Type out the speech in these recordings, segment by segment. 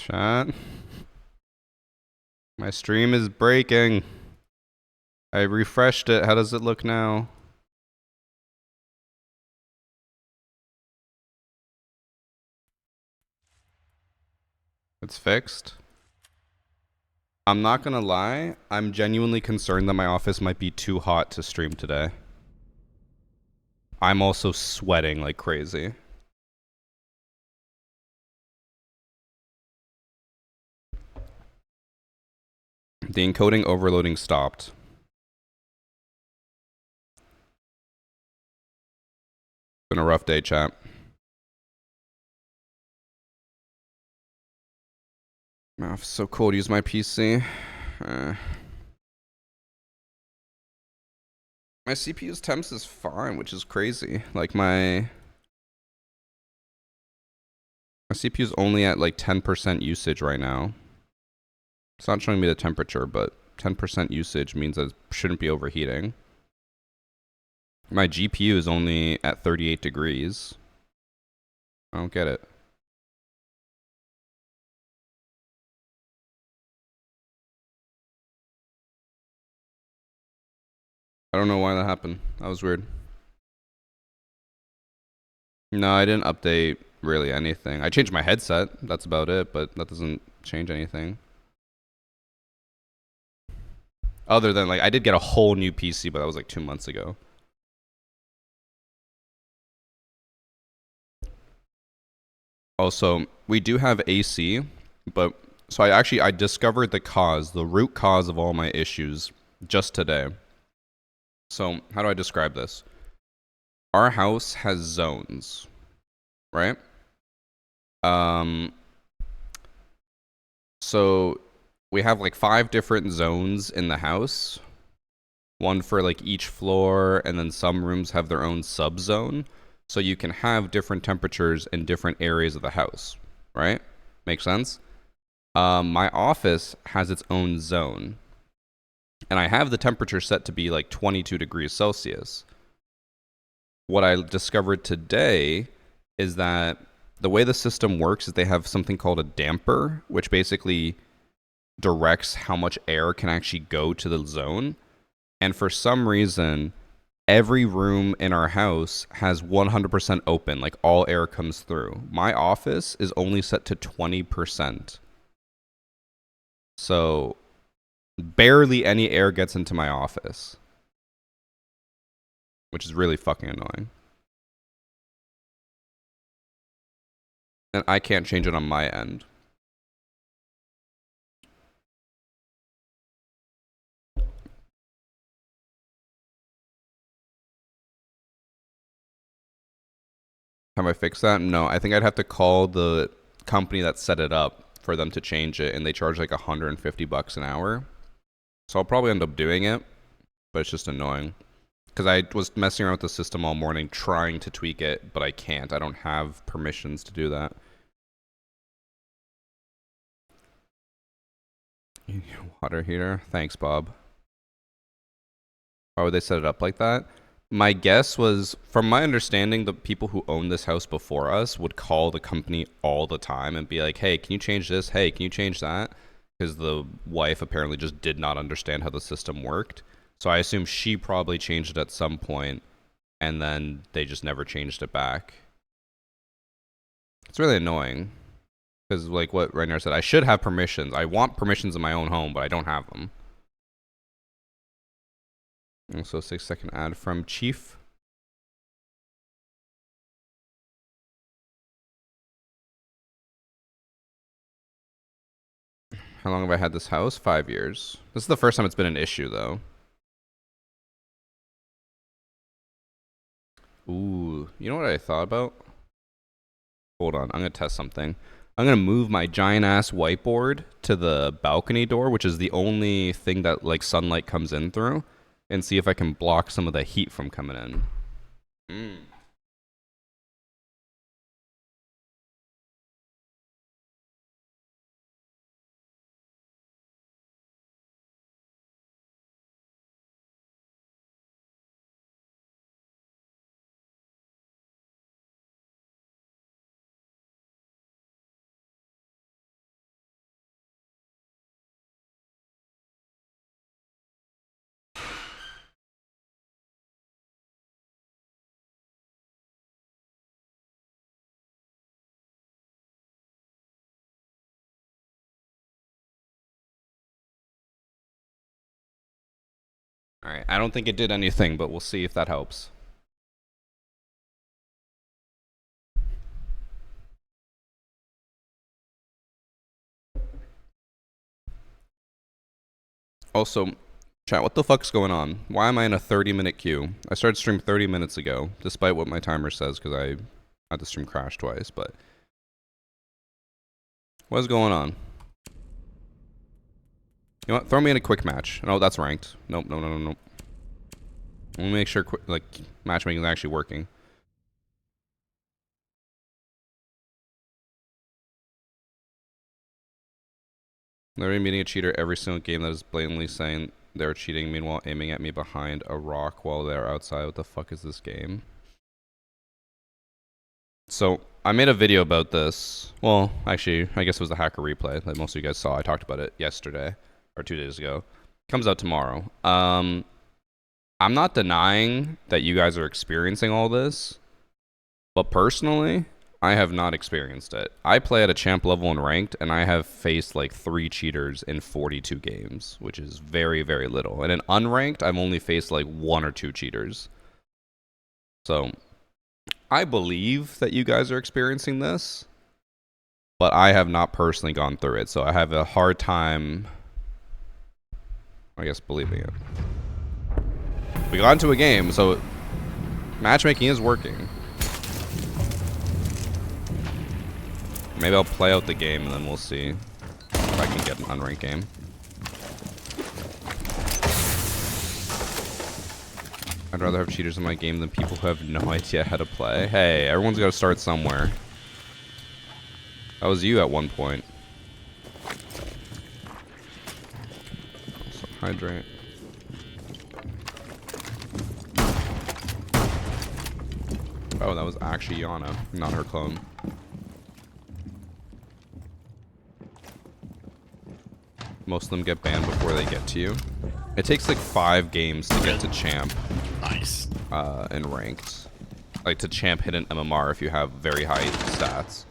Chat. My stream is breaking. I refreshed it. How does it look now? It's fixed. I'm not gonna lie. I'm genuinely concerned that my office might be too hot to stream today. I'm also sweating like crazy. The encoding overloading stopped. Been a rough day, chat. Oh, it's so cold to use my PC. My CPU's temps is fine, which is crazy. Like my CPU's only at like 10% usage right now. It's not showing me the temperature, but 10% usage means that it shouldn't be overheating. My GPU is only at 38 degrees. I don't get it. I don't know why that happened. That was weird. No, I didn't update really anything. I changed my headset. That's about it, but that doesn't change anything. Other than, like, I did get a whole new PC, but that was like 2 months ago. Also, we do have AC, but so I discovered the root cause of all my issues just today. So, how do I describe this? Our house has zones, right? So we have like 5 different zones in the house. One for like each floor, and then some rooms have their own sub-zone. So you can have different temperatures in different areas of the house, right? Makes sense? My office has its own zone. And I have the temperature set to be like 22 degrees Celsius. What I discovered today is that the way the system works is they have something called a damper, which basically directs how much air can actually go to the zone. And for some reason, every room in our house has 100% open, like all air comes through. My office is only set to 20%. So barely any air gets into my office, which is really fucking annoying. And I can't change it on my end. Have I fixed that? No, I think I'd have to call the company that set it up for them to change it, and they charge like $150 an hour. So I'll probably end up doing it, but it's just annoying. Because I was messing around with the system all morning trying to tweak it, but I can't. I don't have permissions to do that. Water heater? Thanks, Bob. Why would they set it up like that? My guess was, from my understanding, the people who owned this house before us would call the company all the time and be like, hey, can you change this? Hey, can you change that? Because the wife apparently just did not understand how the system worked. So I assume she probably changed it at some point, and then they just never changed it back. It's really annoying. Because, like what Rainier said, I should have permissions. I want permissions in my own home, but I don't have them. Also, 6-second ad from Chief. How long have I had this house? 5 years. This is the first time it's been an issue, though. Ooh, you know what I thought about? Hold on, I'm gonna test something. I'm gonna move my giant ass whiteboard to the balcony door, which is the only thing that like sunlight comes in through, and see if I can block some of the heat from coming in. Alright, I don't think it did anything, but we'll see if that helps. Also, chat, what the fuck's going on? Why am I in a 30-minute queue? I started stream 30 minutes ago, despite what my timer says, because I had the stream crash twice, but... What's going on? You know what? Throw me in a quick match. No, that's ranked. Nope, no. Let me make sure, like, matchmaking is actually working. Literally meeting a cheater every single game that is blatantly saying they're cheating, meanwhile aiming at me behind a rock while they're outside. What the fuck is this game? So, I made a video about this. Well, actually, I guess it was the hacker replay that most of you guys saw. I talked about it yesterday, or 2 days ago. Comes out tomorrow. I'm not denying that you guys are experiencing all this, but personally, I have not experienced it. I play at a champ level in ranked, and I have faced like 3 cheaters in 42 games, which is very, very little. And in unranked, I've only faced like 1 or 2 cheaters. So, I believe that you guys are experiencing this, but I have not personally gone through it, so I have a hard time, I guess, believing it. We got into a game, so matchmaking is working. Maybe I'll play out the game and then we'll see if I can get an unranked game. I'd rather have cheaters in my game than people who have no idea how to play. Hey, everyone's got to start somewhere. That was you at one point. Also, hydrate. Oh, that was actually Yana, not her clone. Most of them get banned before they get to you. It takes like 5 games to get to champ. Nice. In ranked. Like to champ hidden MMR if you have very high stats.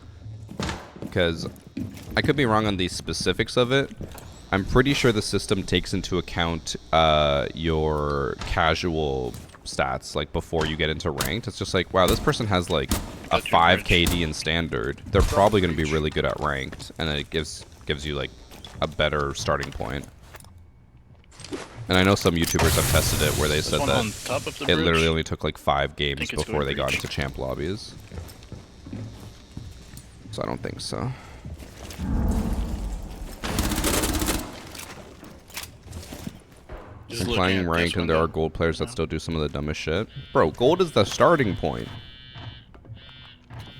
Because I could be wrong on the specifics of it. I'm pretty sure the system takes into account your casual stats like before you get into ranked. It's just like, wow, this person has like a 5 KD in standard. They're probably going to be really good at ranked, and then it gives you like a better starting point. And I know some YouTubers have tested it where they said that it literally only took like 5 games before they got into champ lobbies. So I don't think so. I'm playing ranked and there are gold players that still do some of the dumbest shit. Bro, gold is the starting point.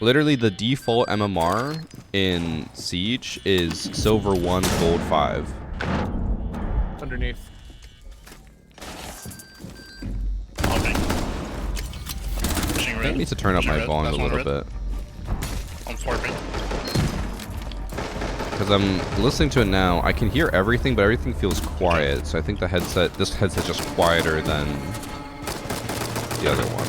Literally the default MMR in Siege is silver 1, gold 5. Underneath. Okay. I need to turn up my volume a little bit. I'm farming. Because I'm listening to it now, I can hear everything, but everything feels quiet. So I think this headset's just quieter than the other one.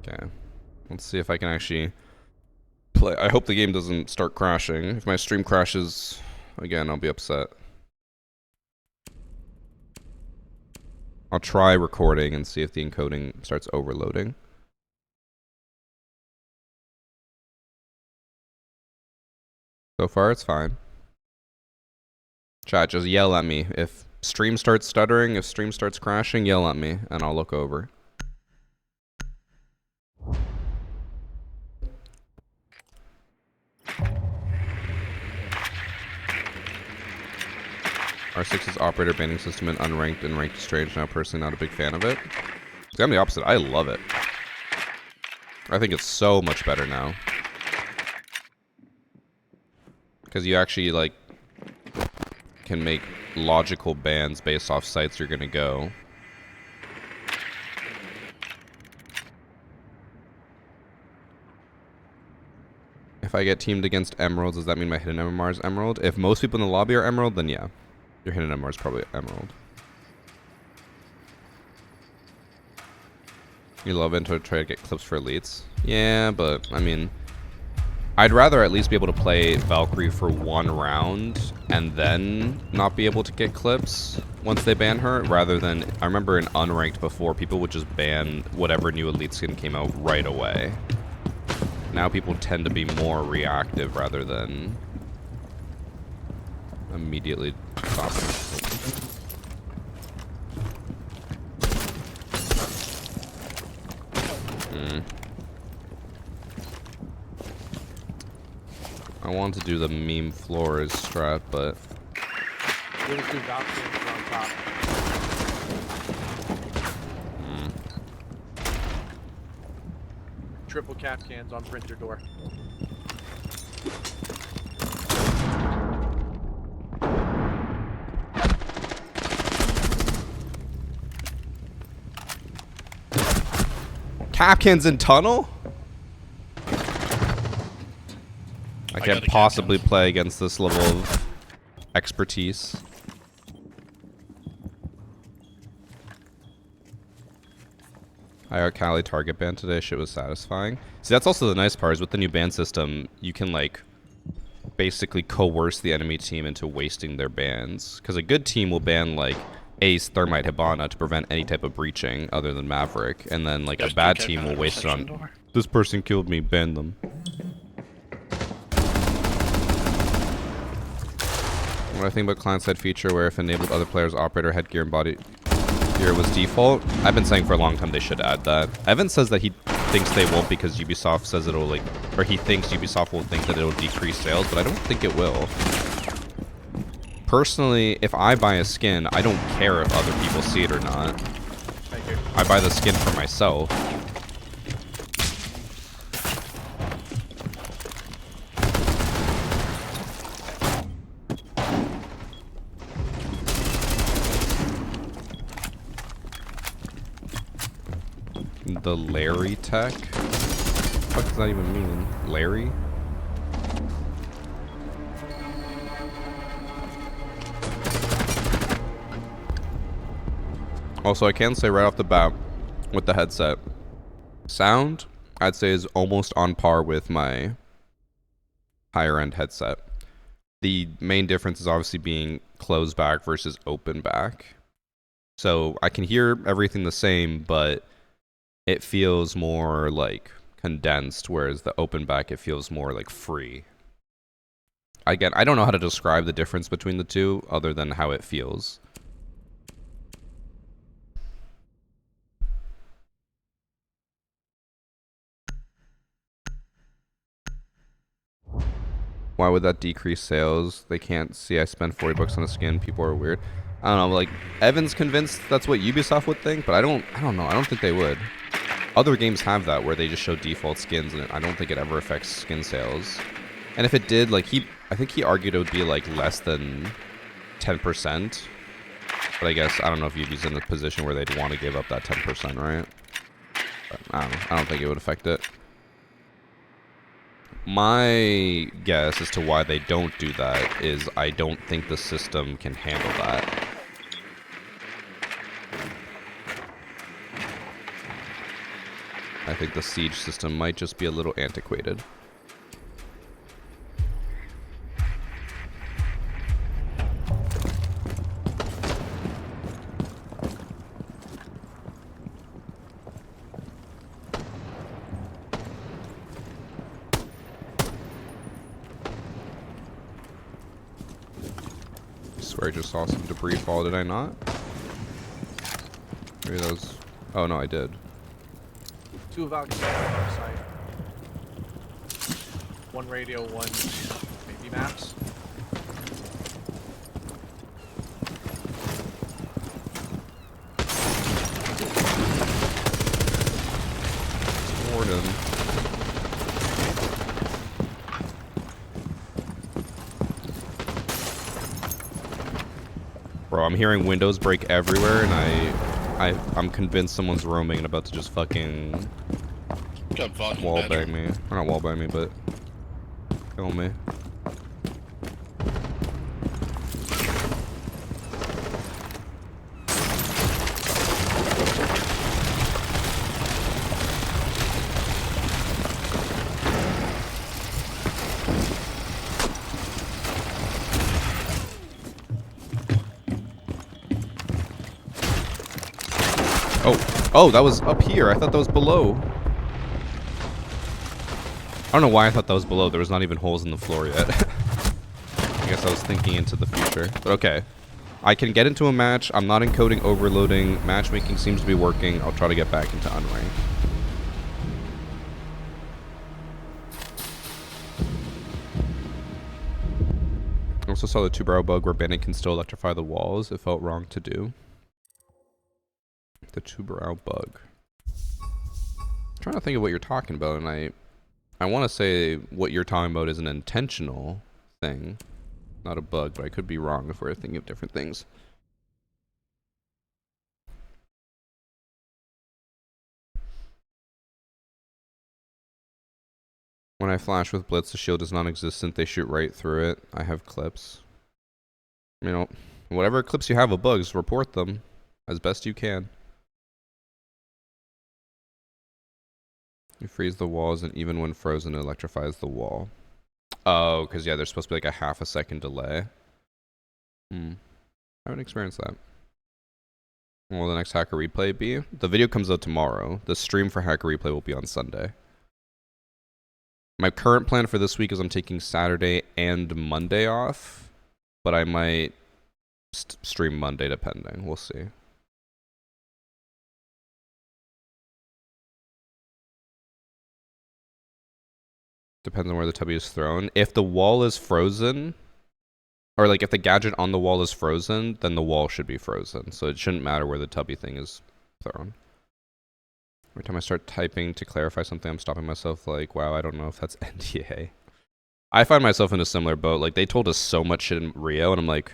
Okay. Let's see if I can actually play. I hope the game doesn't start crashing. If my stream crashes again, I'll be upset. I'll try recording and see if the encoding starts overloading. So far, it's fine. Chat, just yell at me. If stream starts stuttering, if stream starts crashing, yell at me, and I'll look over. R6's operator banning system in unranked and ranked is strange. Now, personally, not a big fan of it. I'm the opposite. I love it. I think it's so much better now. Because you actually, like, can make logical bans based off sites you're going to go. If I get teamed against emeralds, does that mean my hidden MMR is emerald? If most people in the lobby are emerald, then yeah. Your hidden MMR is probably emerald. You love it to try to get clips for elites. Yeah, but, I mean, I'd rather at least be able to play Valkyrie for 1 round and then not be able to get clips once they ban her, rather than, I remember in Unranked before, people would just ban whatever new Elite skin came out right away. Now people tend to be more reactive rather than immediately stopping. I want to do the meme floors strat, but We'll just do Valkyrie on top. Triple cap cans on printer door. Capcans in tunnel? I can't possibly play against this level of expertise. IR Cali target ban today. Shit was satisfying. See, that's also the nice part is with the new ban system, you can like basically coerce the enemy team into wasting their bans. Because a good team will ban like Ace, Thermite, Hibana to prevent any type of breaching other than Maverick. And then like a bad team will waste it on, this person killed me, ban them. What I think about client-side feature where if enabled other players' operator headgear and body gear was default, I've been saying for a long time they should add that. Evan says that he thinks they won't because Ubisoft says it'll like, or he thinks Ubisoft will think that it'll decrease sales, but I don't think it will. Personally, if I buy a skin, I don't care if other people see it or not. Thank you. I buy the skin for myself. The Larry tech? What does that even mean? Larry? Also, I can say right off the bat with the headset, sound, I'd say is almost on par with my higher end headset. The main difference is obviously being closed back versus open back. So I can hear everything the same, but it feels more like condensed, whereas the open back, it feels more like free. Again, I don't know how to describe the difference between the two other than how it feels. Why would that decrease sales? They can't see I spent 40 bucks on a skin. People are weird. I don't know, like Evan's convinced that's what Ubisoft would think, but I don't know. I don't think they would. Other games have that where they just show default skins, and I don't think it ever affects skin sales. And if it did, like I think he argued it would be like less than 10%. But I guess I don't know if Ubi's in the position where they'd want to give up that 10%, right? But I don't know. I don't think it would affect it. My guess as to why they don't do that is I don't think the system can handle that. I think the siege system might just be a little antiquated. I swear I just saw some debris fall, did I not? Maybe that was... Oh no, I did. 2 Valkyries on our side. 1 radio, 1 maybe maps. Warden. Bro, I'm hearing windows break everywhere, and I'm convinced someone's roaming and about to just fucking wallbang me. Or not wallbang me, but kill me. Oh, that was up here. I thought that was below. I don't know why I thought that was below. There was not even holes in the floor yet. I guess I was thinking into the future. But okay. I can get into a match. I'm not encoding overloading. Matchmaking seems to be working. I'll try to get back into unranked. I also saw the two-barrel bug where Bandit can still electrify the walls. It felt wrong to do. The two-barrel bug. I'm trying to think of what you're talking about, and I want to say what you're talking about is an intentional thing, not a bug, but I could be wrong if we're thinking of different things. When I flash with Blitz, the shield is non-existent. They shoot right through it. I have clips. You know, whatever clips you have of bugs, report them as best you can. You freeze the walls, and even when frozen, it electrifies the wall. Oh, because yeah, there's supposed to be like a half a second delay. I haven't experienced that. When will the next Hacker Replay be? The video comes out tomorrow. The stream for Hacker Replay will be on Sunday. My current plan for this week is I'm taking Saturday and Monday off, but I might stream Monday depending. We'll see. Depends on where the tubby is thrown. If the wall is frozen, or like if the gadget on the wall is frozen, then the wall should be frozen. So it shouldn't matter where the tubby thing is thrown. Every time I start typing to clarify something, I'm stopping myself like, wow, I don't know if that's NDA. I find myself in a similar boat. Like, they told us so much shit in Rio, and I'm like,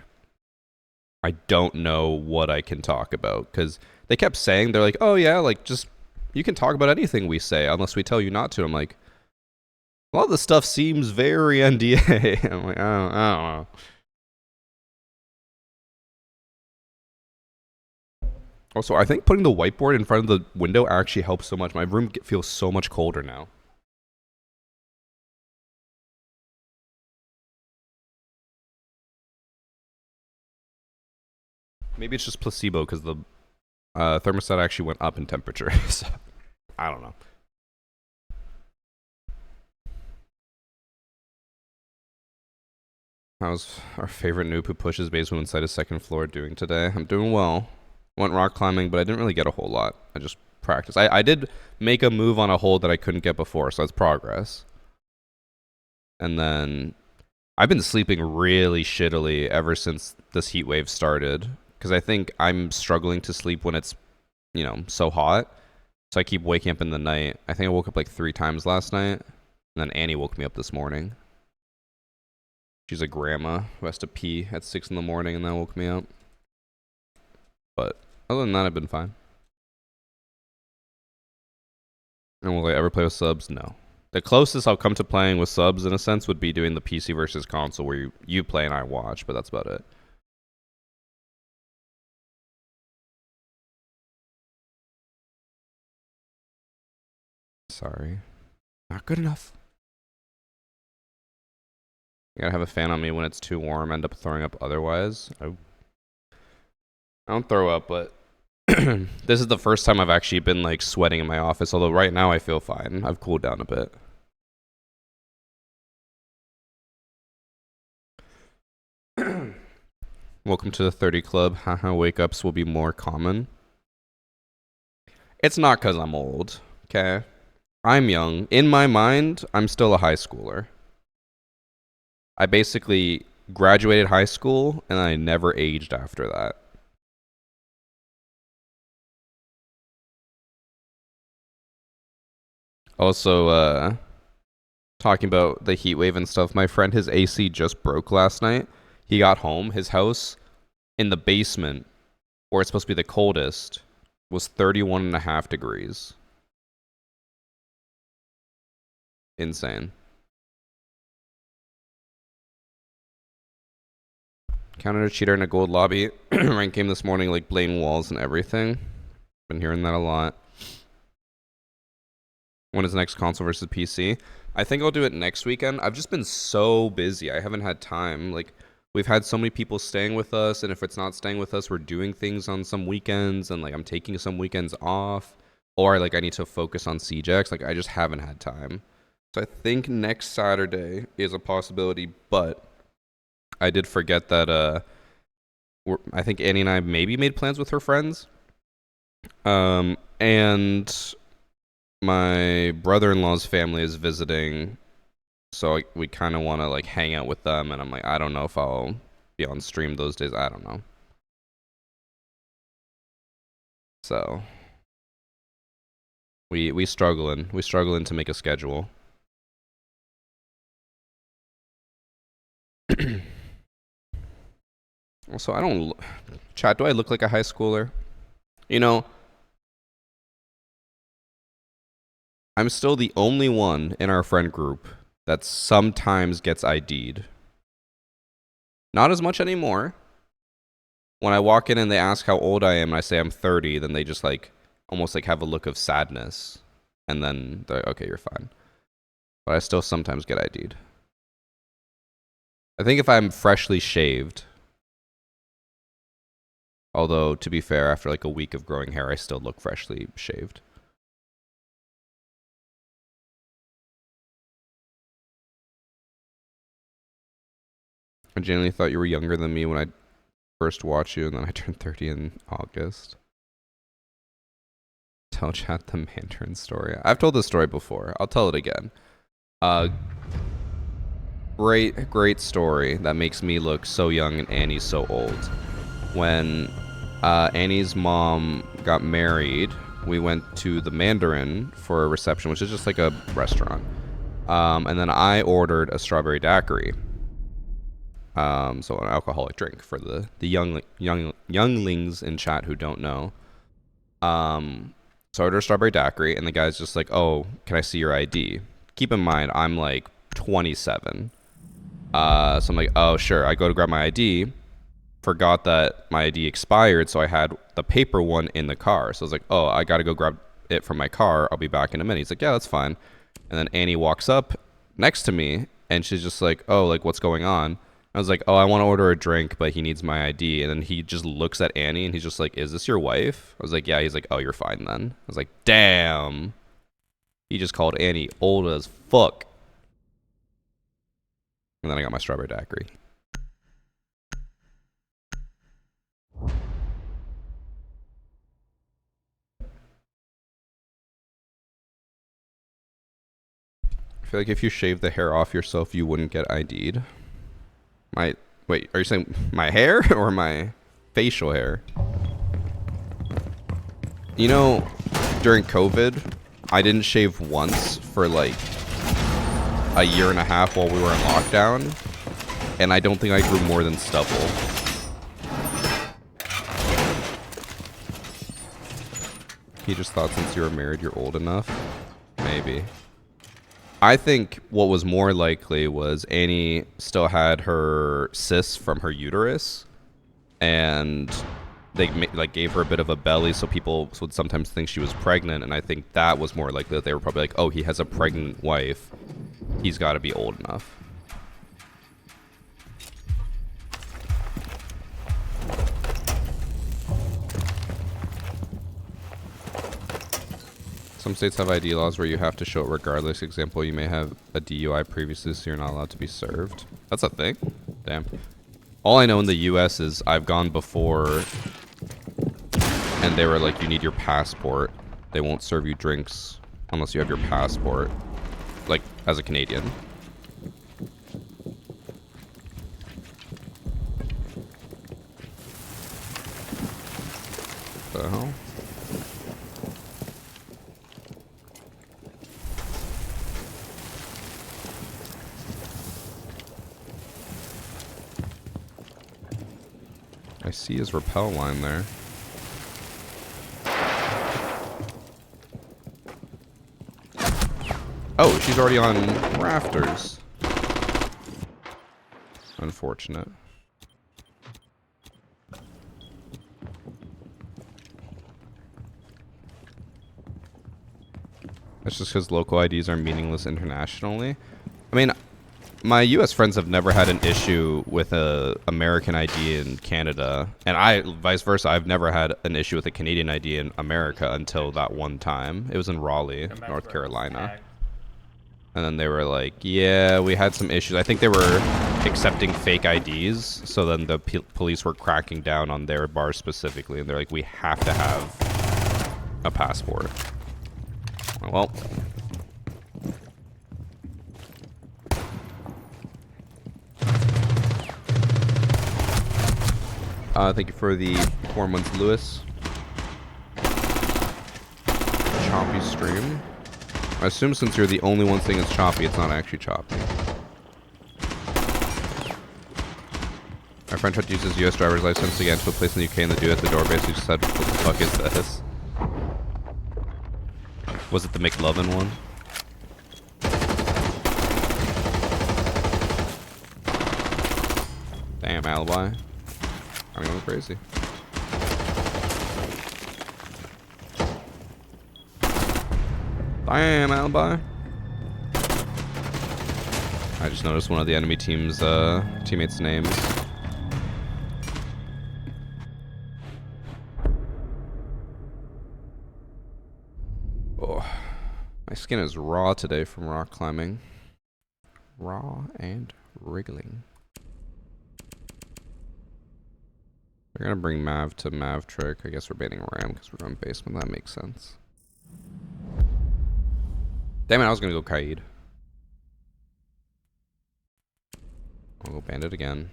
I don't know what I can talk about. Because they kept saying, they're like, oh yeah, like, just, you can talk about anything we say, unless we tell you not to. I'm like, a lot of the stuff seems very NDA. I'm like, I don't know. Also, I think putting the whiteboard in front of the window actually helps so much. My room feels so much colder now. Maybe it's just placebo because the thermostat actually went up in temperature. So, I don't know. How's our favorite noob who pushes basement inside his second floor doing today? I'm doing well. Went rock climbing, but I didn't really get a whole lot. I just practiced. I did make a move on a hold that I couldn't get before, so that's progress. And then I've been sleeping really shittily ever since this heat wave started, because I think I'm struggling to sleep when it's, you know, so hot. So I keep waking up in the night. I think I woke up like 3 times last night, and then Annie woke me up this morning. She's a grandma who has to pee at 6 in the morning, and that woke me up. But other than that, I've been fine. And will I ever play with subs? No. The closest I'll come to playing with subs, in a sense, would be doing the PC versus console, where you play and I watch, but that's about it. Sorry. Not good enough. You gotta have a fan on me when it's too warm. End up throwing up otherwise. I don't throw up, but this is the first time I've actually been like sweating in my office. Although right now I feel fine. I've cooled down a bit. Welcome to the 30 club. Haha, wake ups will be more common. It's not because I'm old, okay? I'm young. In my mind, I'm still a high schooler. I basically graduated high school and I never aged after that. Also, talking about the heat wave and stuff, my friend, his AC just broke last night. He got home, his house in the basement, where it's supposed to be the coldest, was 31.5 degrees. Insane. Counted a cheater in a gold lobby rank game this morning, like blading walls and everything. Been hearing that a lot. When is the next console versus PC? I think I'll do it next weekend. I've just been so busy. I haven't had time. Like, we've had so many people staying with us, and if it's not staying with us, we're doing things on some weekends, and like I'm taking some weekends off, or like I need to focus on CJX. Like I just haven't had time. So I think next Saturday is a possibility, but I did forget that I think Annie and I maybe made plans with her friends. And my brother-in-law's family is visiting, so we kind of want to like hang out with them, and I'm like, I don't know if I'll be on stream those days. I don't know. So we struggling to make a schedule. Also, I don't chat. Do I look like a high schooler? You know, I'm still the only one in our friend group that sometimes gets ID'd. Not as much anymore. When I walk in and they ask how old I am and I say I'm 30, then they just like almost like have a look of sadness. And then they're like, okay, you're fine. But I still sometimes get ID'd. I think if I'm freshly shaved, although to be fair, after like a week of growing hair, I still look freshly shaved. I genuinely thought you were younger than me when I first watched you, and then I turned 30 in August. Tell chat the Mandarin story. I've told this story before. I'll tell it again. Great story that makes me look so young and Annie's so old. When Annie's mom got married, we went to the Mandarin for a reception, which is just like a restaurant. And then I ordered a strawberry daiquiri. So an alcoholic drink for the younglings in chat who don't know. So I ordered a strawberry daiquiri, and the guy's just like, "Oh, can I see your ID?" Keep in mind, I'm like 27. So I'm like, "Oh, sure." I go to grab my ID, forgot that my ID expired, so I had the paper one in the car. So I was like, "Oh, I gotta go grab it from my car. I'll be back in a minute." He's like, "Yeah, that's fine." And then Annie walks up next to me, and she's just like, "Oh, like what's going on?" I was like, "Oh, I want to order a drink, but he needs my ID." And then he just looks at Annie, and he's just like, "Is this your wife?" I was like, "Yeah." He's like, "Oh, you're fine then." I was like, "Damn." He just called Annie old as fuck. And then I got my strawberry daiquiri. I feel like if you shave the hair off yourself, you wouldn't get ID'd. Wait, are you saying my hair or my facial hair? You know, during COVID, I didn't shave once for like a year and a half while we were in lockdown, and I don't think I grew more than stubble. He just thought since you were married, you're old enough. Maybe. I think what was more likely was Annie still had her cysts from her uterus, and they like gave her a bit of a belly, so people would sometimes think she was pregnant. And I think that was more likely that they were probably like, "Oh, he has a pregnant wife. He's got to be old enough." Some states have ID laws where you have to show it regardless. Example, you may have a DUI previously, so you're not allowed to be served. That's a thing? Damn. All I know in the US is I've gone before, and they were like, you need your passport. They won't serve you drinks unless you have your passport. Like, as a Canadian. What the hell? I see his rappel line there. Oh, she's already on rafters. Unfortunate. That's just because local IDs are meaningless internationally. I mean, my U.S. friends have never had an issue with a American ID in Canada, and vice versa. I've never had an issue with a Canadian ID in America until that one time. It was in Raleigh, North Carolina, and then they were like, "Yeah, we had some issues." I think they were accepting fake IDs, so then the police were cracking down on their bar specifically, and they're like, "We have to have a passport." Well. Thank you for the 4 months, Lewis. Choppy stream. I assume since you're the only one saying it's choppy, it's not actually choppy. My friend tried to use his US driver's license to get into a place in the UK, and the dude at the door basically just said, "What the fuck is this?" Was it the McLovin one? Damn, alibi. I'm going crazy. Damn, alibi. I just noticed one of the enemy team's teammates' names. Oh, my skin is raw today from rock climbing. Raw and wriggling. We're gonna bring Mav to Mav trick. I guess we're banning Ram because we're going basement. That makes sense. Damn it, I was gonna go Kaid. I'll go Bandit again.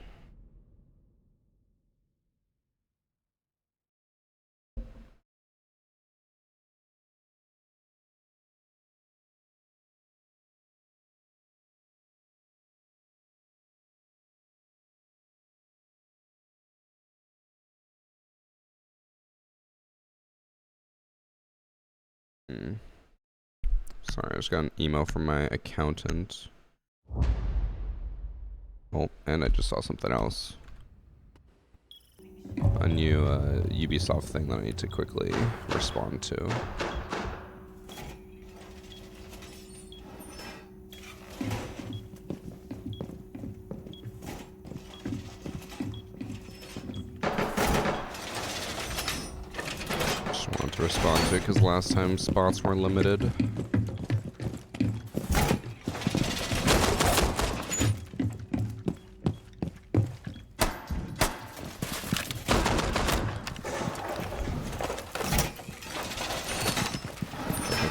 Sorry, I just got an email from my accountant. Oh, and I just saw something else. A new Ubisoft thing that I need to quickly respond to. Just wanted to respond to it because last time spots were limited.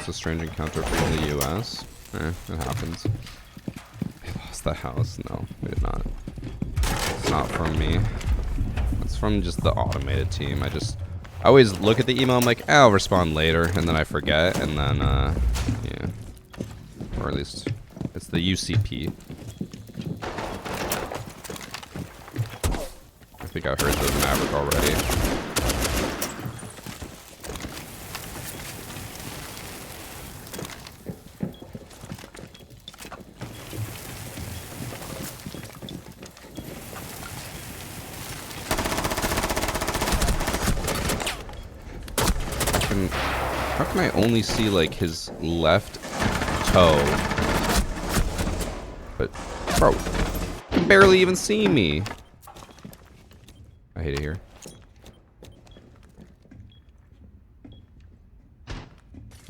A strange encounter from the US. It happens. We lost the house. No, we did not. It's not from me. It's from just the automated team. I always look at the email. I'm like, I'll respond later, and then I forget, and then yeah, or at least it's the UCP. I think I heard the Maverick already. How can I only see like his left toe? But bro, you can barely even see me. I hate it here.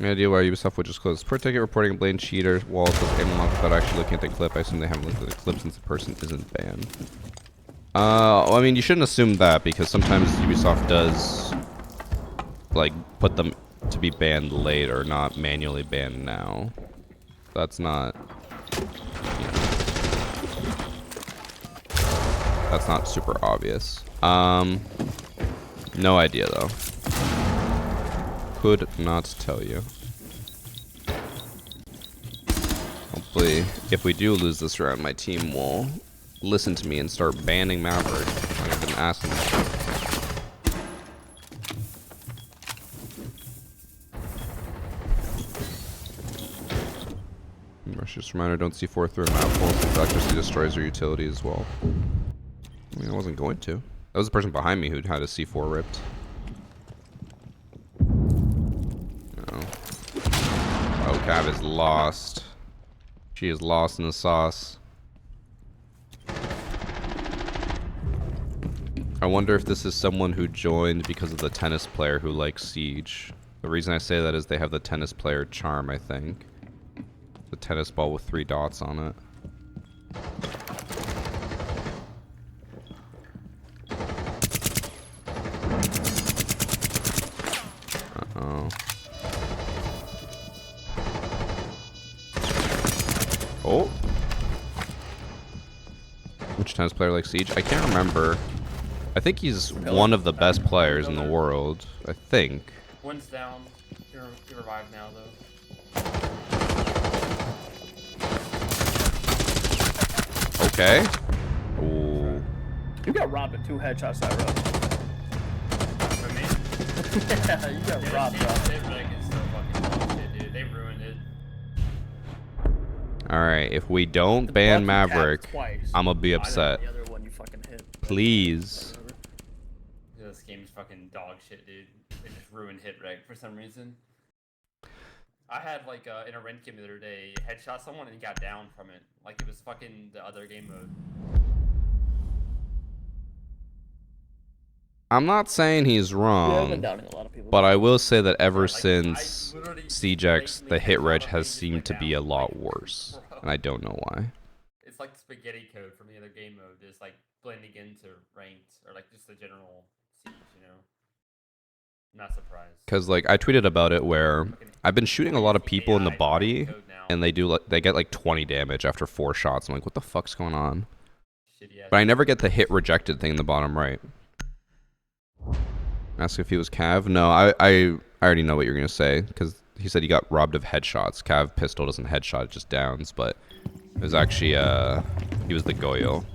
Any idea why Ubisoft would just close per ticket reporting a blatant cheater walls with aim lock without actually looking at the clip? I assume they haven't looked at the clip since the person isn't banned. Well, I mean, you shouldn't assume that because sometimes Ubisoft does like put them to be banned later, not manually banned now. That's not, that's not super obvious. No idea though. Could not tell you. Hopefully, if we do lose this round, my team will listen to me and start banning Maverick. Like I've been asking them. Just a reminder, don't C4 through a map hole. Electricity destroys your utility as well. I mean, I wasn't going to. That was the person behind me who had a C4 ripped. No. Oh, Cav is lost. She is lost in the sauce. I wonder if this is someone who joined because of the tennis player who likes Siege. The reason I say that is they have the tennis player charm, I think. The tennis ball with 3 dots on it. Uh-oh. Oh. Which tennis player likes Siege? I can't remember. I think he's one of the best players in the world. I think. One's down. You're revived now, though. Okay. Ooh. You got robbed with 2 headshots that round. For me? Yeah, you got robbed, bro. They really get so fucking bullshit, dude. They ruined it. Alright, if we don't The ban buff you tapped Maverick, twice. I'm gonna be upset. The other one you fucking hit. Please. This game's fucking dog shit, dude. They just ruined hit reg for some reason. I had like in a rent game the other day, headshot someone and got down from it. Like it was fucking the other game mode. I'm not saying he's Yeah, I've been wrong, downing a lot of people. but I will say that ever Like, since I literally Siege X, the hit headshot reg a has thing just seemed went to be down. a lot Like, worse. bro. And I don't know why. It's like spaghetti code from the other game mode, just like blending into ranked or like just the general siege, you know. I'm not surprised. Because, like, I tweeted about it where I've been shooting a lot of people in the body, and they get like 20 damage after 4 shots. I'm like, what the fuck's going on? But I never get the hit rejected thing in the bottom right. Ask if he was Cav. No, I already know what you're gonna say because he said he got robbed of headshots. Cav pistol doesn't headshot, it just downs. But it was actually he was the Goyo.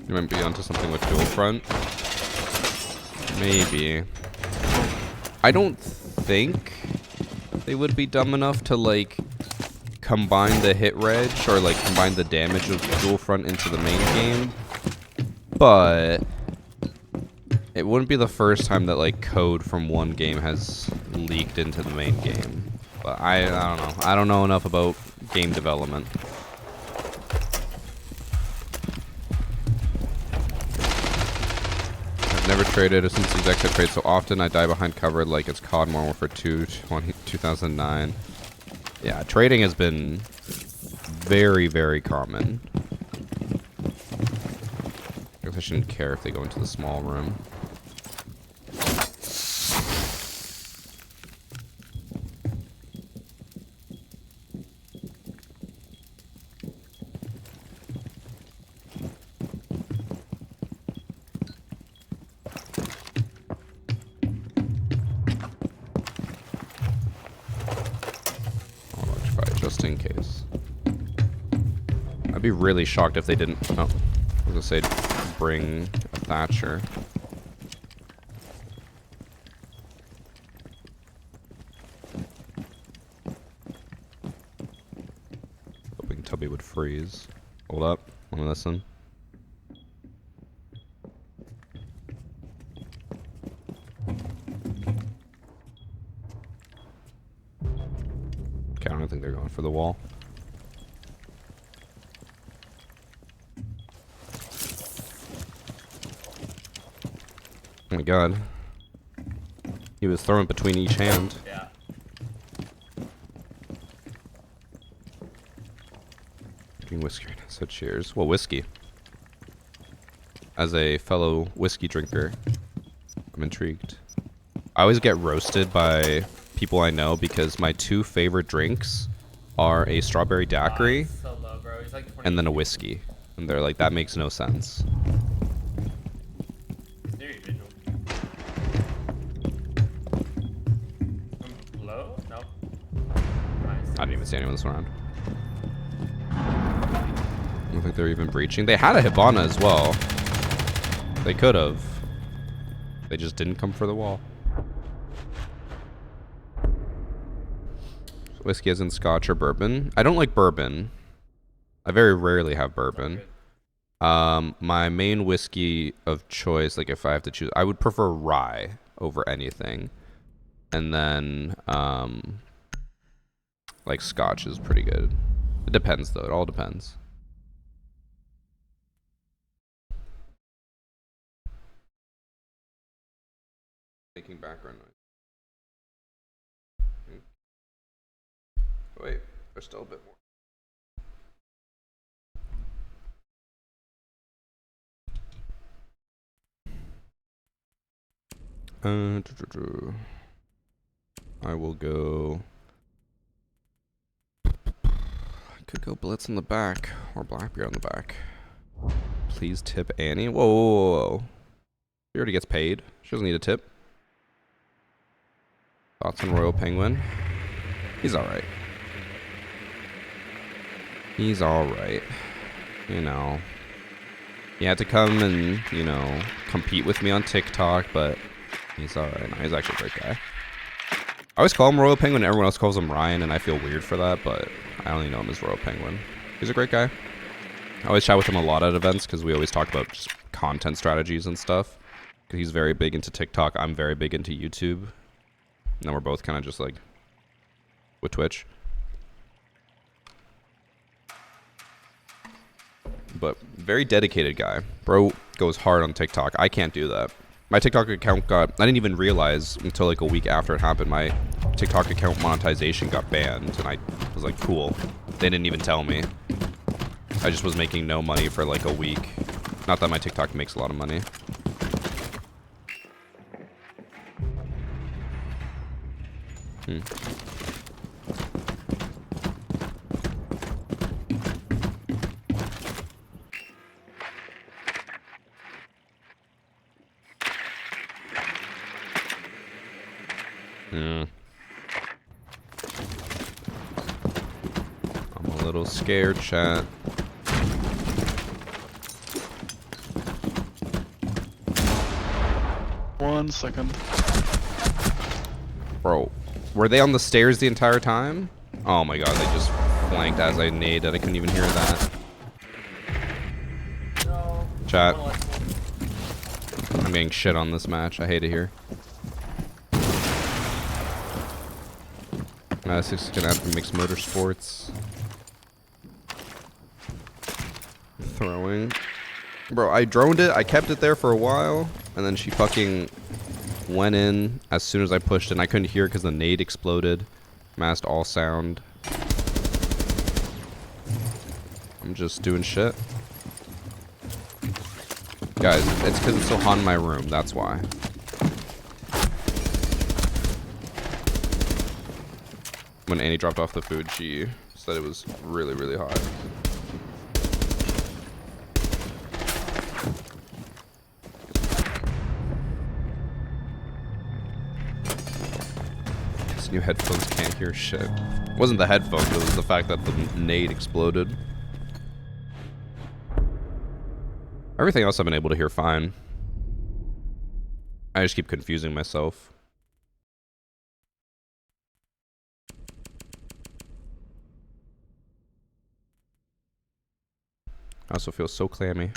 You might be onto something with dual front. Maybe. I don't think they would be dumb enough to like combine the hit reg or like combine the damage of dual front into the main game. But it wouldn't be the first time that like code from one game has leaked into the main game. But I don't know. I don't know enough about game development. Never traded since these exit trades so often. I die behind cover like it's COD Modern Warfare 2 2009. Yeah, trading has been very, very common. I guess I shouldn't care if they go into the small room. Just in case. I'd be really shocked if they didn't. Oh, I was gonna say bring a Thatcher. Hoping Tubby would freeze. Hold up. Wanna listen? Okay, I don't think they're going for the wall. Oh my god. He was throwing between each hand. Yeah. Drinking whiskey right now, so cheers. Well, whiskey. As a fellow whiskey drinker, I'm intrigued. I always get roasted by people I know because my 2 favorite drinks are a strawberry daiquiri So low, bro. He's like and then a whiskey. And they're like, that makes no sense. Very visual. Low? No. Nice. I didn't even see anyone this round. I don't think they're even breaching. They had a Hibana as well. They could have. They just didn't come for the wall. Whiskey as in scotch or bourbon. I don't like bourbon. I very rarely have bourbon. My main whiskey of choice, like if I have to choose, I would prefer rye over anything. And then, like, Scotch is pretty good. It depends, though. It all depends. Making background noise. Wait, there's still a bit more. I will go. I could go Blitz in the back or Blackbeard in the back. Please tip Annie. Whoa, whoa, whoa. She already gets paid. She doesn't need a tip. Thoughts on Royal Penguin? He's alright. He's alright. You know. He had to come and, you know, compete with me on TikTok, but he's alright. No, he's actually a great guy. I always call him Royal Penguin, everyone else calls him Ryan, and I feel weird for that, but I only know him as Royal Penguin. He's a great guy. I always chat with him a lot at events, because we always talk about just content strategies and stuff. Because he's very big into TikTok, I'm very big into YouTube. And then we're both kind of just like, with Twitch. But very dedicated guy. Bro goes hard on TikTok. I can't do that. My TikTok account got, I didn't even realize until like a week after it happened, my TikTok account monetization got banned. And I was like, cool. They didn't even tell me. I just was making no money for like a week. Not that my TikTok makes a lot of money. I'm a little scared, chat. One second. Bro, were they on the stairs the entire time? Oh my god, they just flanked as I naded. I couldn't even hear that. No. Chat. I'm getting shit on this match. I hate it here. This is gonna have to mix motorsports. Throwing. Bro, I droned it. I kept it there for a while. And then she fucking went in as soon as I pushed it. And I couldn't hear because the nade exploded. Masked all sound. I'm just doing shit. Guys, it's because it's so hot in my room. That's why. When Annie dropped off the food, she said it was really, really hot. These new headphones can't hear shit. It wasn't the headphones, it was the fact that the nade exploded. Everything else I've been able to hear fine. I just keep confusing myself. I also feel so clammy.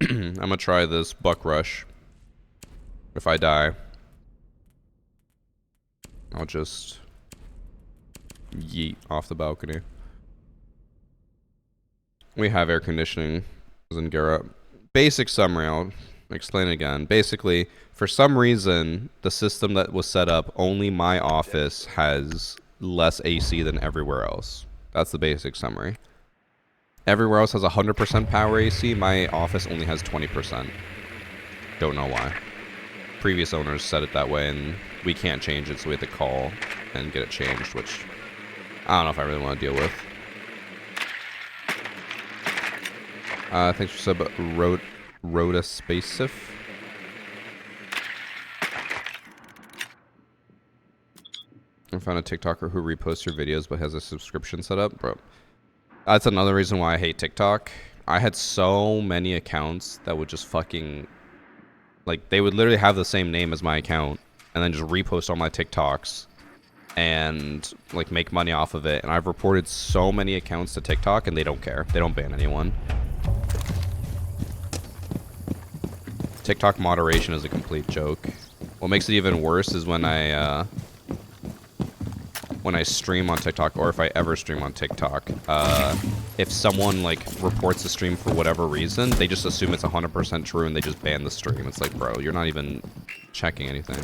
I'm gonna try this buck rush. If I die, I'll just yeet off the balcony. We have air conditioning in Garrett. Basic summary, I'll explain it again. Basically, for some reason, the system that was set up, only my office has less AC than everywhere else. That's the basic summary. Everywhere else has 100% power AC. My office only has 20%. Don't know why. Previous owners set it that way, and we can't change it, so we have to call and get it changed, which I don't know if I really want to deal with. Thanks for sub Rhoda Spacesif. I found a TikToker who reposts your videos but has a subscription set up, bro. That's another reason why I hate TikTok. I had so many accounts that would just fucking, like, they would literally have the same name as my account and then just repost all my TikToks and like make money off of it. And I've reported so many accounts to TikTok and they don't care. They don't ban anyone. TikTok moderation is a complete joke. What makes it even worse is when I stream on TikTok, or if I ever stream on TikTok, if someone like reports a stream for whatever reason, they just assume it's 100% true and they just ban the stream. It's like, bro, you're not even checking anything.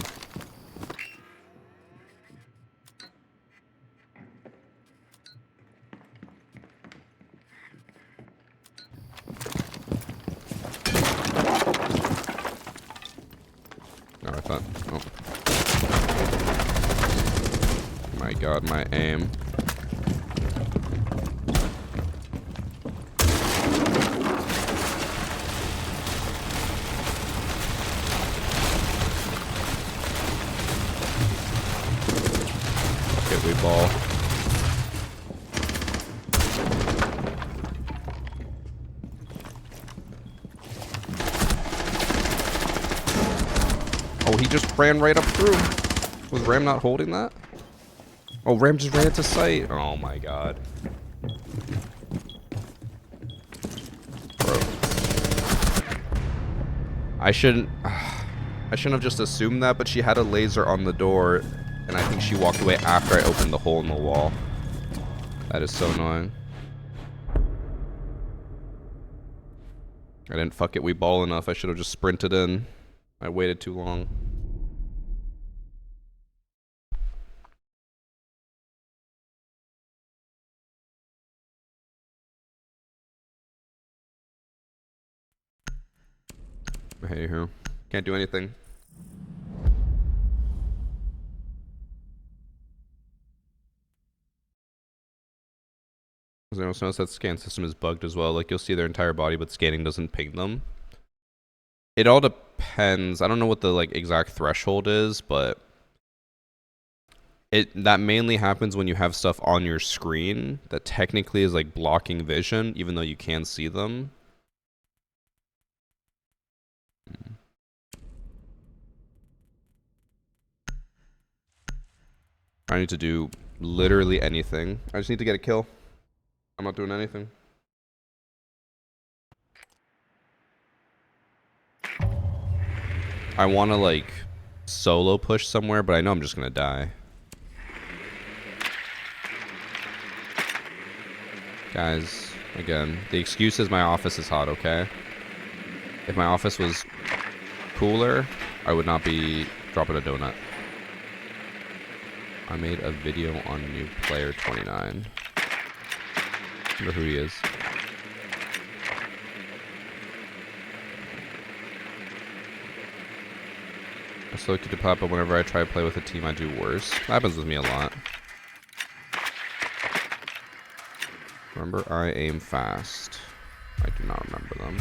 No, I thought, oh. My god, my aim. Okay, we ball. Oh, he just ran right up through. Was Ram not holding that? Oh, Ram just ran into sight. Oh my god. Bro. I shouldn't have just assumed that, but she had a laser on the door, and I think she walked away after I opened the hole in the wall. That is so annoying. I didn't fuck it we ball enough. I should have just sprinted in. I waited too long. Hey, who? Can't do anything. Because I also notice that scan system is bugged as well. Like, you'll see their entire body, but scanning doesn't ping them. It all depends. I don't know what the like exact threshold is, but that mainly happens when you have stuff on your screen that technically is like blocking vision, even though you can see them. I need to do literally anything. I just need to get a kill. I'm not doing anything. I want to like solo push somewhere, but I know I'm just gonna die. Guys, again, the excuse is my office is hot, okay? If my office was cooler, I would not be dropping a donut. I made a video on new player 29. I wonder who he is. I still like to pop, but whenever I try to play with a team, I do worse. That happens with me a lot. Remember, I aim fast. I do not remember them.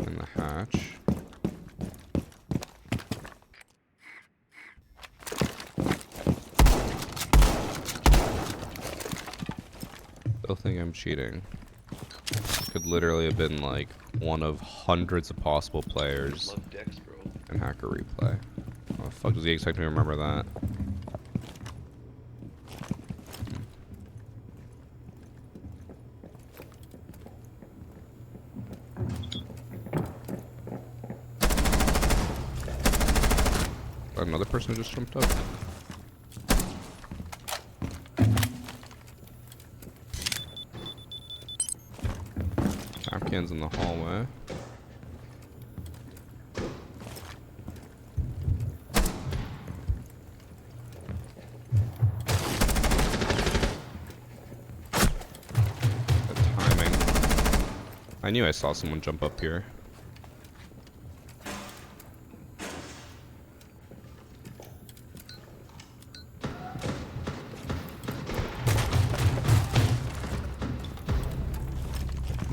In the hatch. Still think I'm cheating. Could literally have been like one of hundreds of possible players. Love Dex, bro. And hacker replay. How the fuck does he expect me to remember that? Another person who just jumped up. Afghans in the hallway. The timing. I knew I saw someone jump up here.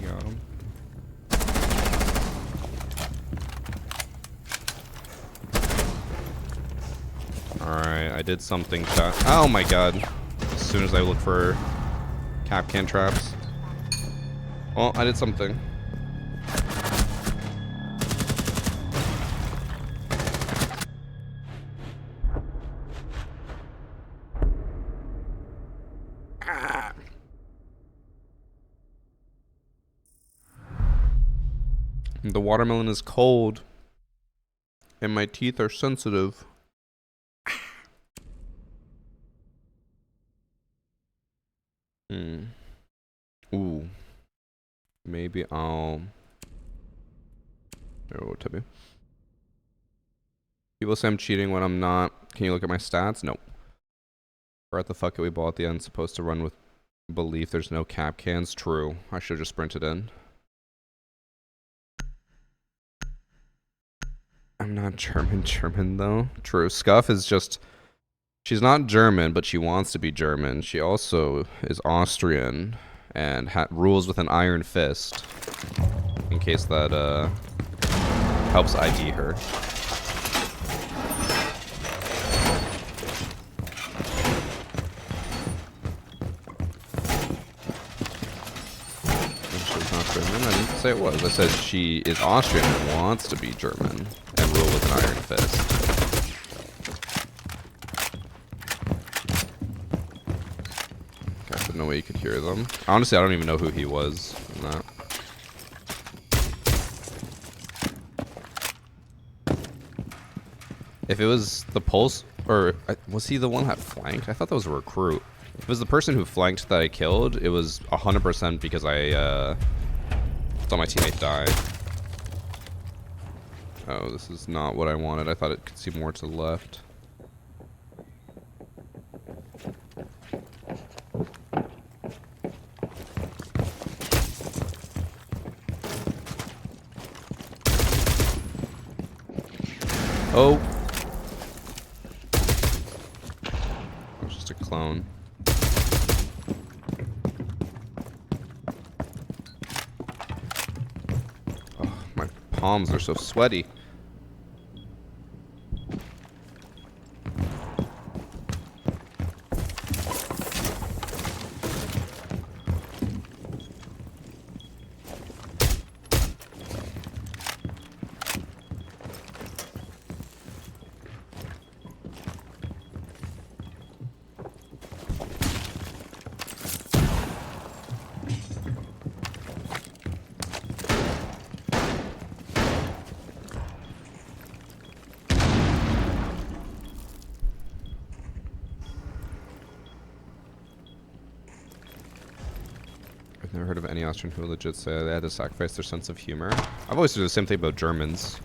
Got him. Alright, I did something. Oh my god. As soon as I look for Capcan traps. Well, I did something. The watermelon is cold. And my teeth are sensitive. Ooh. Maybe I'll... Oh, Tibby. People say I'm cheating when I'm not. Can you look at my stats? Nope. We're at the fuck it we ball at the end. Supposed to run with belief there's no cap cans. True. I should have just sprinted in. I'm not German though. True. Scuff is just... She's not German, but she wants to be German. She also is Austrian and rules with an iron fist. In case that helps ID her. She's not German. I didn't say it was. I said she is Austrian and wants to be German and rule with an iron fist. No way you could hear them. Honestly, I don't even know who he was in that. If it was the pulse, or was he the one that flanked? I thought that was a recruit. If it was the person who flanked that I killed, it was 100% because I saw my teammate die. Oh, this is not what I wanted. I thought it could see more to the left. Oh. It was just a clone. Oh, my palms are so sweaty. I've never heard of any Austrian who legit say they had to sacrifice their sense of humor. I've always said the same thing about Germans.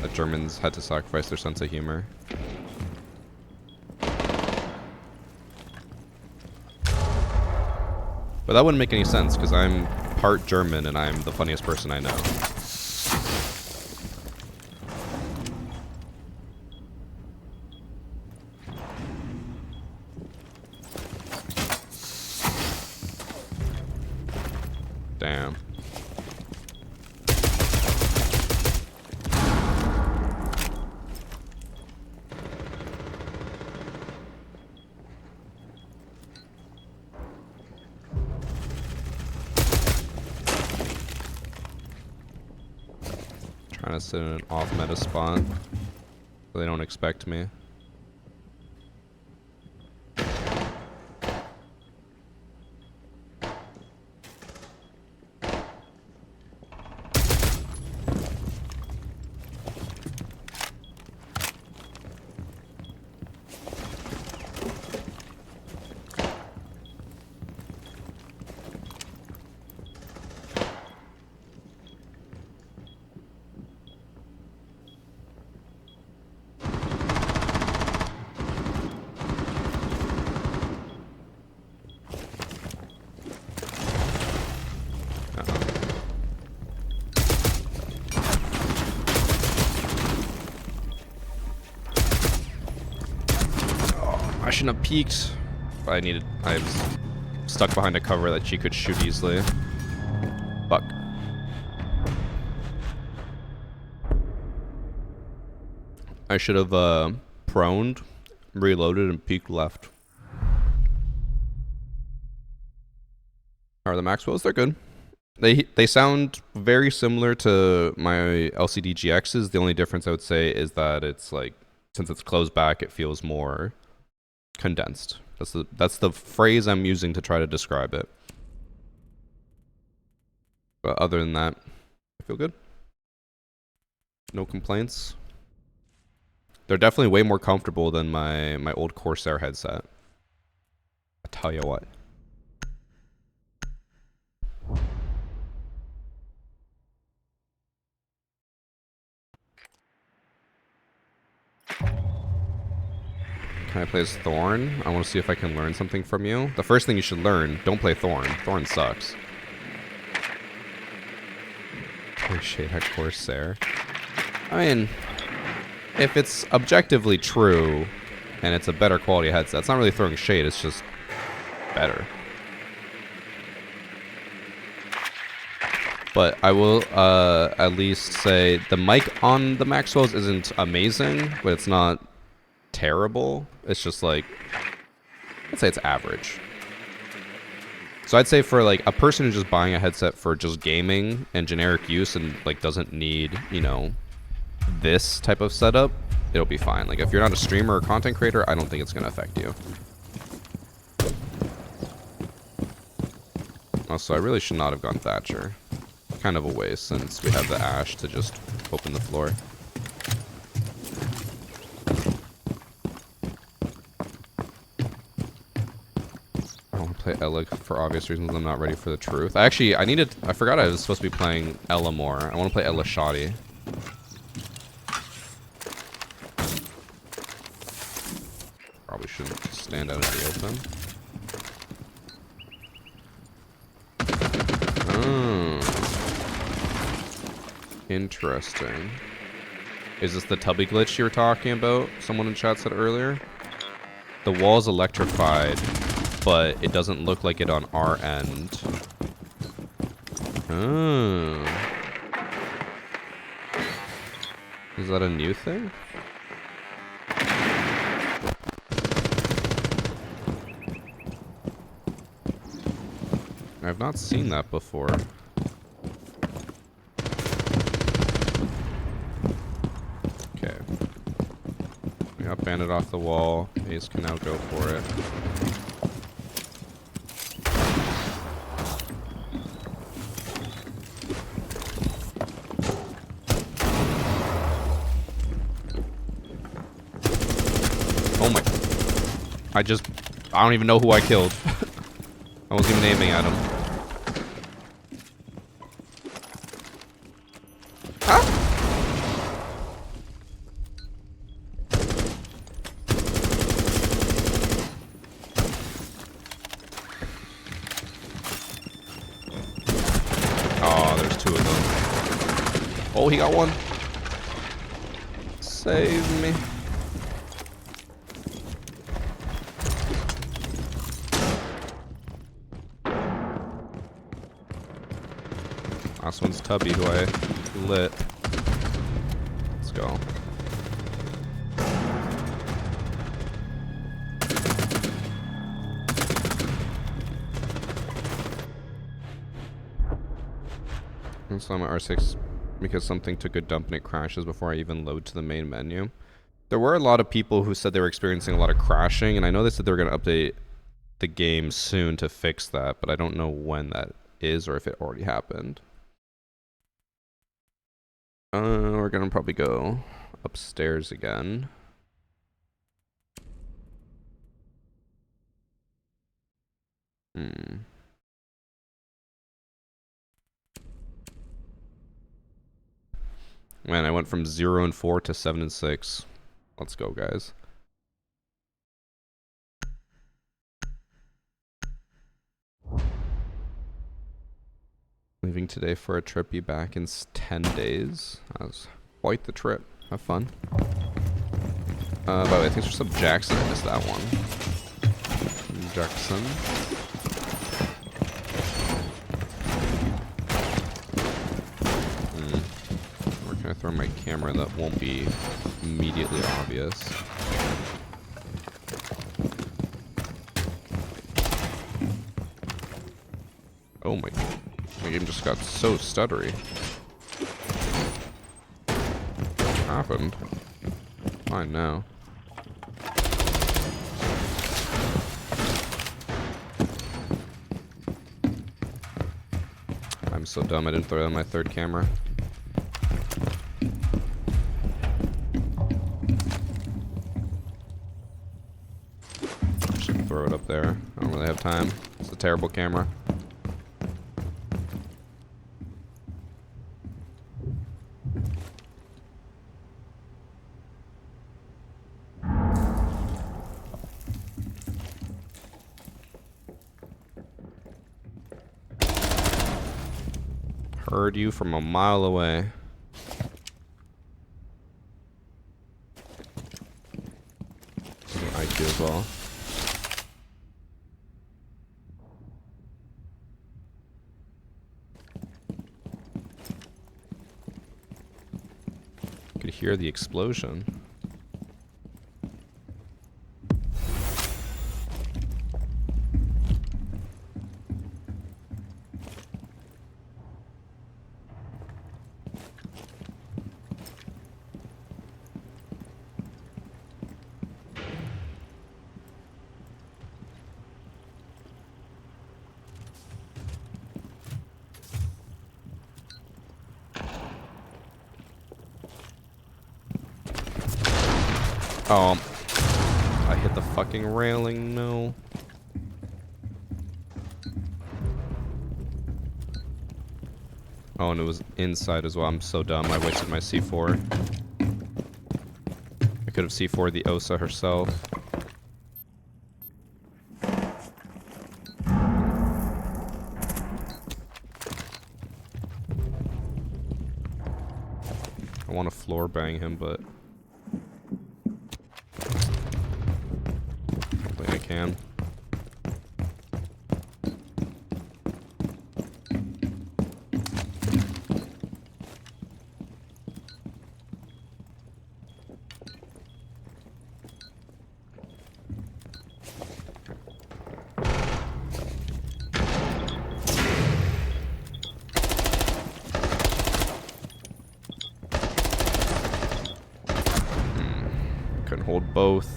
That Germans had to sacrifice their sense of humor. But that wouldn't make any sense because I'm part German and I'm the funniest person I know. Damn. Trying to sit in an off meta spot so they don't expect me. I shouldn't have peeked. I was stuck behind a cover that she could shoot easily. Fuck. I should have proned, reloaded, and peeked left. How are the Maxwells? They're good. They sound very similar to my LCD GXs. The only difference I would say is that it's like, since it's closed back, it feels more condensed. That's the phrase I'm using to try to describe it. But other than that, I feel good. No complaints. They're definitely way more comfortable than my old Corsair headset. I tell you what. Can I play as Thorn? I want to see if I can learn something from you. The first thing you should learn, don't play Thorn. Thorn sucks. Play Shade at Corsair. I mean, if it's objectively true, and it's a better quality headset, it's not really throwing shade, it's just better. But I will at least say the mic on the Maxwell's isn't amazing, but it's not terrible. It's just like, I'd say it's average. So I'd say for like a person who's just buying a headset for just gaming and generic use and like doesn't need, you know, this type of setup, it'll be fine. Like if you're not a streamer or content creator, I don't think it's going to affect you. Also, I really should not have gone Thatcher. Kind of a waste since we have the Ash to just open the floor. I want to play Ella for obvious reasons. I'm not ready for the truth. I forgot I was supposed to be playing Ella more. I want to play Ella Shoddy. Probably shouldn't stand out in the open. Interesting. Is this the tubby glitch you were talking about? Someone in chat said earlier. The wall's electrified, but it doesn't look like it on our end. Oh. Is that a new thing? I've not seen that before. Okay. We got Bandit off the wall. Ace can now go for it. Oh my. I don't even know who I killed. I wasn't even aiming at him. Huh? Oh, there's two of them. Oh, he got one. Save me. Last one's Tubby, who I lit. Let's go. Install my R6 because something took a dump and it crashes before I even load to the main menu. There were a lot of people who said they were experiencing a lot of crashing, and I know they said they were going to update the game soon to fix that, but I don't know when that is or if it already happened. We're gonna probably go upstairs again. Man, I went from 0 and 4 to 7 and 6. Let's go, guys. Leaving today for a trip, be back in 10 days. That was quite the trip. Have fun. By the way, thanks for sub Jackson. I missed that one. Jackson. Where can I throw my camera that won't be immediately obvious? Oh my god. My game just got so stuttery. What happened? Fine now. I'm so dumb I didn't throw on my third camera. up there. I don't really have time. It's a terrible camera. Heard you from a mile away. IQ as well. Could hear the explosion. Oh, I hit the fucking railing, no. Oh, and it was inside as well. I'm so dumb. I wasted my C4. I could have C4'd the Osa herself. I want to floor bang him, but I can. Couldn't hold both.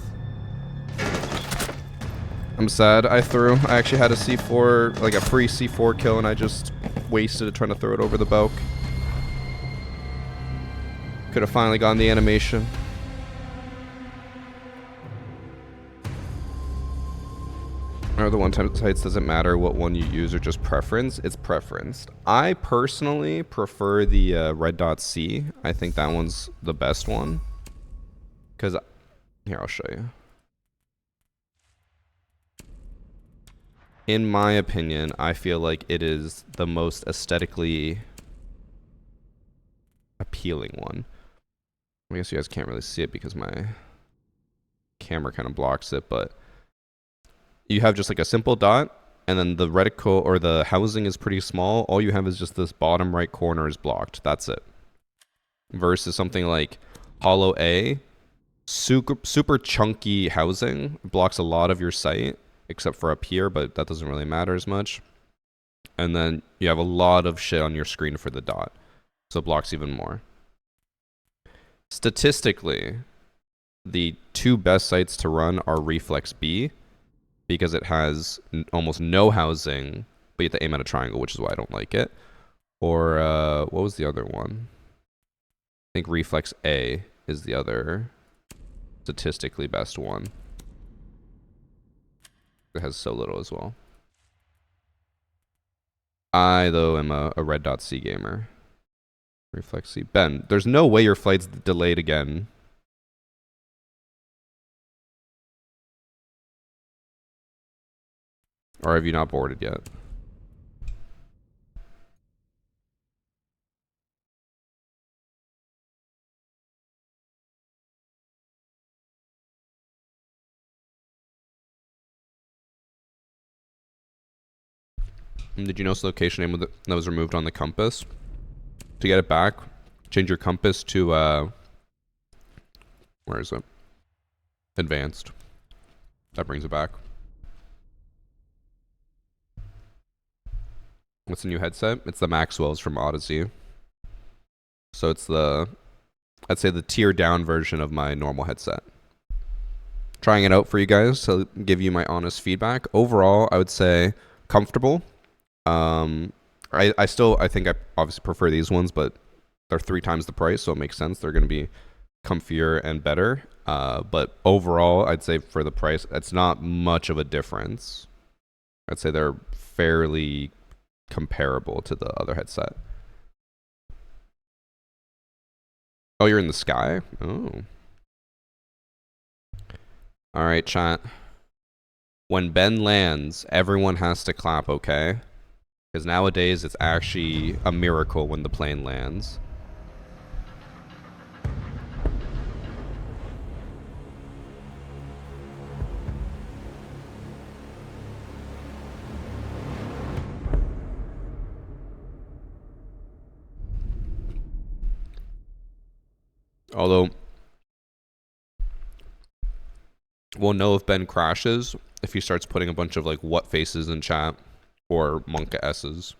I'm sad. I actually had a C4, like a free C4 kill, and I just wasted it trying to throw it over the bow. Could have finally gotten the animation. Or the one-time sites, doesn't matter what one you use or just preference. It's preference. I personally prefer the red dot C. I think that one's the best one. Because, here, I'll show you. In my opinion, I feel like it is the most aesthetically appealing one. I guess you guys can't really see it because my camera kind of blocks it, but you have just like a simple dot, and then the reticle or the housing is pretty small. All you have is just this bottom right corner is blocked. That's it. Versus something like Hollow A, super chunky housing, blocks a lot of your sight, except for up here, but that doesn't really matter as much. And then you have a lot of shit on your screen for the dot, so it blocks even more. Statistically, the two best sites to run are Reflex B, because it has almost no housing, but you have to aim at a triangle, which is why I don't like it. Or, what was the other one? I think Reflex A is the other statistically best one. It has so little as well. I, though, am a red dot C gamer. Reflex C. Ben, there's no way your flight's delayed again. Or have you not boarded yet? Did you notice the location name that was removed on the compass? To get it back, change your compass to, where is it? Advanced. That brings it back. What's the new headset? It's the Maxwell's from Odyssey. So it's the, I'd say the tier down version of my normal headset. Trying it out for you guys to give you my honest feedback. Overall, I would say comfortable. I think I obviously prefer these ones, but they're 3 times the price, so it makes sense. They're going to be comfier and better. But overall, I'd say for the price, it's not much of a difference. I'd say they're fairly comparable to the other headset. Oh, you're in the sky? Oh. All right, chat. When Ben lands, everyone has to clap, okay? Because nowadays, it's actually a miracle when the plane lands. Although, we'll know if Ben crashes if he starts putting a bunch of like what faces in chat or Monka S's.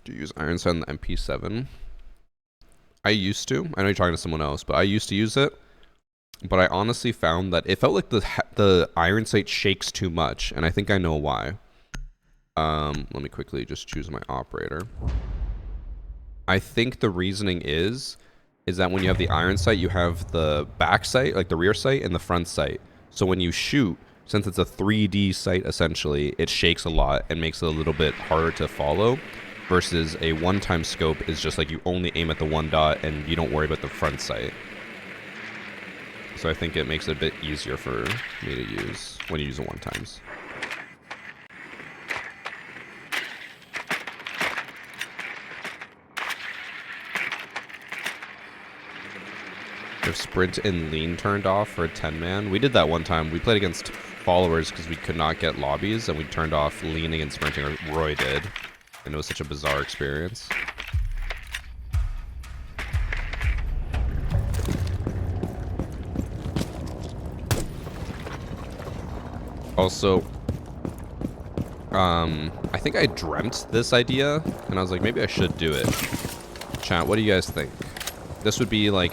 Do you use Iron Sight on the MP7? I used to. I know you're talking to someone else, but I used to use it. But I honestly found that it felt like the Iron Sight shakes too much, and I think I know why. Let me quickly just choose my operator. I think the reasoning is that when you have the Iron Sight, you have the back sight, like the rear sight, and the front sight. So when you shoot, since it's a 3D sight essentially, it shakes a lot and makes it a little bit harder to follow. Versus a one-time scope is just like you only aim at the one dot and you don't worry about the front sight. So I think it makes it a bit easier for me to use when you use it one-times. If sprint and lean turned off for a 10-man. We did that one time. We played against followers because we could not get lobbies, and we turned off leaning and sprinting, or Roy did. And it was such a bizarre experience. Also, I think I dreamt this idea, and I was like, maybe I should do it. Chat, what do you guys think? This would be like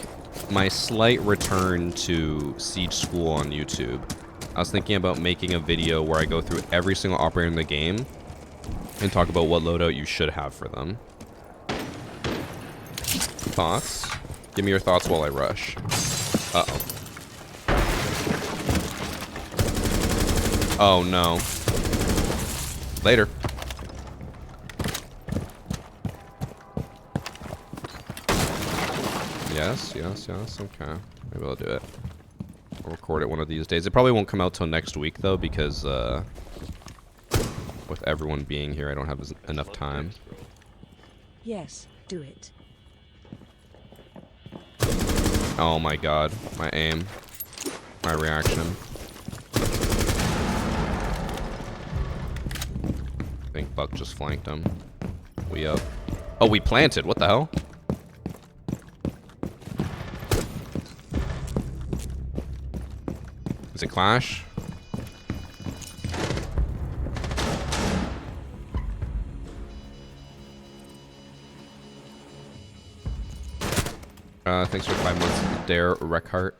my slight return to Siege School on YouTube. I was thinking about making a video where I go through every single operator in the game and talk about what loadout you should have for them. Thoughts? Give me your thoughts while I rush. Uh-oh. Oh, no. Later. Yes, yes, yes. Okay. Maybe I'll do it. I'll record it one of these days. It probably won't come out till next week, though, because, with everyone being here, I don't have enough time. Yes, do it. Oh my god. My aim. My reaction. I think Buck just flanked him. We up. Oh, we planted. What the hell? Is it Clash? Thanks for 5 months, Dare Reckhart.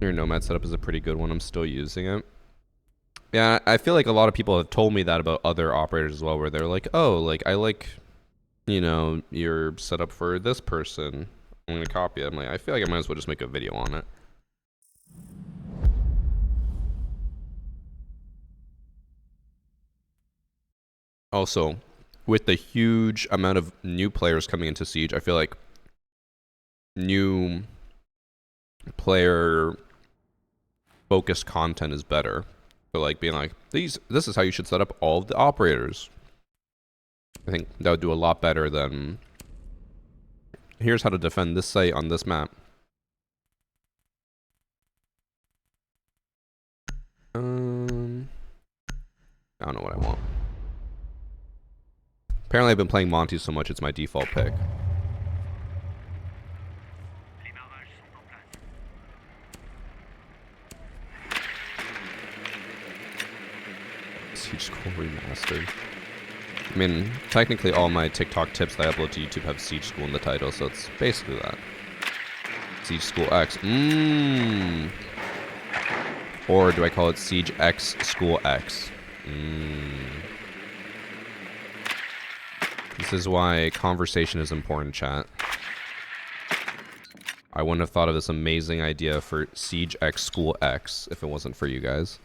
Your Nomad setup is a pretty good one. I'm still using it. Yeah, I feel like a lot of people have told me that about other operators as well, where they're like, oh, like, I like, you know, your setup for this person. I'm going to copy it. I'm like, I feel like I might as well just make a video on it. Also, with the huge amount of new players coming into Siege, I feel like new player focused content is better. So like being like, this is how you should set up all of the operators. I think that would do a lot better than here's how to defend this site on this map. I don't know what I want. Apparently I've been playing Monty so much it's my default pick. Siege School Remastered. I mean, technically all my TikTok tips that I upload to YouTube have Siege School in the title, so it's basically that. Siege School X. Or do I call it Siege X School X? This is why conversation is important, chat. I wouldn't have thought of this amazing idea for Siege X School X if it wasn't for you guys.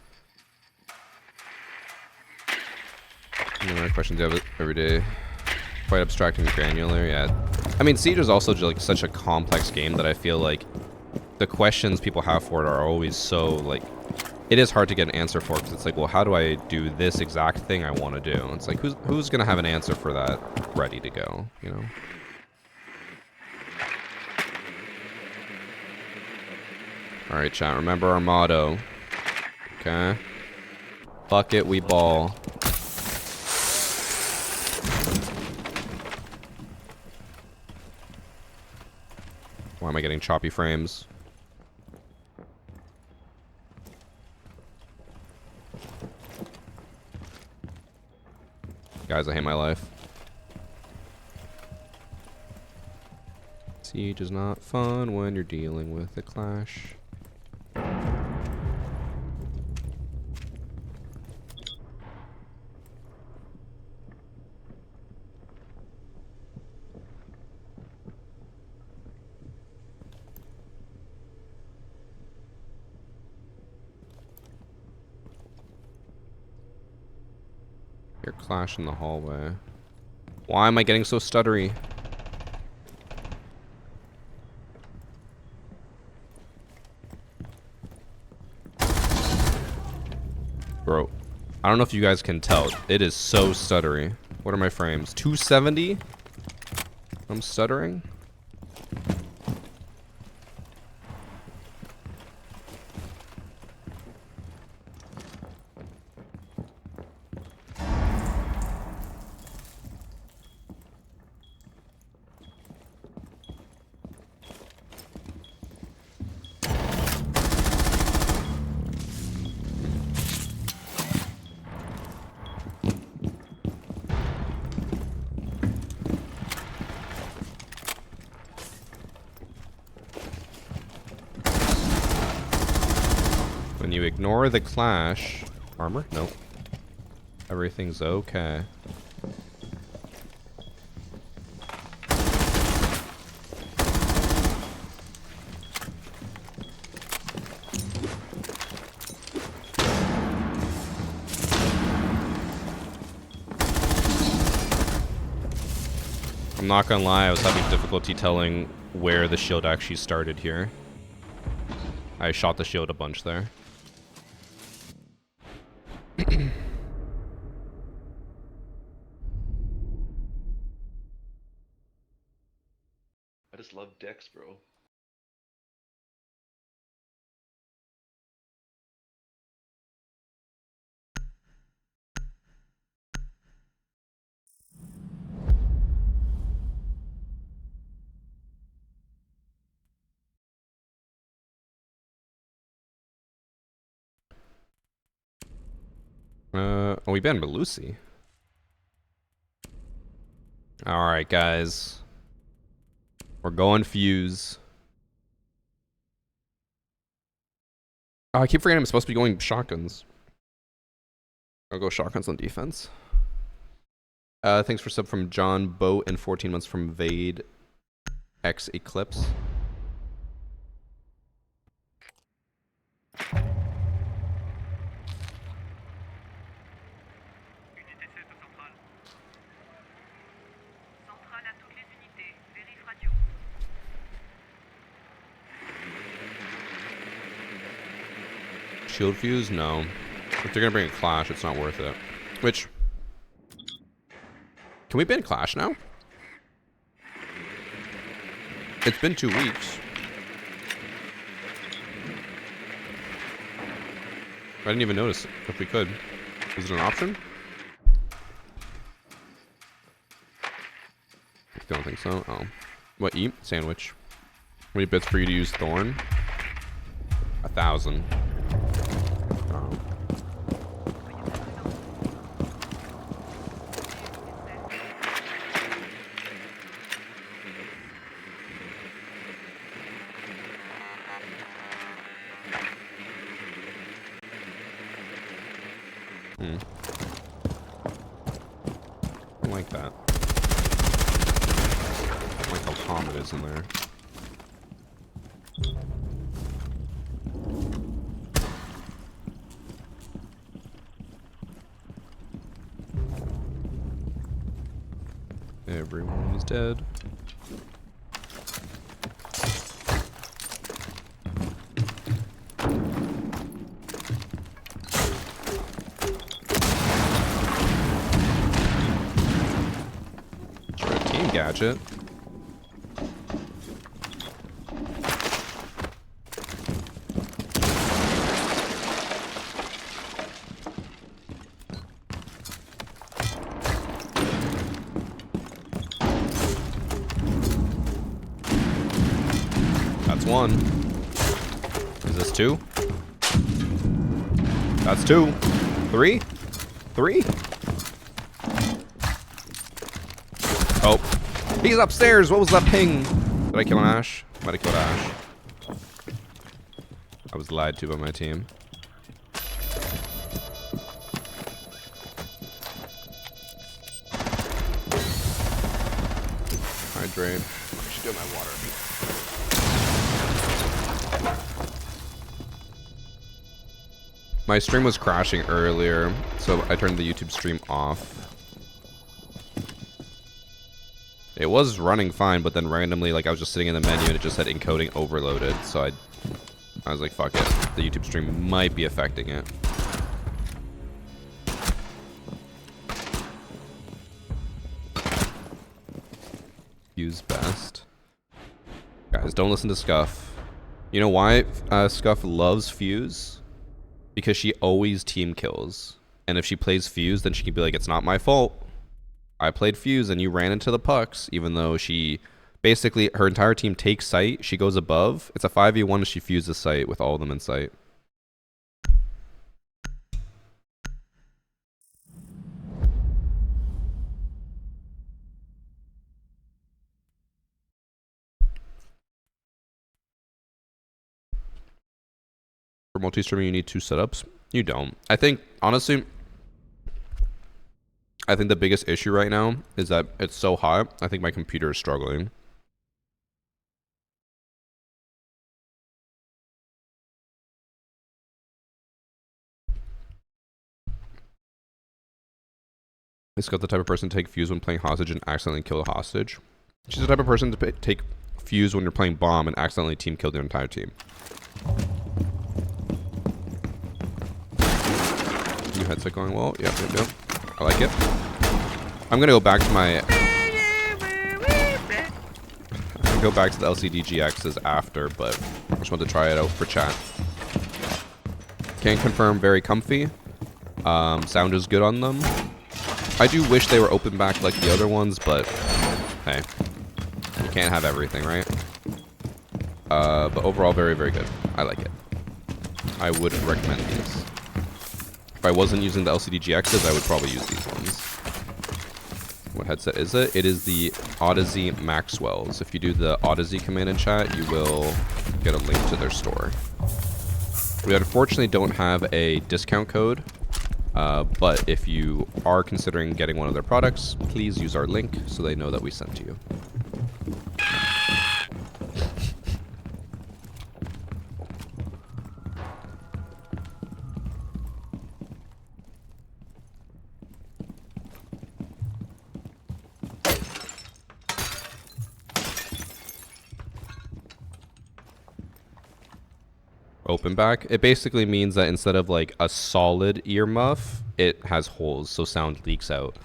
Any more questions you have every day? Quite abstract and granular, yeah. I mean, Siege is also just like such a complex game that I feel like the questions people have for it are always so like, it is hard to get an answer for because it's like, well, how do I do this exact thing I want to do? It's like, who's gonna have an answer for that ready to go, you know? All right, chat. Remember our motto. Okay. Fuck it, we ball. Why am I getting choppy frames? Guys, I hate my life. Siege is not fun when you're dealing with a clash. Your clash in the hallway. Why am I getting so stuttery? Bro, I don't know if you guys can tell. It is so stuttery. What are my frames? 270? I'm stuttering? When you ignore the clash... Armor? Nope. Everything's okay. I'm not gonna lie, I was having difficulty telling where the shield actually started here. I shot the shield a bunch there. I just love Dex, bro. Oh, we banned Lucy. Alright, guys. We're going fuse. Oh, I keep forgetting I'm supposed to be going shotguns. I'll go shotguns on defense. Thanks for sub from John Boat and 14 months from Vade X Eclipse. Shield fuse? No. If they're gonna bring a clash, it's not worth it. Which... Can we ban clash now? It's been 2 weeks. I didn't even notice if we could. Is it an option? I don't think so. Oh. What, eat? Sandwich. How many bits for you to use Thorn? 1,000. Hmm. I like that. I like how calm it is in there. Everyone is dead. Try a team gadget. That's one. Is this two? That's two. Three? Three? Oh. He's upstairs. What was that ping? Did I kill an Ash? Might have killed Ash. I was lied to by my team. Hydrate. I should do my water. My stream was crashing earlier, so I turned the YouTube stream off. It was running fine, but then randomly, like, I was just sitting in the menu and it just said encoding overloaded, so I was like, fuck it. The YouTube stream might be affecting it. Fuse best. Guys, don't listen to Scuff. You know why Scuff loves Fuse? Because she always team kills. And if she plays Fuse, then she can be like, it's not my fault. I played Fuse and you ran into the pucks, even though she basically, her entire team takes site, she goes above. It's a 5v1 and she fuses site with all of them in sight. For multi-streaming, you need 2 setups. You don't. I think, honestly, I think the biggest issue right now is that it's so hot. I think my computer is struggling. Is Scott the type of person to take Fuse when playing hostage and accidentally kill the hostage? She's the type of person to take Fuse when you're playing bomb and accidentally team kill their entire team. New headset going well. Yep. I like it. I'm gonna go back to my. I'm gonna go back to the LCD GXs after, but I just want to try it out for chat. Can't confirm. Very comfy. Sound is good on them. I do wish they were open back like the other ones, but hey, you can't have everything, right? But overall, very, very good. I like it. I would recommend these. If I wasn't using the LCD GXs, I would probably use these ones. What headset is it? It is the Odyssey Maxwell's. If you do the Odyssey command in chat, you will get a link to their store. We unfortunately don't have a discount code, but if you are considering getting one of their products, please use our link so they know that we sent to you. Open back. It basically means that instead of like a solid ear muff, it has holes, so sound leaks out.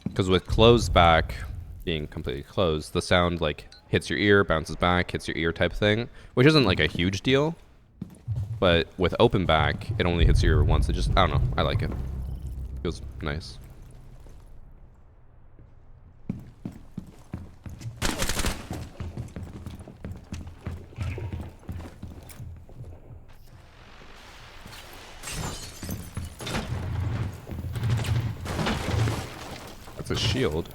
Because with closed back, being completely closed, the sound like hits your ear, bounces back, hits your ear type thing, which isn't like a huge deal. But with open back, it only hits your ear once. It just, I don't know, I like it. Feels nice. A shield.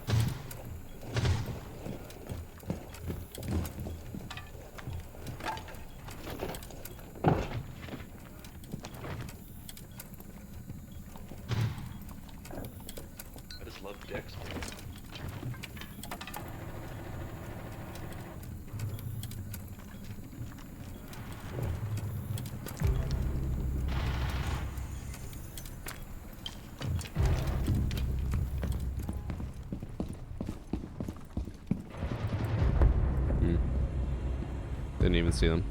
Didn't even see them.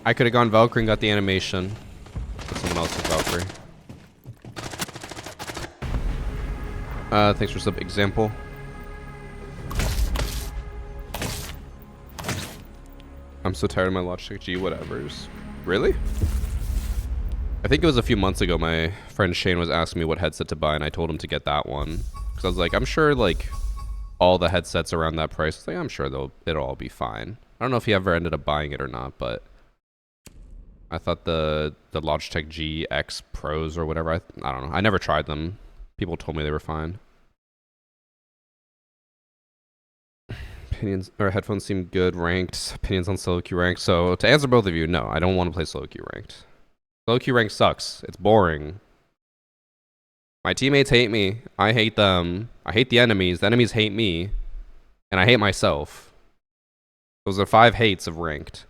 I could have gone Valkyrie and got the animation. But someone else took Valkyrie. Thanks for sub example. I'm so tired of my Logitech G whatevers. Really? I think it was a few months ago my friend Shane was asking me what headset to buy and I told him to get that one. Because I was like, I'm sure like all the headsets around that price, I was like, I'm sure it'll all be fine. I don't know if he ever ended up buying it or not, but I thought the Logitech GX Pros or whatever, I don't know. I never tried them. People told me they were fine. Opinions or headphones seem good ranked. Opinions on solo queue ranked. So to answer both of you, no, I don't want to play solo queue ranked. Solo queue ranked sucks. It's boring. My teammates hate me. I hate them. I hate the enemies. The enemies hate me. And I hate myself. Those are 5 hates of ranked.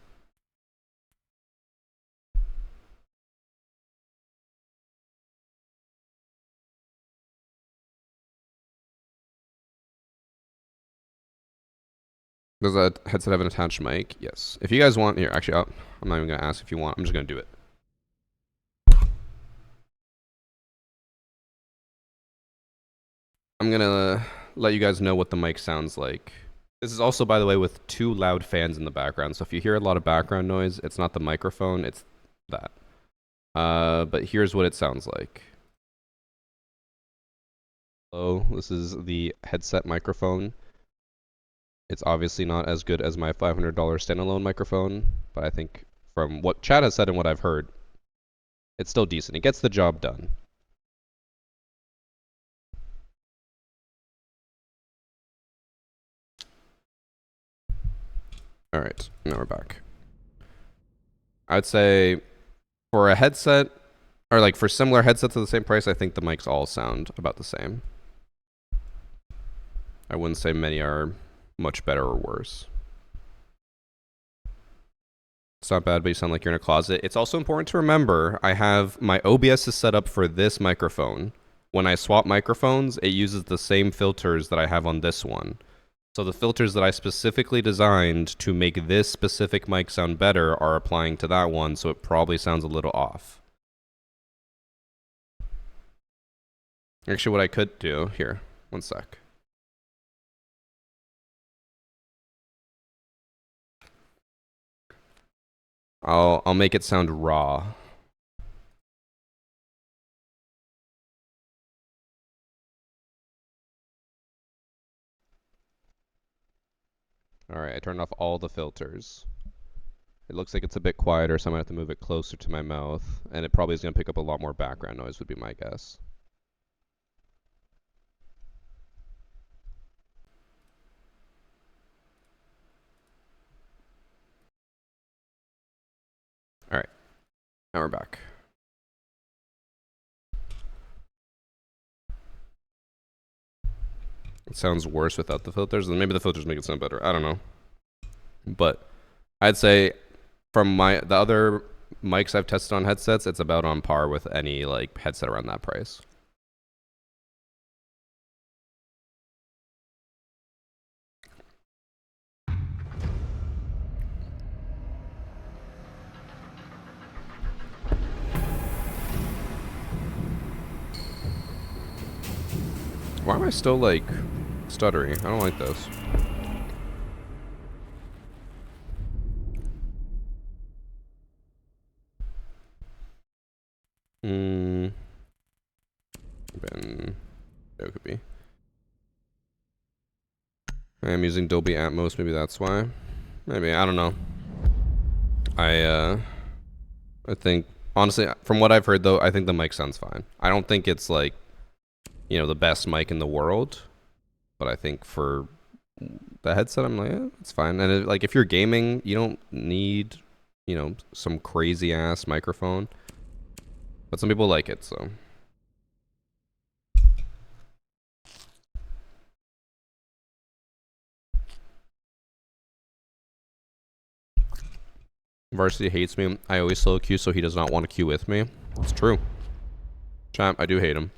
Does that headset have an attached mic? Yes. If you guys want, here, actually, I'm not even going to ask if you want. I'm just going to do it. I'm going to let you guys know what the mic sounds like. This is also, by the way, with 2 loud fans in the background. So if you hear a lot of background noise, it's not the microphone, it's that. But here's what it sounds like. Hello, this is the headset microphone. It's obviously not as good as my $500 standalone microphone, but I think from what Chad has said and what I've heard, it's still decent. It gets the job done. All right, now we're back. I'd say for a headset, or like for similar headsets at the same price, I think the mics all sound about the same. I wouldn't say many are much better or worse. It's not bad, but you sound like you're in a closet. It's also important to remember, I have my OBS is set up for this microphone. When I swap microphones, it uses the same filters that I have on this one. So the filters that I specifically designed to make this specific mic sound better are applying to that one, so it probably sounds a little off. Actually, what I could do, here, one sec. I'll make it sound raw. Alright, I turned off all the filters. It looks like it's a bit quieter, so I'm gonna have to move it closer to my mouth, and it probably is gonna pick up a lot more background noise, would be my guess. Alright, now we're back. It sounds worse without the filters, and maybe the filters make it sound better. I don't know. But I'd say from the other mics I've tested on headsets, it's about on par with any like headset around that price. Why am I still like stuttering? I don't like this. It could be. I am using Dolby Atmos, maybe that's why. Maybe, I don't know. I think, honestly, from what I've heard though, I think the mic sounds fine. I don't think it's like, you know, the best mic in the world, but I think for the headset, I'm like, it's fine. And like, if you're gaming, you don't need, you know, some crazy ass microphone, but some people like it, so. Varsity hates me. I always solo queue, so he does not want to queue with me. It's true. Champ, I do hate him.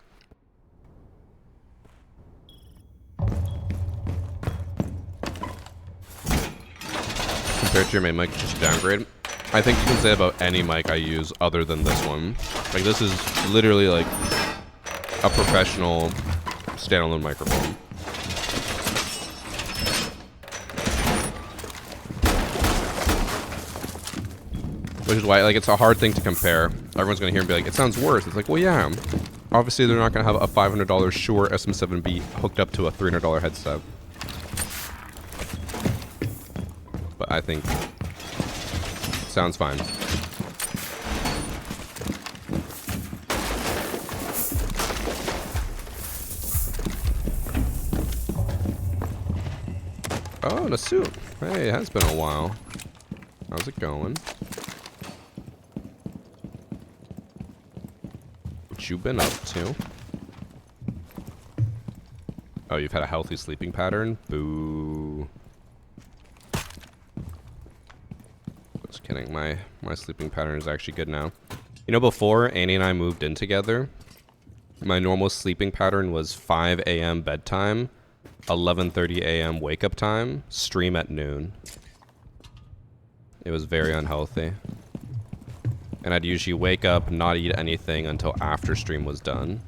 Compared to your main mic, just downgrade. I think you can say about any mic I use other than this one. Like, this is literally like a professional standalone microphone. Which is why, like, it's a hard thing to compare. Everyone's gonna hear and be like, it sounds worse. It's like, well, yeah. Obviously, they're not gonna have a $500 Shure SM7B hooked up to a $300 headset. But I think it sounds fine. Oh, and a suit. Hey, it has been a while. How's it going? What you been up to? Oh, you've had a healthy sleeping pattern? Boo. Just kidding. My sleeping pattern is actually good now. You know, before Annie and I moved in together, my normal sleeping pattern was 5 a.m. bedtime, 11:30 a.m. wake up time, stream at noon. It was very unhealthy. And I'd usually wake up, not eat anything until after stream was done.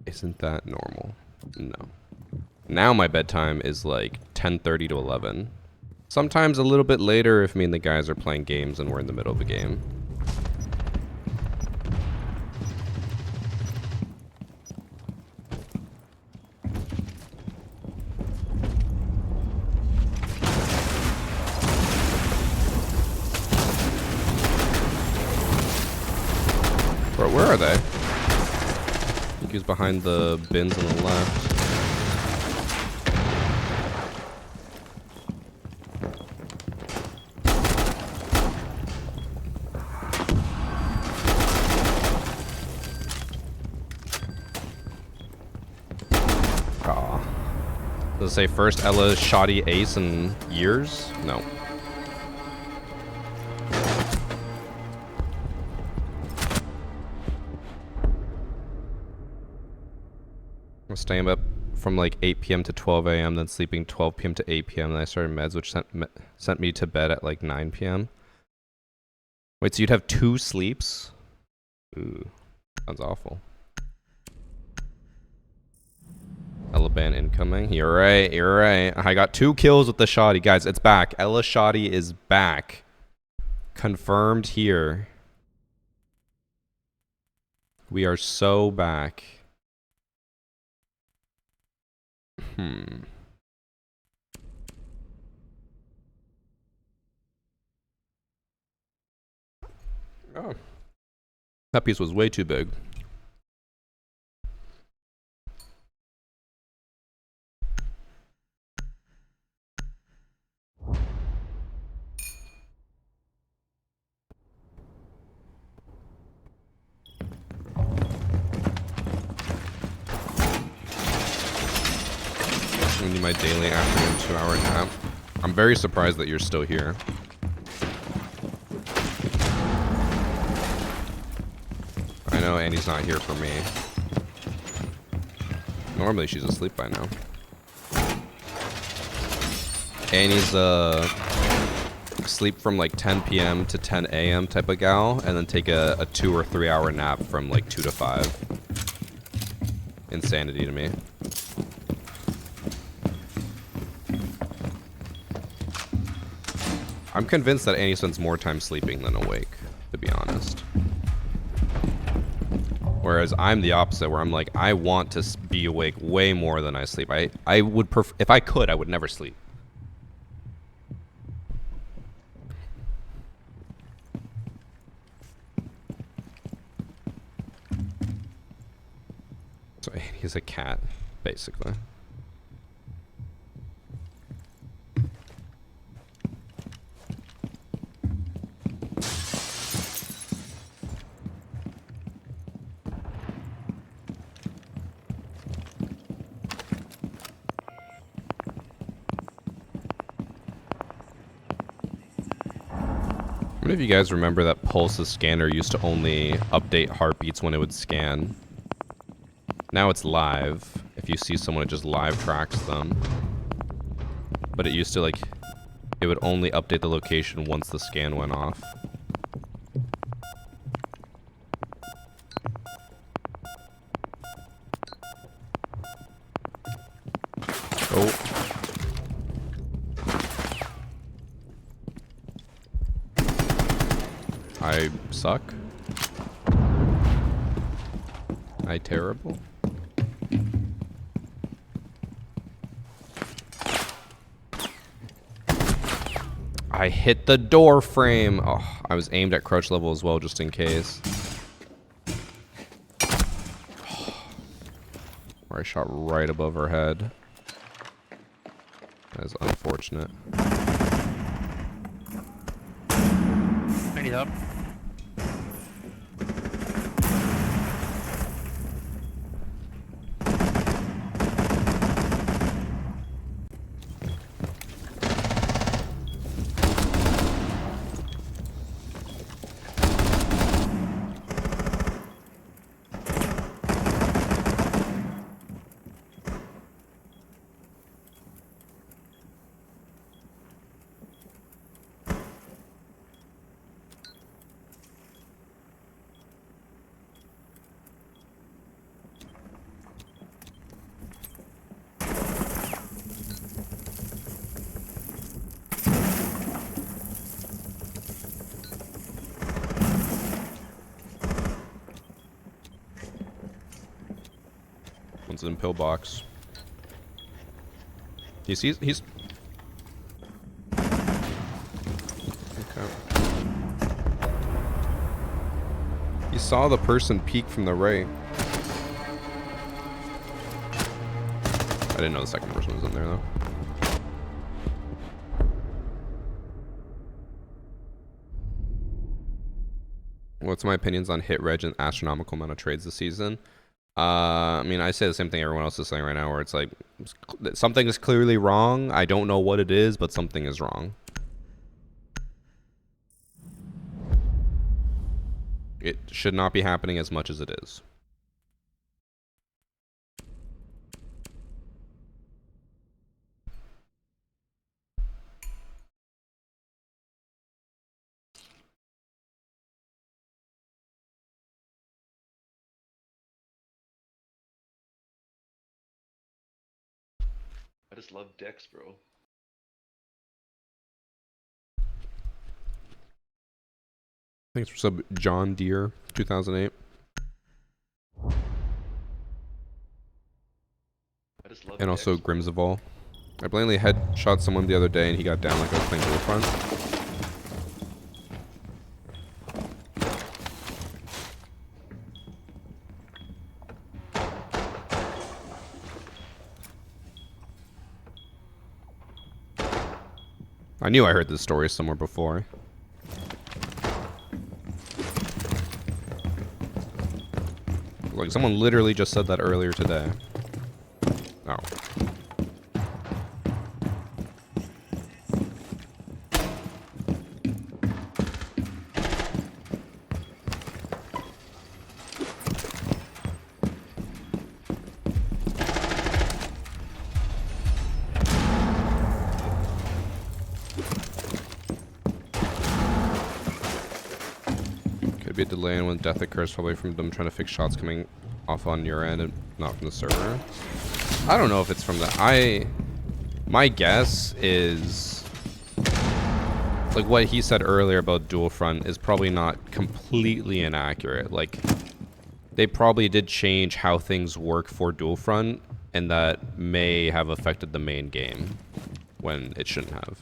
Isn't that normal? No. Now my bedtime is like 10:30 to 11. Sometimes a little bit later if me and the guys are playing games and we're in the middle of a game. Bro, where are they? I think he's behind the bins on the left. Aw. Does it say first Ella shoddy ace in years? No. I was staying up from like 8 p.m. to 12 a.m., then sleeping 12 p.m. to 8 p.m., then I started meds, which sent me to bed at like 9 p.m. Wait, so you'd have 2 sleeps? Ooh, sounds awful. Elaban incoming. You're right, you're right. I got 2 kills with the shoddy. Guys, it's back. Ella shoddy is back. Confirmed here. We are so back. Oh. That piece was way too big. I need my daily afternoon 2-hour nap. I'm very surprised that you're still here. I know Annie's not here for me. Normally she's asleep by now. Annie's sleep from like 10 p.m. to 10 a.m. type of gal, and then take a 2 or 3 hour nap from like 2 to 5. Insanity to me. I'm convinced that Annie spends more time sleeping than awake, to be honest. Whereas I'm the opposite, where I'm like, I want to be awake way more than I sleep. I would if I could, I would never sleep. So Annie's a cat, basically. How many of you guys remember that Pulse's scanner used to only update heartbeats when it would scan? Now it's live. If you see someone, it just live tracks them. But it used to, like, it would only update the location once the scan went off. Oh. I suck. I terrible. I hit the door frame. Oh, I was aimed at crouch level as well, just in case. Where I shot right above her head. That is unfortunate. I need help. One's in pillbox. He's okay. He saw the person peek from the right. I didn't know the second person was in there though. What's my opinions on hit reg and astronomical amount of trades this season? I mean, I say the same thing everyone else is saying right now, where it's like, something is clearly wrong. I don't know what it is, but something is wrong. It should not be happening as much as it is. I just love decks, bro. Thanks for sub John Deere 2008. I just love And also decks, bro. Grimsavol. I blatantly headshot someone the other day and he got down like I was playing to the front. I knew I heard this story somewhere before. Like, someone literally just said that earlier today. Oh. Could be a delay in when death occurs, probably from them trying to fix shots coming off on your end and not from the server. I don't know if it's from the... My guess is... Like, what he said earlier about dual front is probably not completely inaccurate. Like, they probably did change how things work for dual front, and that may have affected the main game when it shouldn't have.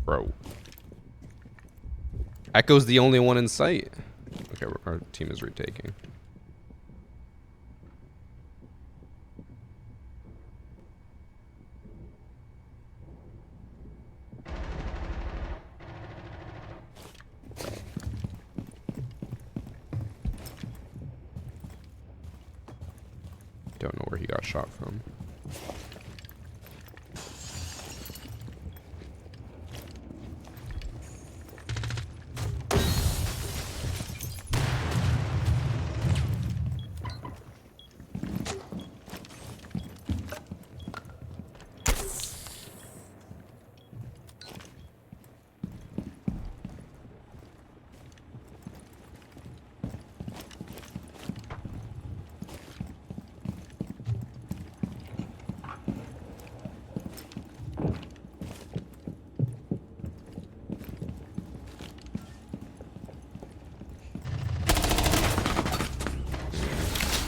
Bro. Echo's the only one in sight. Okay, our team is retaking. don't know where he got shot from.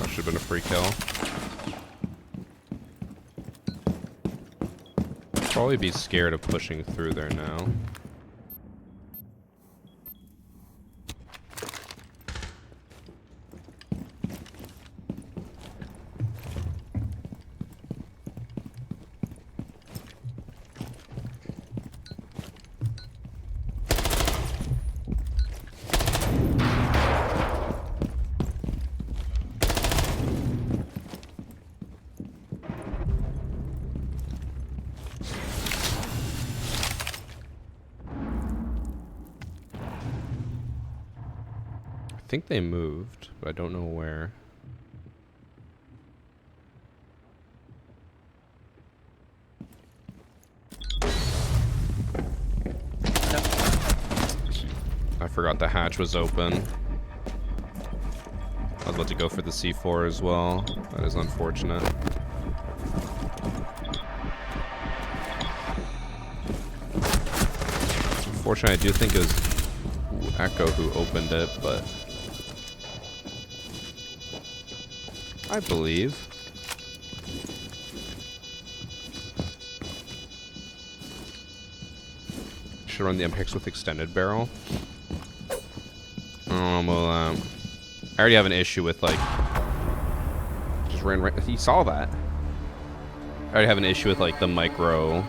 Should have been a free kill. Probably be scared of pushing through there now. I think they moved, but I don't know where. I forgot the hatch was open. I was about to go for the C4 as well. That is unfortunate. Unfortunately, I do think it was Echo who opened it, but I believe. Should run the MPX with extended barrel. Well, I already have an issue with, like, just ran right. He saw that. I already have an issue with, like, the micro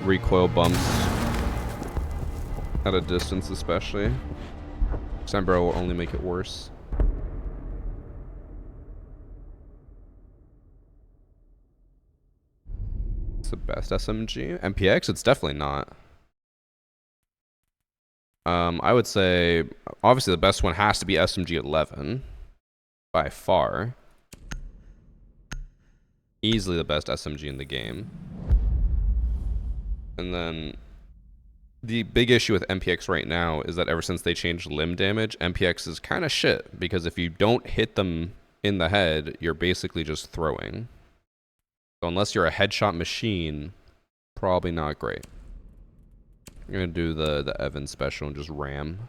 recoil bumps at a distance, especially. Extended barrel will only make it worse. It's the best SMG. MPX? It's definitely not. I would say, obviously the best one has to be SMG 11. By far. Easily the best SMG in the game. And then, the big issue with MPX right now is that ever since they changed limb damage, MPX is kind of shit. Because if you don't hit them in the head, you're basically just throwing. So unless you're a headshot machine, probably not great. I'm gonna do the Evan special and just ram.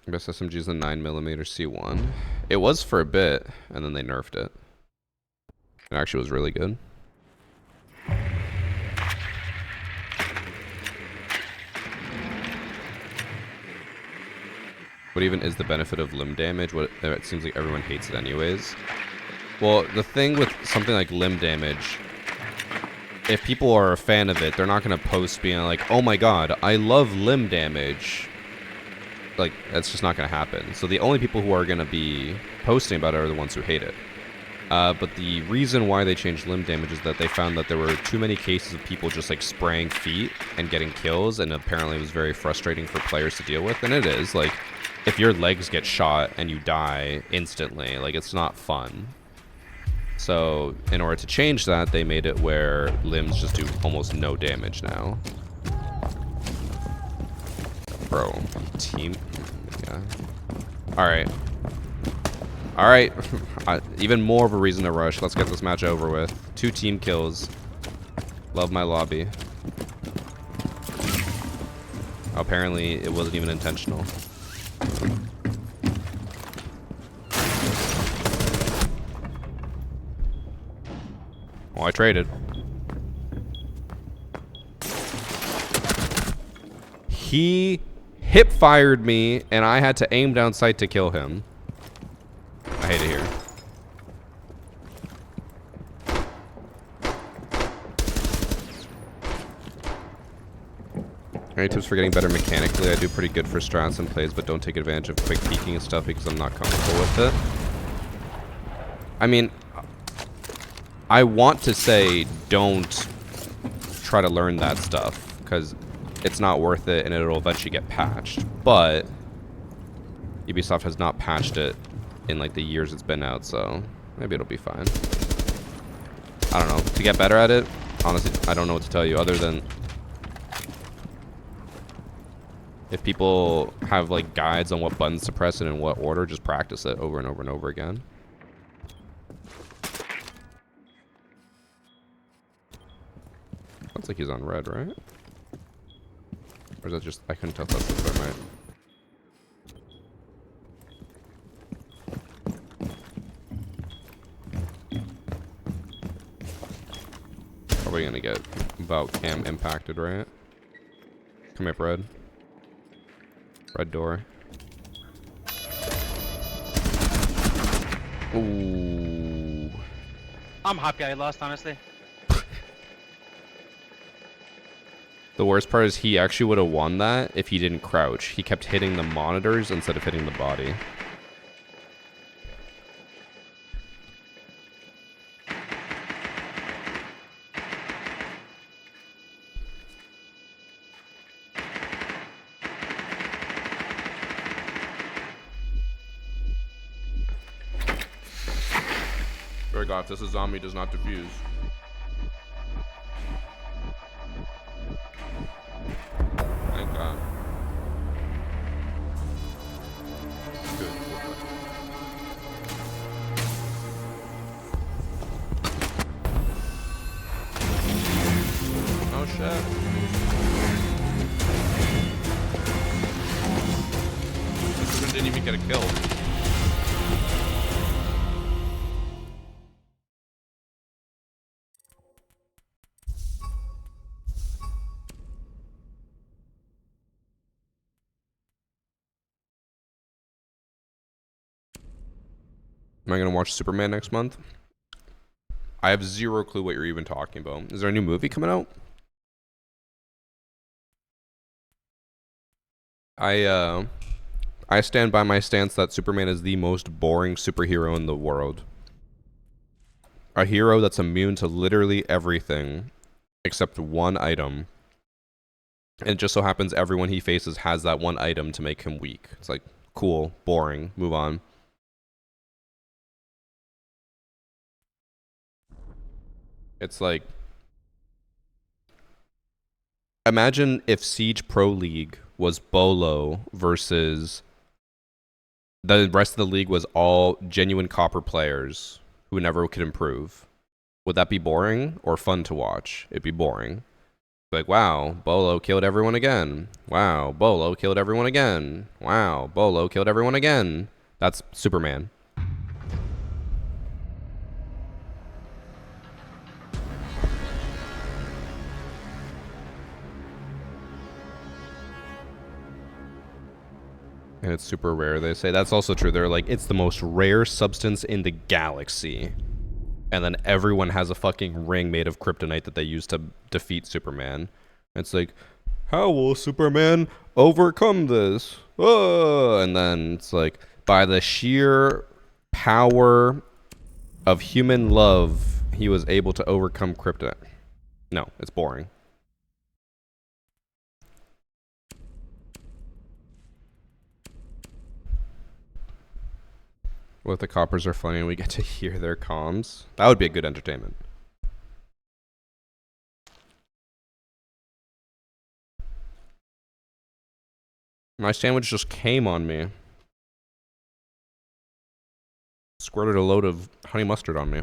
Best SMG is the 9mm C1. It was for a bit, and then they nerfed it. It actually was really good. What even is the benefit of limb damage? What, it seems like everyone hates it anyways. Well, the thing with something like limb damage, if people are a fan of it, they're not going to post being like, oh my god, I love limb damage. Like, that's just not going to happen. So the only people who are going to be posting about it are the ones who hate it. But the reason why they changed limb damage is that they found that there were too many cases of people just like spraying feet and getting kills, and apparently it was very frustrating for players to deal with, and it is. Like, if your legs get shot and you die instantly, like, it's not fun. So, in order to change that, they made it where limbs just do almost no damage now. Bro, team. Yeah. Alright. Alright. Even more of a reason to rush. Let's get this match over with. 2 team kills. Love my lobby. Apparently, it wasn't even intentional. Well, I traded. He hip fired me, and I had to aim down sight to kill him. I hate it here. Any tips for getting better mechanically? I do pretty good for strats and plays, but don't take advantage of quick peeking and stuff because I'm not comfortable with it. I mean, I want to say don't try to learn that stuff because it's not worth it and it'll eventually get patched. But Ubisoft has not patched it in like the years it's been out, so maybe it'll be fine. I don't know. To get better at it, honestly, I don't know what to tell you other than if people have like guides on what buttons to press and in what order, just practice it over and over and over again. Sounds like he's on red, right? Or is that just, I couldn't tell if that's the right. Probably gonna get about cam impacted, right? Come up red. Red door. Ooh. I'm happy I lost, honestly. The worst part is he actually would have won that if he didn't crouch. He kept hitting the monitors instead of hitting the body. Very God, if this is zombie does not defuse. Thank God. Good. Oh shit. This one didn't even get a kill. Am I going to watch Superman next month? I have zero clue what you're even talking about. Is there a new movie coming out? I stand by my stance that Superman is the most boring superhero in the world. A hero that's immune to literally everything except one item. And it just so happens everyone he faces has that one item to make him weak. It's like, cool, boring, move on. It's like, imagine if Siege Pro League was Bolo versus the rest of the league was all genuine copper players who never could improve. Would that be boring or fun to watch? It'd be boring. Like, wow, Bolo killed everyone again. Wow, Bolo killed everyone again. Wow, Bolo killed everyone again. That's Superman. And it's super rare, they say. That's also true. They're like, it's the most rare substance in the galaxy. And then everyone has a fucking ring made of kryptonite that they use to defeat Superman. It's like, how will Superman overcome this? Oh! And then it's like, by the sheer power of human love, he was able to overcome kryptonite. No, it's boring. What if the coppers are funny and we get to hear their comms? That would be a good entertainment. My sandwich just came on me. Squirted a load of honey mustard on me.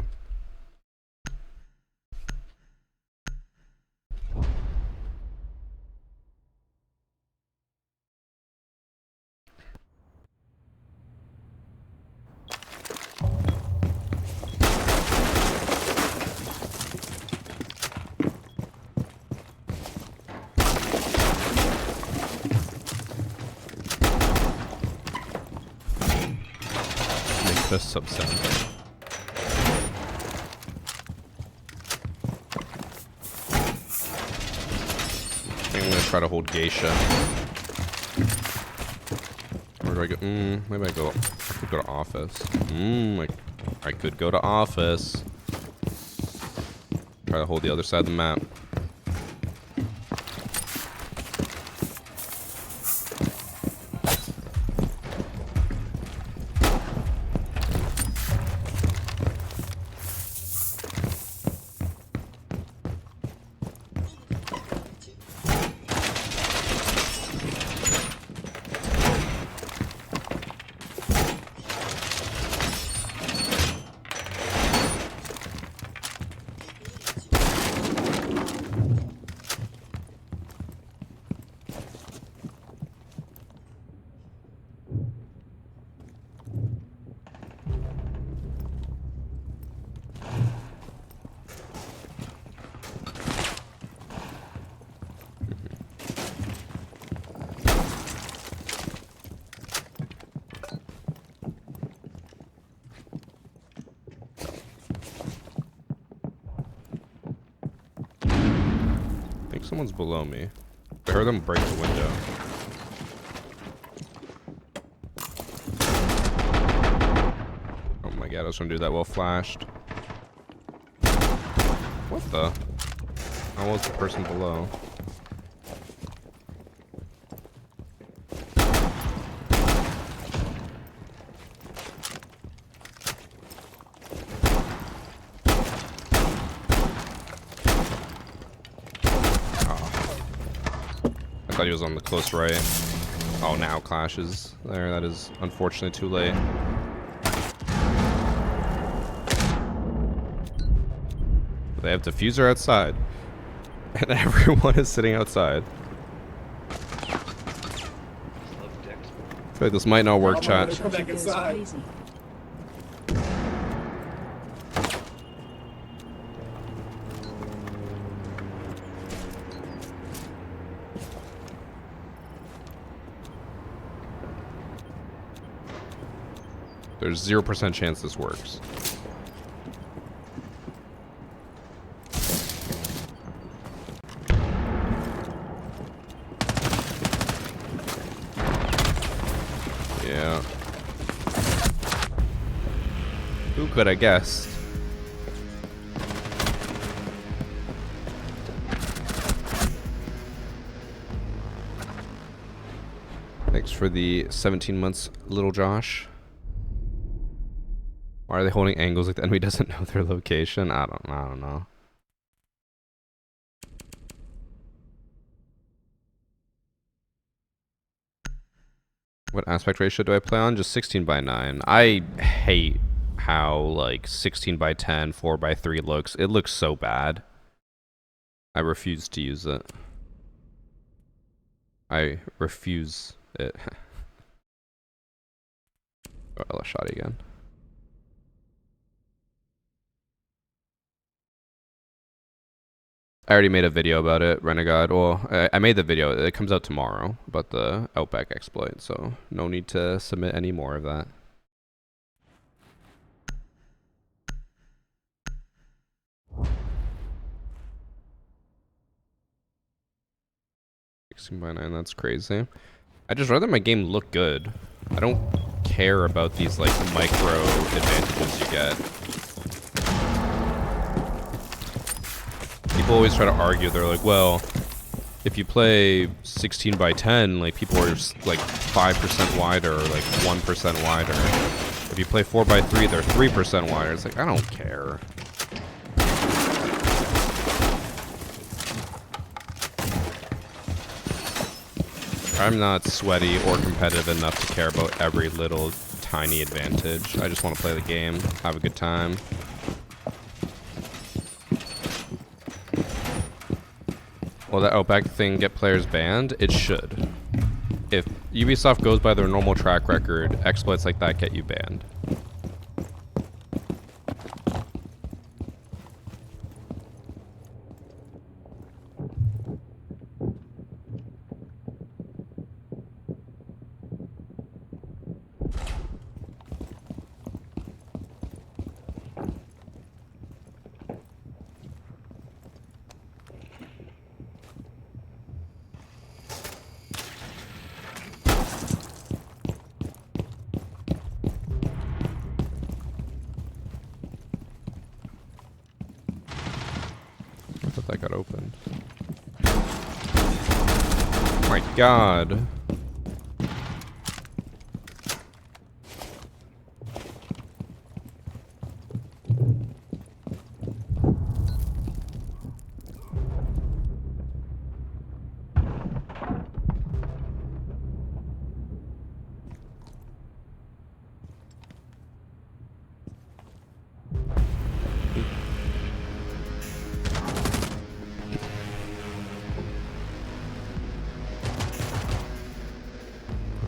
Just subsound. English try to hold Geisha. Where do I go? Maybe I could go to office. I could go to office. Try to hold the other side of the map. I think someone's below me. I heard them break the window. Oh my god, I was gonna do that while flashed. What the? How was the person below? I thought he was on the close right. Oh, now clashes there. That is unfortunately too late. They have diffuser outside. And everyone is sitting outside. Just love decks, bro. I feel like this might not work, chat. Shotty back goes inside. crazy. There's 0% chance this works. Yeah. Who could have guessed? Thanks for the 17 months, little Josh. Why are they holding angles like the enemy doesn't know their location? I don't know. What aspect ratio do I play on? Just 16 by 9. I hate how like 16 by 10, 4 by 3 looks. It looks so bad. I refuse to use it. I refuse it. Oh, I shot again. I already made a video about it, Renegade. Well, I made the video. It comes out tomorrow about the Outback exploit, so no need to submit any more of that. By 9, that's crazy. I just rather my game look good. I don't care about these like micro advantages you get. People always try to argue. They're like, well, if you play 16 by 10, like people are just, like 5% wider or like 1% wider. If you play 4 by 3, they're 3% wider. It's like, I don't care. I'm not sweaty or competitive enough to care about every little tiny advantage. I just want to play the game, have a good time. Will that Outback thing get players banned? It should. If Ubisoft goes by their normal track record, exploits like that get you banned. thought that got opened. Oh my god.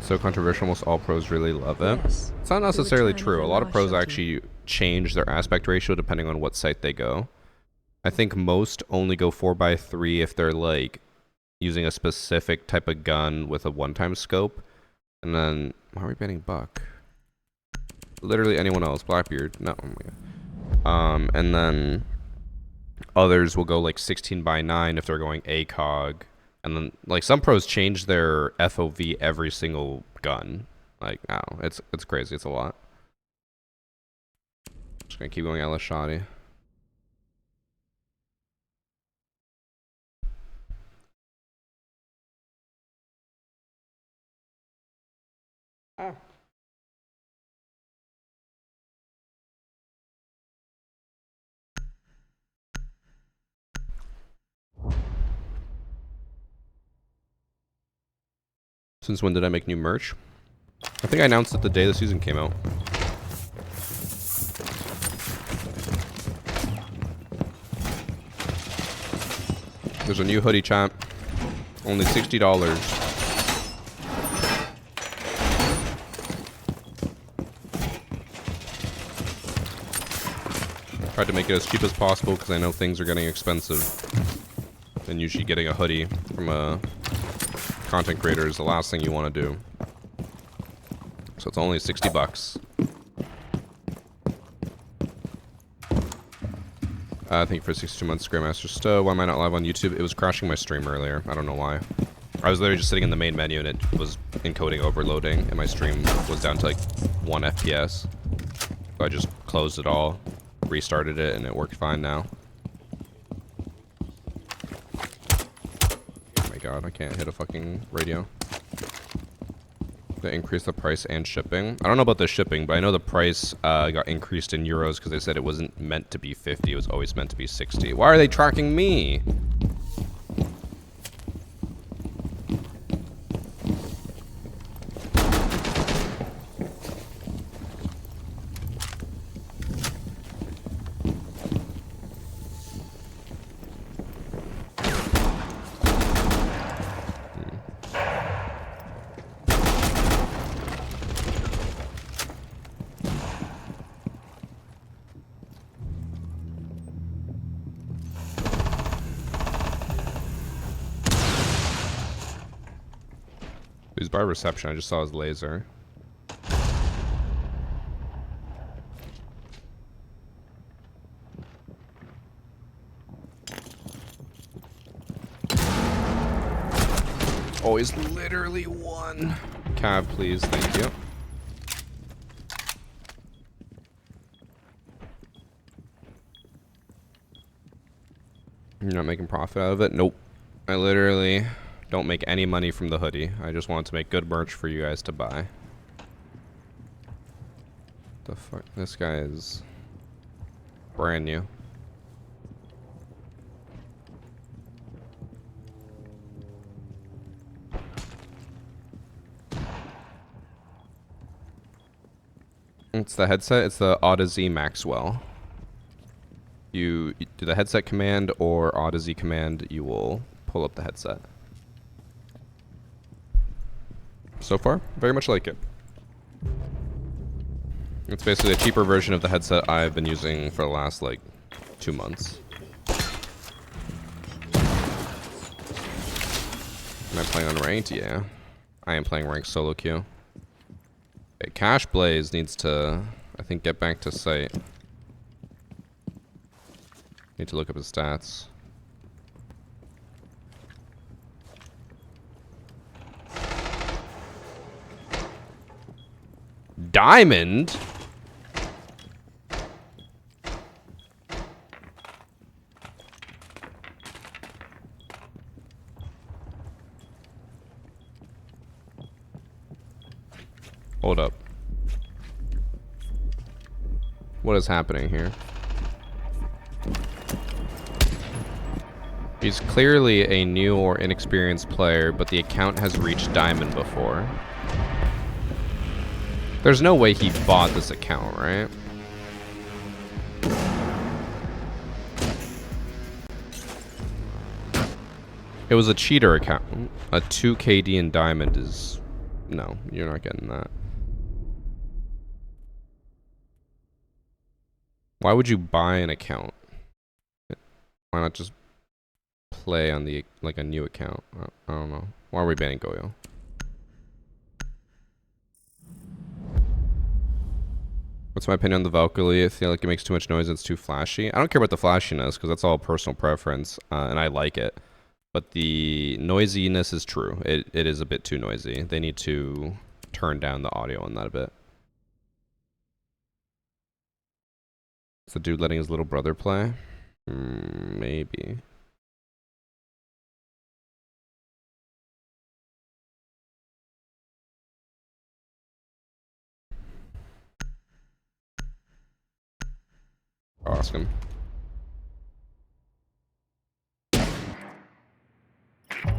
So controversial, almost all pros really love it. Yes. It's not The necessarily return of true. the A lot of pros Marshal actually change their aspect ratio depending on what site they go. I think most only go 4x3 if they're like using a specific type of gun with a one-time scope. And then, why are we banning Buck? Literally anyone else. Blackbeard. No. Oh my god. And then others will go like 16x9 if they're going ACOG. And then, like, some pros change their FOV every single gun. Like, oh, it's crazy. It's a lot. Just gonna keep going LS shoddy. Since when did I make new merch? I think I announced it the day the season came out. There's a new hoodie, chat. Only $60. Tried to make it as cheap as possible because I know things are getting expensive. And usually getting a hoodie from a content creator is the last thing you want to do. So it's only 60 bucks. Thank you for 62 months, Grandmaster Stowe. Why am I not live on YouTube? It was crashing my stream earlier. I don't know why. I was literally just sitting in the main menu and it was encoding overloading and my stream was down to like 1 FPS. So I just closed it all, restarted it, and it worked fine now. Oh my god, I can't hit a fucking radio. They increased the price and shipping. I don't know about the shipping, but I know the price got increased in euros because they said it wasn't meant to be 50. It was always meant to be 60. Why are they tracking me? He's by reception. I just saw his laser. Oh, he's literally one. Cav, please. Thank you. You're not making profit out of it? Nope. I literally don't make any money from the hoodie. I just want to make good merch for you guys to buy. The fuck? This guy is brand new. It's the headset. It's the Odyssey Maxwell. You do the headset command or Odyssey command, you will pull up the headset. So far, very much like it. It's basically a cheaper version of the headset I've been using for the last, like, 2 months. Am I playing on ranked? Yeah. I am playing ranked solo queue. Okay, Cash Blaze needs to, I think, get back to site. Need to look up his stats. Diamond? Hold up. What is happening here? He's clearly a new or inexperienced player, but the account has reached Diamond before. There's no way he bought this account, right? It was a cheater account. A 2 KD in Diamond is... No, you're not getting that. Why would you buy an account? Why not just play on the like a new account? I don't know. Why are we banning Goyo? What's my opinion on the Valkyrie? I feel like it makes too much noise and it's too flashy. I don't care about the flashiness because that's all personal preference, and I like it. But the noisiness is true. It is a bit too noisy. They need to turn down the audio on that a bit. Is the dude letting his little brother play? Maybe. Ask him. I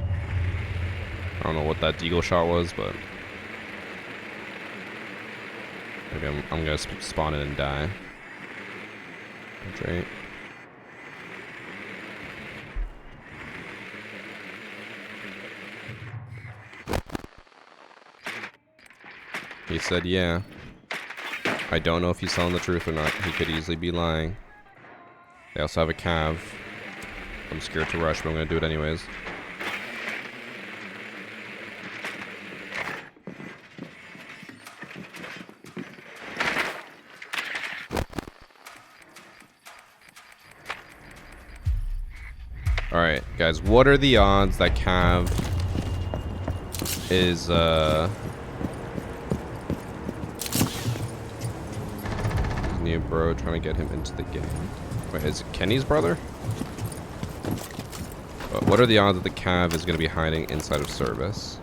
don't know what that deagle shot was, but maybe I'm gonna spawn in and die. That's right. He said, yeah. I don't know if he's telling the truth or not. He could easily be lying. They also have a cav. I'm scared to rush, but I'm gonna do it anyways. Alright, guys, what are the odds that Cav is, new bro trying to get him into the game? Wait, is it Kenny's brother? But what are the odds that the Cav is going to be hiding inside of service?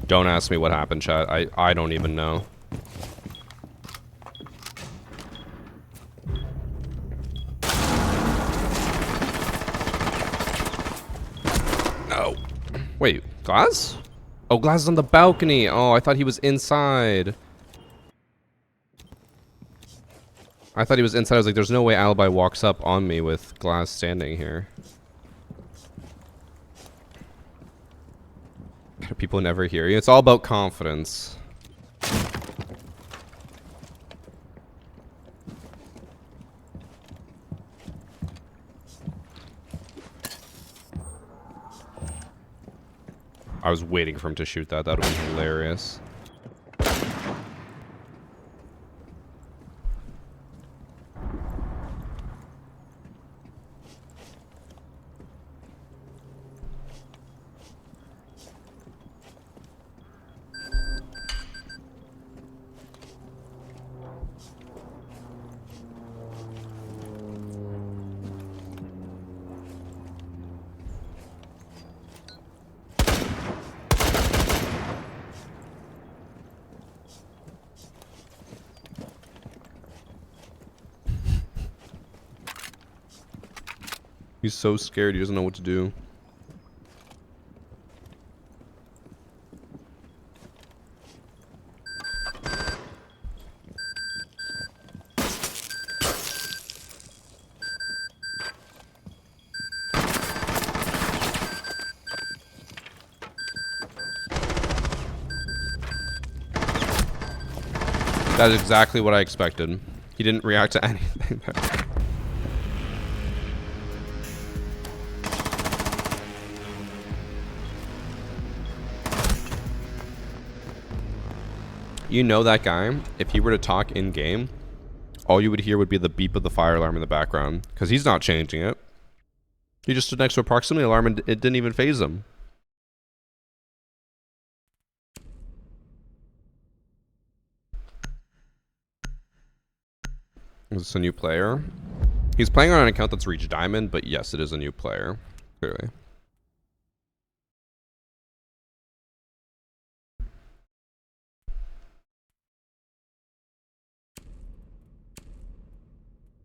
Don't ask me what happened, chat. I don't even know. No. Wait, Glass? Oh, Glass is on the balcony. Oh, I thought he was inside. I thought he was inside. I was like, there's no way Alibi walks up on me with Glass standing here. People never hear you. It's all about confidence. I was waiting for him to shoot that. That would have been hilarious. He's so scared, he doesn't know what to do. That is exactly what I expected. He didn't react to anything there. You know that guy, if he were to talk in game, all you would hear would be the beep of the fire alarm in the background. Because he's not changing it. He just stood next to a proximity alarm and it didn't even phase him. Is this a new player? He's playing on an account that's reached Diamond, but yes, it is a new player. Clearly.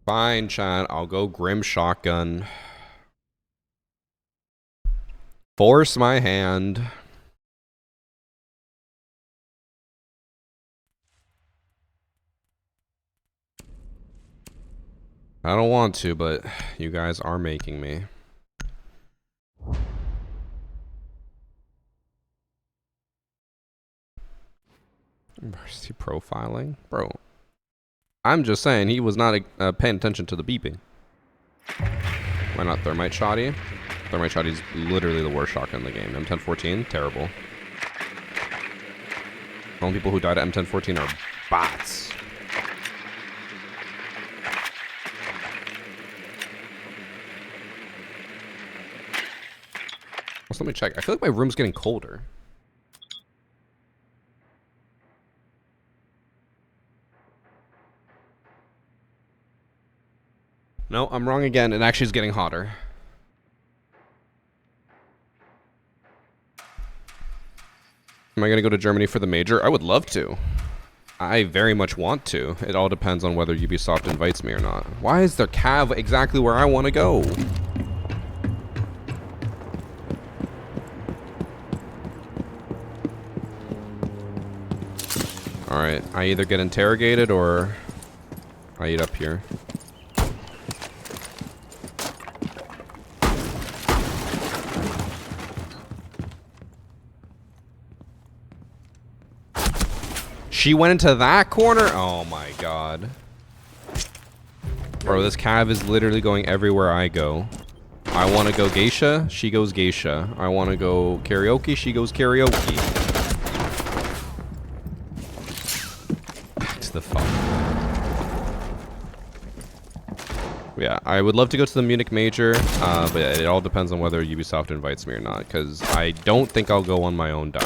Fine, chat. I'll go Grim Shotgun. Force my hand. I don't want to, but you guys are making me. Is he profiling? Bro. I'm just saying he was not paying attention to the beeping. Why not Thermite Shoddy? Thermite Shoddy's literally the worst shotgun in the game. M1014, terrible. The only people who died at M1014 are bots. Also, let me check. I feel like my room's getting colder. No, I'm wrong again. It actually is getting hotter. Am I going to go to Germany for the major? I would love to. I very much want to. It all depends on whether Ubisoft invites me or not. Why is their cav exactly where I want to go? Alright, I either get interrogated or I eat up here. She went into that corner? Oh my god. Bro, this cav is literally going everywhere I go. I want to go geisha, she goes geisha. I want to go karaoke, she goes karaoke. Back to the fuck. Yeah, I would love to go to the Munich Major, but it all depends on whether Ubisoft invites me or not, because I don't think I'll go on my own dime.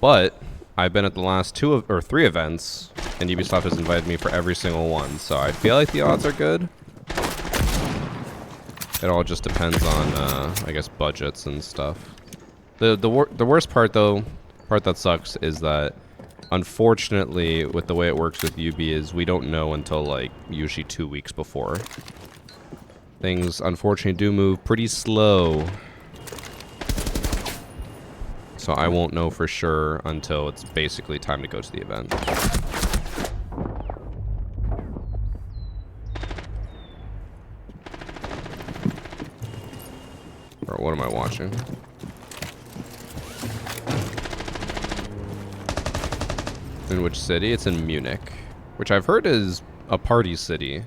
But I've been at the last 2 or 3 events, and Ubisoft has invited me for every single one, so I feel like the odds are good. It all just depends on, I guess, budgets and stuff. The worst part, though, part that sucks, is that, unfortunately, with the way it works with UB, is we don't know until, like, usually 2 weeks before. Things, unfortunately, do move pretty slow. So I won't know for sure until it's basically time to go to the event. Or what am I watching? In which city? It's in Munich, which I've heard is a party city.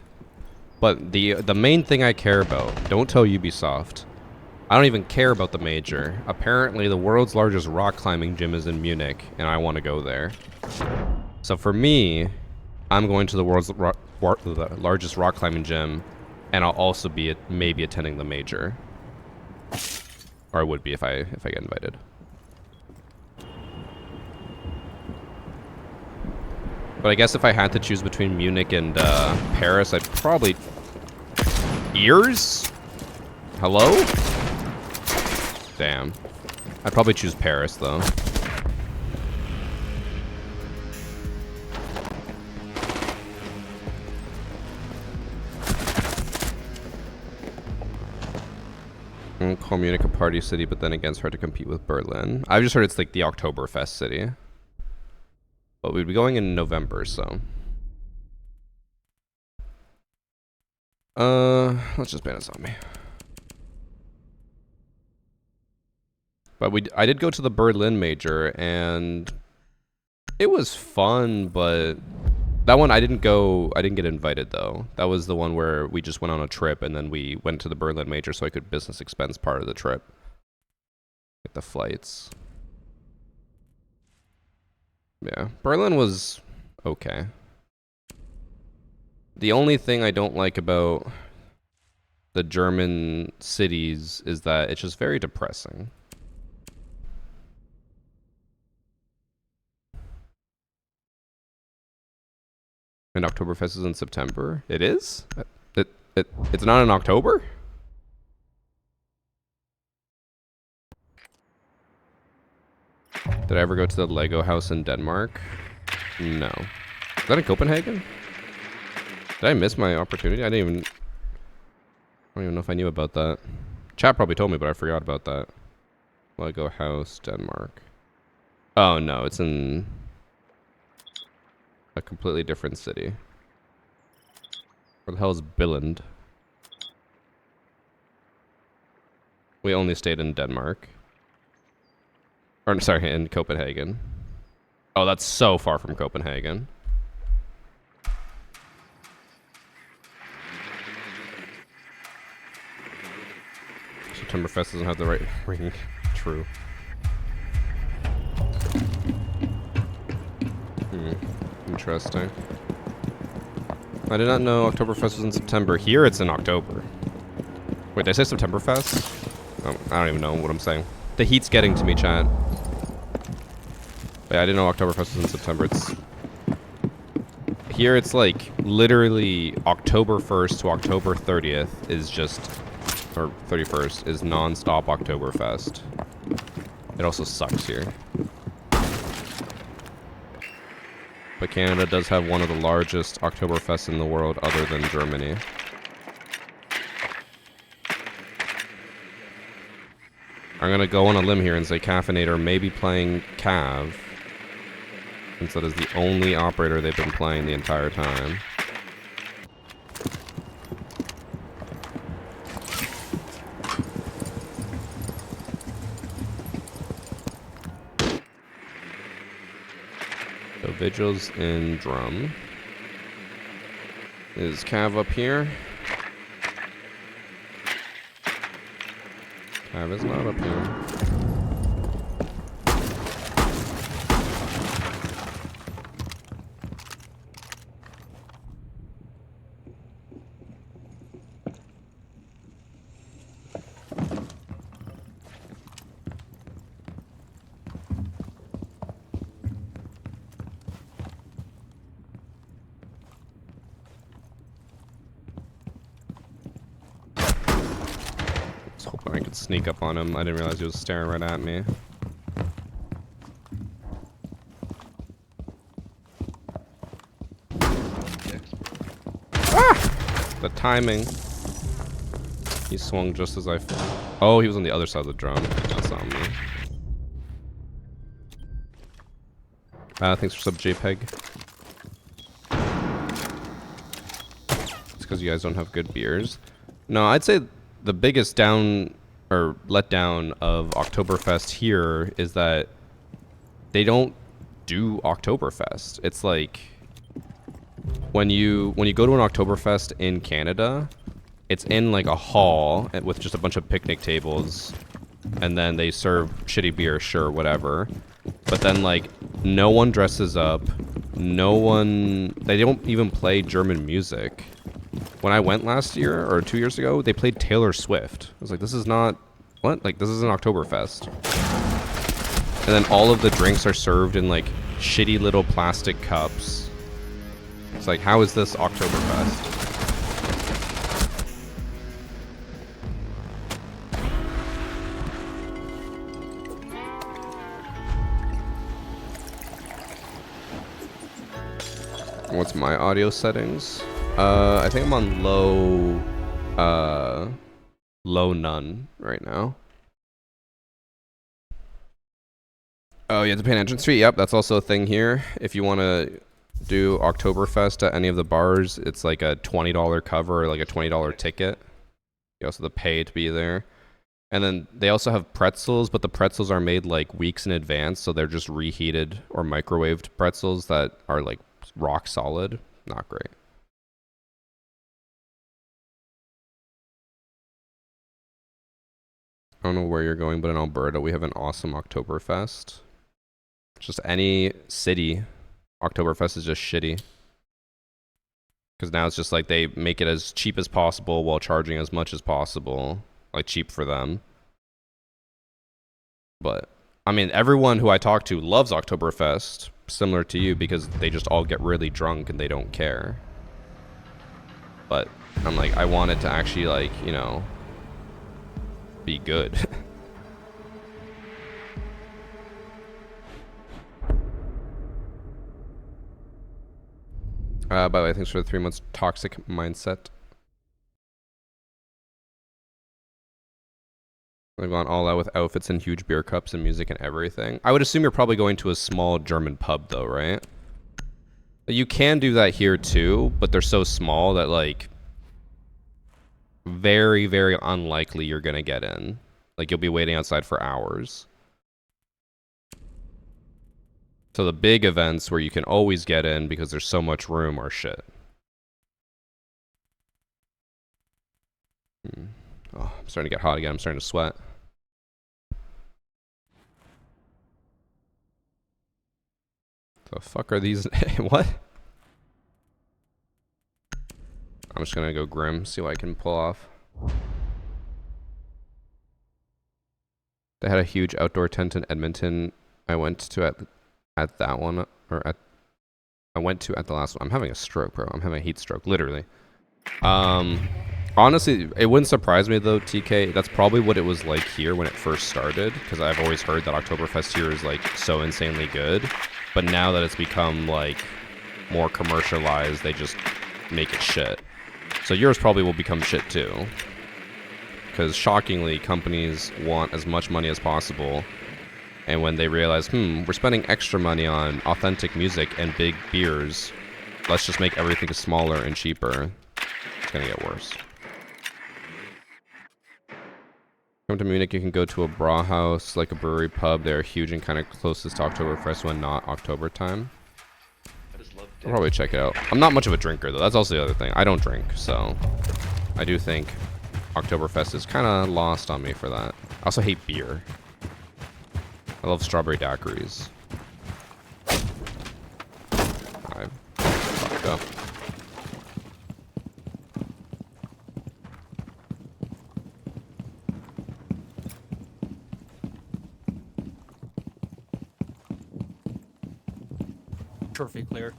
But the main thing I care about, don't tell Ubisoft, I don't even care about the major. Apparently, the world's largest rock climbing gym is in Munich, and I want to go there. So for me, I'm going to the world's largest rock climbing gym, and I'll also be maybe attending the major. Or I would be if I get invited. But I guess if I had to choose between Munich and Paris, I'd probably... Ears? Hello? Damn. I'd probably choose Paris, though. Call Munich a party city, but then again, it's hard to compete with Berlin. I've just heard it's like the Oktoberfest city. But we'd be going in November, so... let's just ban a zombie. But I did go to the Berlin major, and it was fun, but that one I didn't get invited, though. That was the one where we just went on a trip, and then we went to the Berlin major so I could business expense part of the trip. Like the flights. Yeah, Berlin was okay. The only thing I don't like about the German cities is that it's just very depressing. And Oktoberfest is in September. It is? It's not in October? Did I ever go to the Lego house in Denmark? No. Is that in Copenhagen? Did I miss my opportunity? I don't even know if I knew about that. Chat probably told me, but I forgot about that. Lego house, Denmark. Oh no, it's in a completely different city. Where the hell is Billund? We only stayed in Denmark. Or, sorry, in Copenhagen. Oh, that's so far from Copenhagen. Septemberfest doesn't have the right ring. True. Interesting. I did not know Oktoberfest was in September. Here it's in October. Wait, did I say Septemberfest? Oh, I don't even know what I'm saying. The heat's getting to me, chat. But yeah, I didn't know Oktoberfest was in September. Here it's like literally October 1st to October 30th is just, or 31st is non-stop Oktoberfest. It also sucks here. But Canada does have one of the largest Oktoberfests in the world other than Germany. I'm gonna go on a limb here and say Caffeinator may be playing Cav, since that is the only operator they've been playing the entire time. So Vigils in drum. Is Cav up here? Cav is not up here. I could sneak up on him. I didn't realize he was staring right at me. Ah! The timing. He swung just as I... Oh, he was on the other side of the drum. That's on me. Thanks for sub JPEG. It's because you guys don't have good beers. No, I'd say the biggest letdown of Oktoberfest here is that they don't do Oktoberfest. It's like when you go to an Oktoberfest in Canada, it's in like a hall with just a bunch of picnic tables, and then they serve shitty beer, sure, whatever. But then like no one dresses up, they don't even play German music. When I went last year, or 2 years ago, they played Taylor Swift. I was like, this is not... What? Like, this is an Oktoberfest. And then all of the drinks are served in, like, shitty little plastic cups. It's like, how is this Oktoberfest? What's my audio settings? I think I'm on low none right now. Oh, you have to pay an entrance fee? Yep, that's also a thing here. If you want to do Oktoberfest at any of the bars, it's like a $20 cover or like a $20 ticket. You also have to pay to be there. And then they also have pretzels, but the pretzels are made like weeks in advance, so they're just reheated or microwaved pretzels that are like rock solid. Not great. I don't know where you're going, but in Alberta, we have an awesome Oktoberfest. Just any city, Oktoberfest is just shitty. Because now it's just like they make it as cheap as possible while charging as much as possible. Like cheap for them. But, I mean, everyone who I talk to loves Oktoberfest, similar to you, because they just all get really drunk and they don't care. But I'm like, I want it to actually, like, you know, be good. By the way, thanks for the 3 months toxic mindset. They've gone all out with outfits and huge beer cups and music and everything. I would assume you're probably going to a small German pub though, right? You can do that here too, but they're so small that like very, very unlikely you're gonna get in. Like you'll be waiting outside for hours. So the big events where you can always get in because there's so much room are shit. Oh, I'm starting to get hot again. I'm starting to sweat. The fuck are these? What? I'm just gonna go Grim, see what I can pull off. They had a huge outdoor tent in Edmonton. I went to at that one, or at I went to at the last one. I'm having a stroke, bro. I'm having a heat stroke, literally. Honestly, it wouldn't surprise me though, TK. That's probably what it was like here when it first started, because I've always heard that Oktoberfest here is like so insanely good. But now that it's become like more commercialized, they just make it shit. So yours probably will become shit too. Because shockingly, companies want as much money as possible. And when they realize, we're spending extra money on authentic music and big beers, let's just make everything smaller and cheaper. It's gonna get worse. Come to Munich, you can go to a Brauhaus, like a brewery pub. They're huge and kind of closest to Oktoberfest when not October time. I just love I'll probably check it out. I'm not much of a drinker, though. That's also the other thing. I don't drink, so I do think Oktoberfest is kind of lost on me for that. I also hate beer. I love strawberry daiquiris. I fucked up. Trophy clear.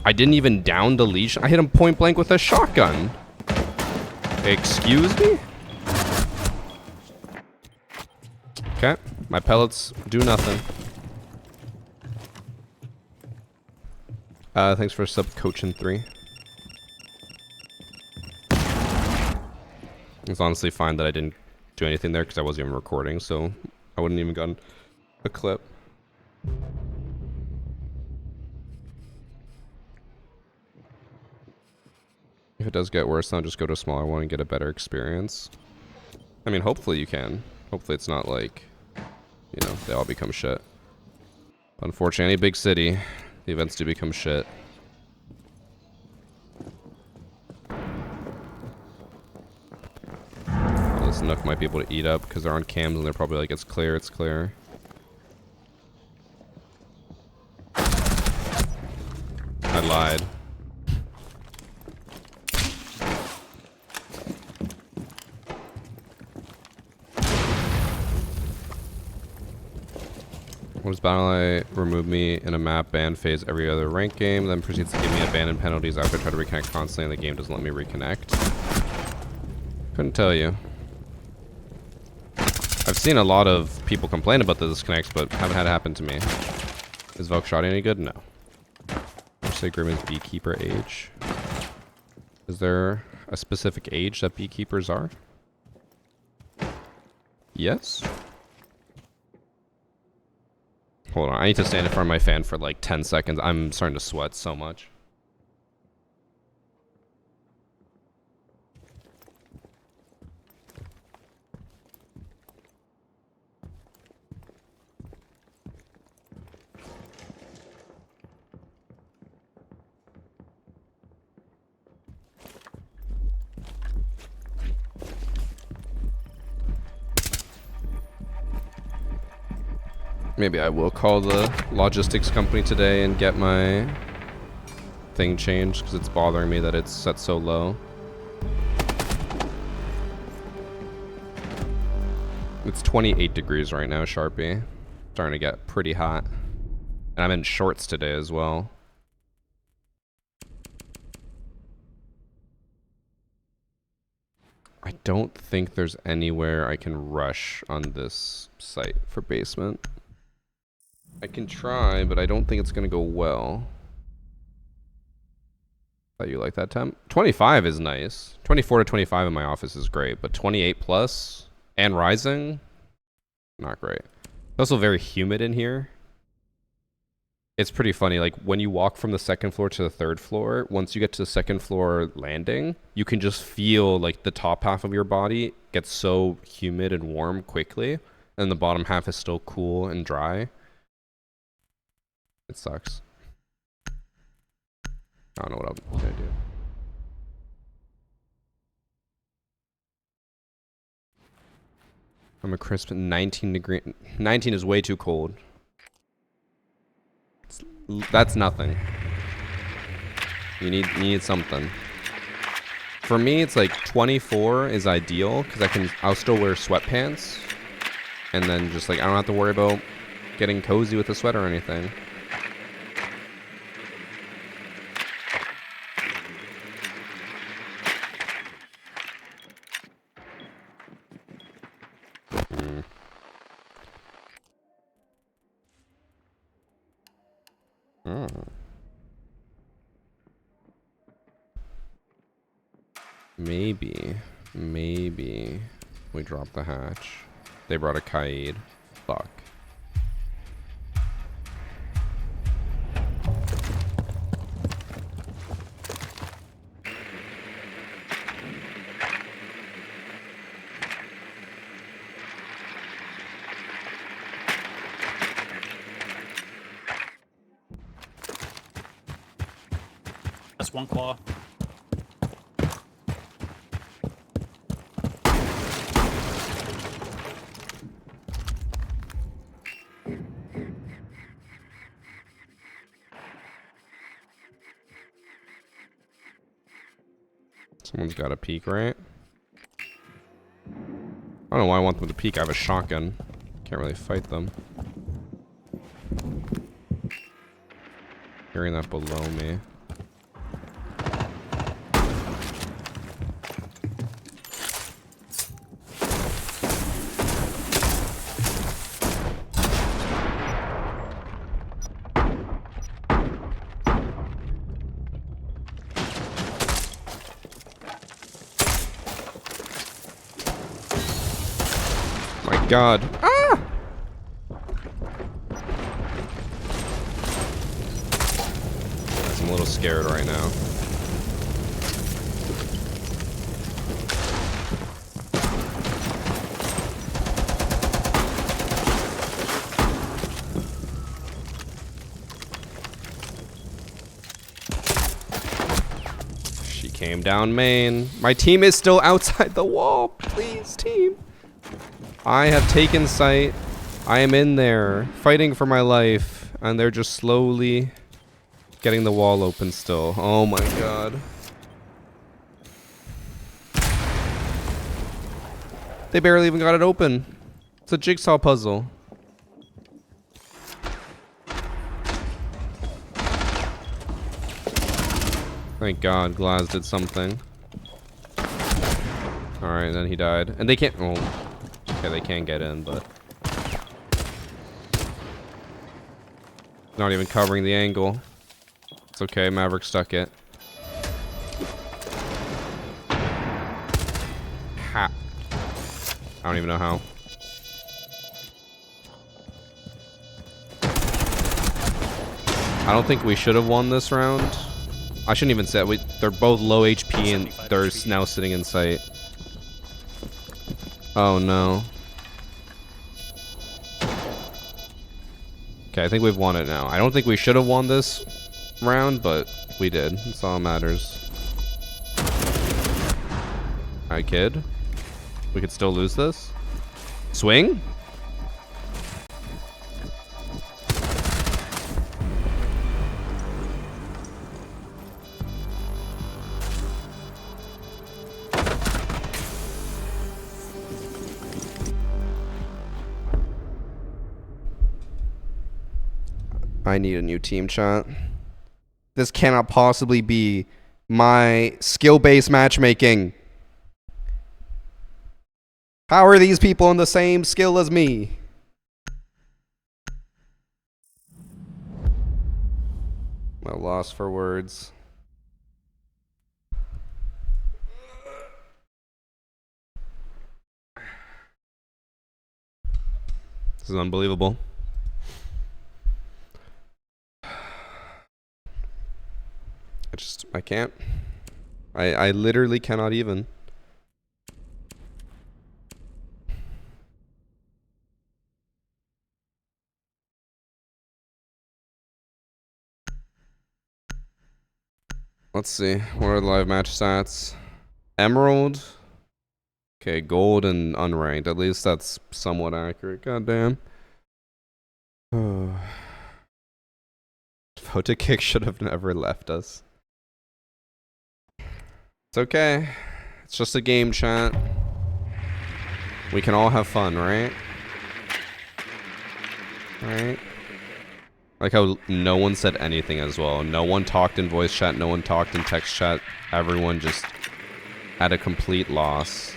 I didn't even down the leash. I hit him point blank with a shotgun. Excuse me? Okay, my pellets do nothing. Thanks for sub coaching 3. It's honestly fine that I didn't do anything there because I wasn't even recording, so I wouldn't even gotten a clip. If it does get worse, then I'll just go to a smaller one and get a better experience. I mean, hopefully you can. Hopefully it's not like, you know, they all become shit. Unfortunately, any big city, the events do become shit. Well, this Nook might be able to eat up because they're on cams and they're probably like, it's clear, it's clear. I lied. What does Battle.eye remove me in a map ban phase every other ranked game, then proceeds to give me abandoned penalties after I try to reconnect constantly and the game doesn't let me reconnect? Couldn't tell you. I've seen a lot of people complain about the disconnects, but haven't had it happen to me. Is Valkshot any good? No. Say Grimmon's beekeeper age. Is there a specific age that beekeepers are? Yes? Hold on, I need to stand in front of my fan for like 10 seconds. I'm starting to sweat so much. Maybe I will call the logistics company today and get my thing changed because it's bothering me that it's set so low. It's 28 degrees right now, Sharpie. Starting to get pretty hot. And I'm in shorts today as well. I don't think there's anywhere I can rush on this site for basement. I can try, but I don't think it's gonna go well. Thought you like that temp? 25 is nice. 24 to 25 in my office is great, but 28 plus and rising, not great. It's also very humid in here. It's pretty funny, like when you walk from the second floor to the third floor, once you get to the second floor landing, you can just feel like the top half of your body gets so humid and warm quickly, and the bottom half is still cool and dry. It sucks. I don't know what I'm gonna do. I'm a crisp 19 degree. 19 is way too cold. That's nothing. You need something. For me, it's like 24 is ideal because I'll still wear sweatpants, and then just like I don't have to worry about getting cozy with a sweater or anything. Maybe we drop the hatch. They brought a Kaid. Fuck. That's one claw. Someone's got a peek, right? I don't know why I want them to peek. I have a shotgun. Can't really fight them. Hearing that below me. God. Ah! I'm a little scared right now. She came down main. My team is still outside the wall. Please, team. I have taken sight. I am in there, fighting for my life, and they're just slowly getting the wall open still. Oh my god. They barely even got it open. It's a jigsaw puzzle. Thank god, Glaz did something. Alright, then he died. And they can't... Oh. Okay, they can get in, but... Not even covering the angle. It's okay, Maverick stuck it. Ha. I don't even know how. I don't think we should have won this round. I shouldn't even say it. They're both low HP and they're now sitting in sight. Oh no. Okay, I think we've won it now. I don't think we should have won this round, but we did. That's all that matters. Alright, kid. We could still lose this. Swing? I need a new team chat. This cannot possibly be my skill-based matchmaking. How are these people in the same skill as me? I'm at loss for words. This is unbelievable. I can't. I literally cannot even. Let's see. What are the live match stats? Emerald. Okay, gold and unranked. At least that's somewhat accurate. Goddamn. Vote Kick should have never left us. It's okay. It's just a game, chat. We can all have fun, right? Right? Like how no one said anything as well. No one talked in voice chat. No one talked in text chat. Everyone just had a complete loss.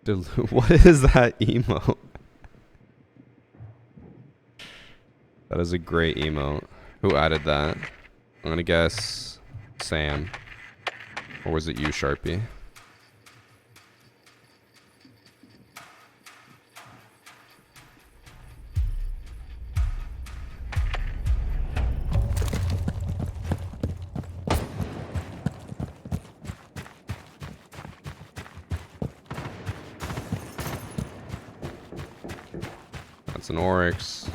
Dude, what is that emote? That is a great emote. Who added that? I'm gonna guess Sam. Or was it you, Sharpie? That's an Oryx.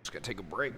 Just gotta take a break.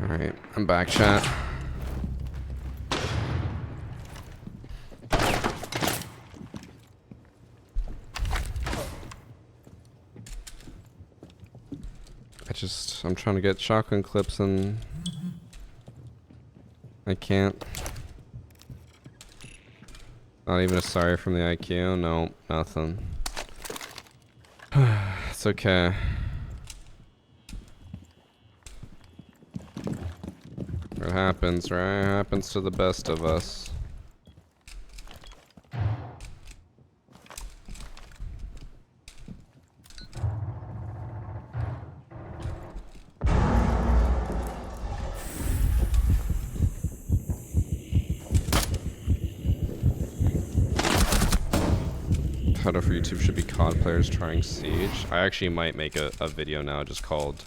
Alright, I'm back, chat. I'm trying to get shotgun clips and I can't. Not even a sorry from the IQ. No, nothing. It's okay. It happens, right? It happens to the best of us. Title for YouTube should be COD players trying Siege. I actually might make a video now just called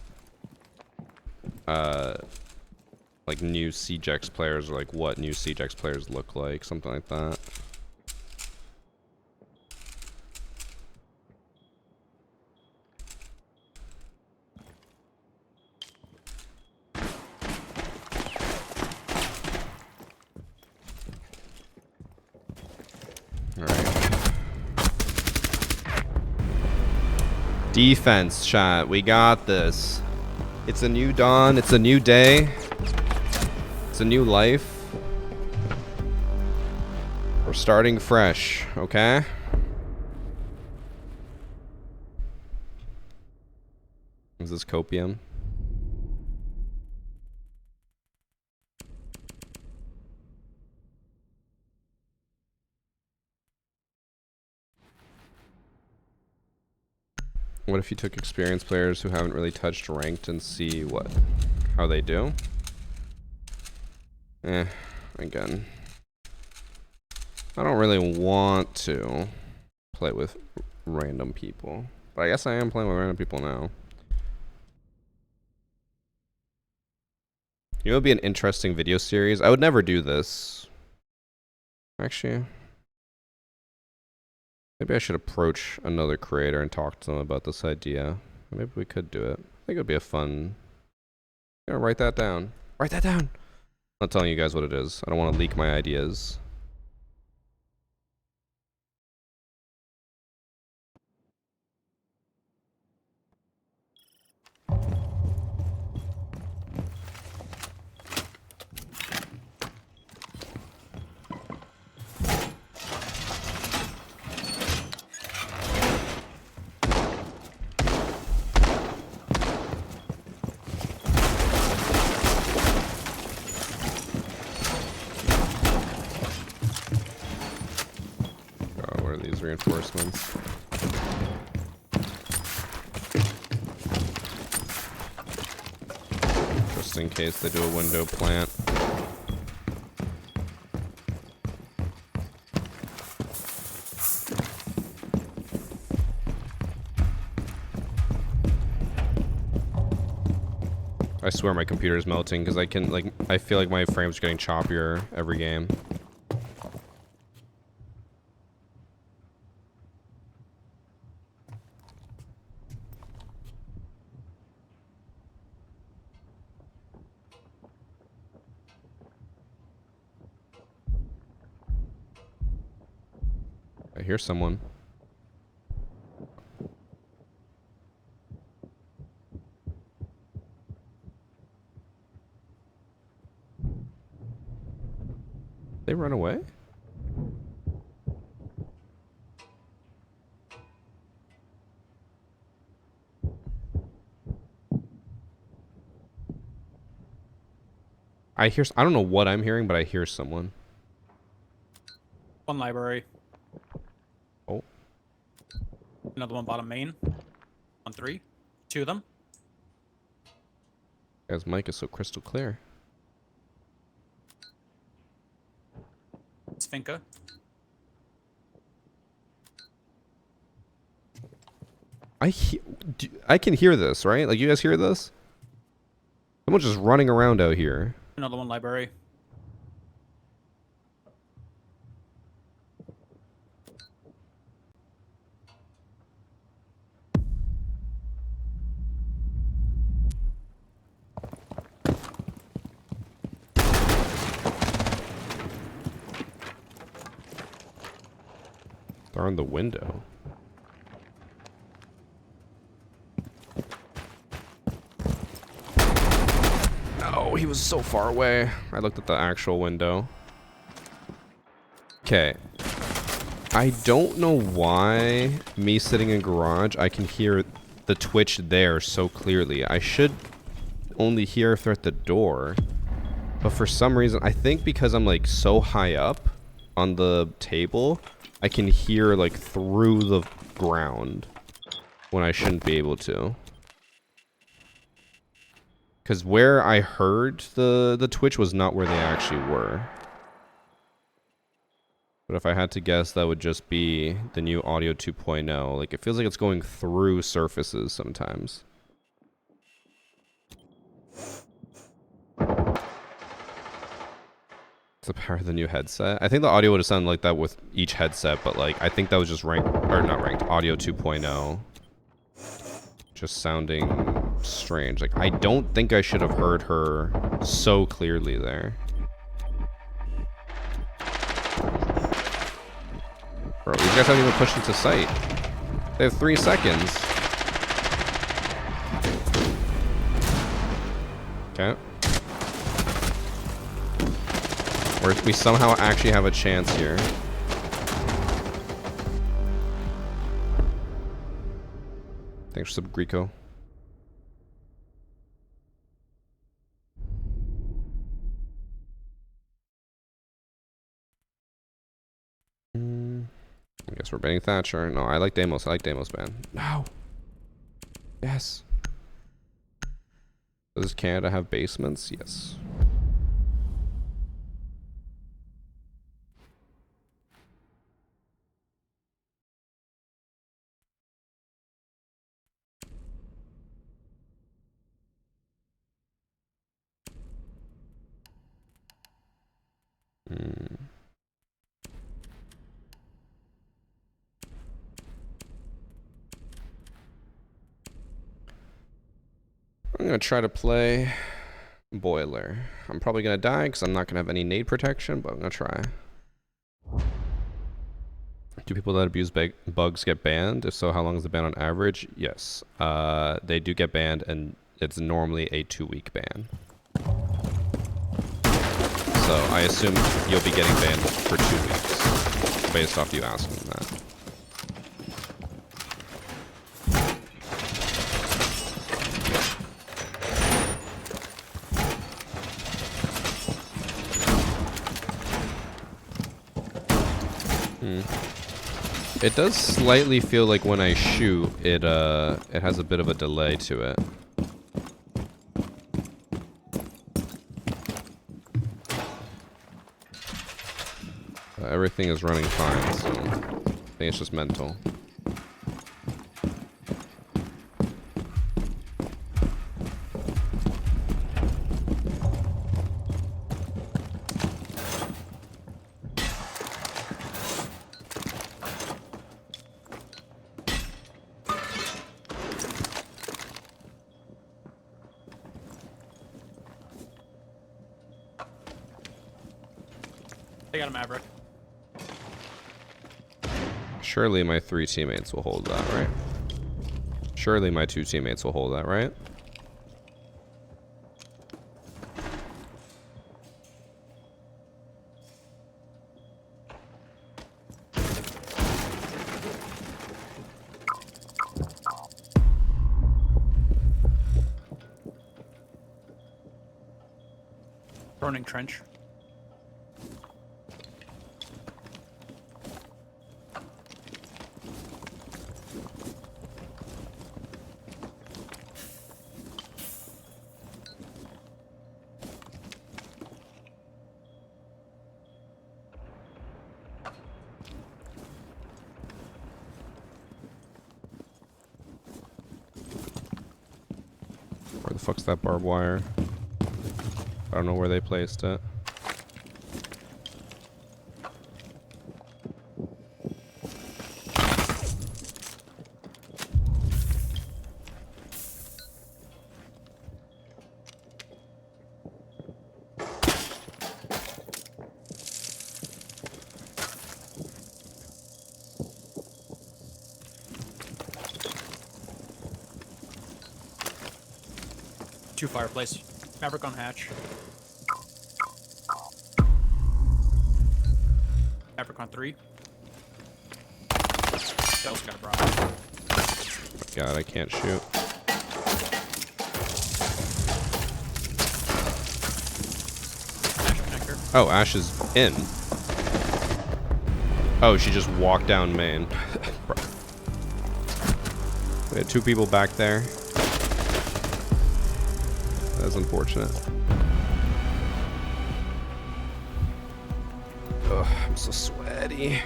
like new Siegex players, or like what new Siegex players look like, something like that. Alright. Defense, chat. We got this. It's a new dawn. It's a new day. It's a new life. We're starting fresh, okay? Is this copium? What if you took experienced players who haven't really touched ranked and see how they do? Again. I don't really want to play with random people. But I guess I am playing with random people now. You know, it would be an interesting video series. I would never do this. Actually, maybe I should approach another creator and talk to them about this idea. Maybe we could do it. I think it would be a fun... Yeah, write that down. Write that down! I'm not telling you guys what it is. I don't want to leak my ideas. Reinforcements. Just in case they do a window plant. I swear my computer is melting because I feel like my frames are getting choppier every game. I hear someone. They run away? I don't know what I'm hearing, but I hear someone. One library. Oh. Another one bottom main. On 3. 2 of them. Guy's mic is so crystal clear. It's Finca. I can hear this, right? Like, you guys hear this? Someone's just running around out here. Another one library. They're on the window. No, he was so far away. I looked at the actual window. Okay. I don't know why me sitting in garage, I can hear the twitch there so clearly. I should only hear if they're at the door. But for some reason, I think because I'm like so high up on the table, I can hear like through the ground when I shouldn't be able to. Because where I heard the twitch was not where they actually were. But if I had to guess, that would just be the new audio 2.0. Like, it feels like it's going through surfaces sometimes. The power of the new headset. I think the audio would have sounded like that with each headset, but like I think that was just ranked, or not ranked, audio 2.0. Just sounding strange. Like, I don't think I should have heard her so clearly there. Bro, these guys haven't even pushed into sight. They have 3 seconds. Okay. Or we somehow actually have a chance here. Thanks for sub, Greco. I guess we're banning Thatcher. No, I like Deimos. I like Deimos, man. No. Yes. Does Canada have basements? Yes. Hmm. I'm gonna try to play boiler. I'm probably gonna die because I'm not gonna have any nade protection, but I'm gonna try. Do people that abuse bugs get banned? If so, how long is the ban on average? Yes. They do get banned, and it's normally a 2-week ban. So I assume you'll be getting banned for 2 weeks, based off you asking that. It does slightly feel like when I shoot, it has a bit of a delay to it. Everything is running fine, so I think it's just mental. They got a Maverick. Surely my 3 teammates will hold that, right? Surely my 2 teammates will hold that, right? Burning trench. Where the fuck's that barbed wire? I don't know where they placed it. Two fireplace. Maverick on hatch. Maverick on 3. Bell's got a problem. God, I can't shoot. Ash connector. Oh, Ash is in. Oh, she just walked down main. We had 2 people back there. That's unfortunate. Ugh, I'm so sweaty.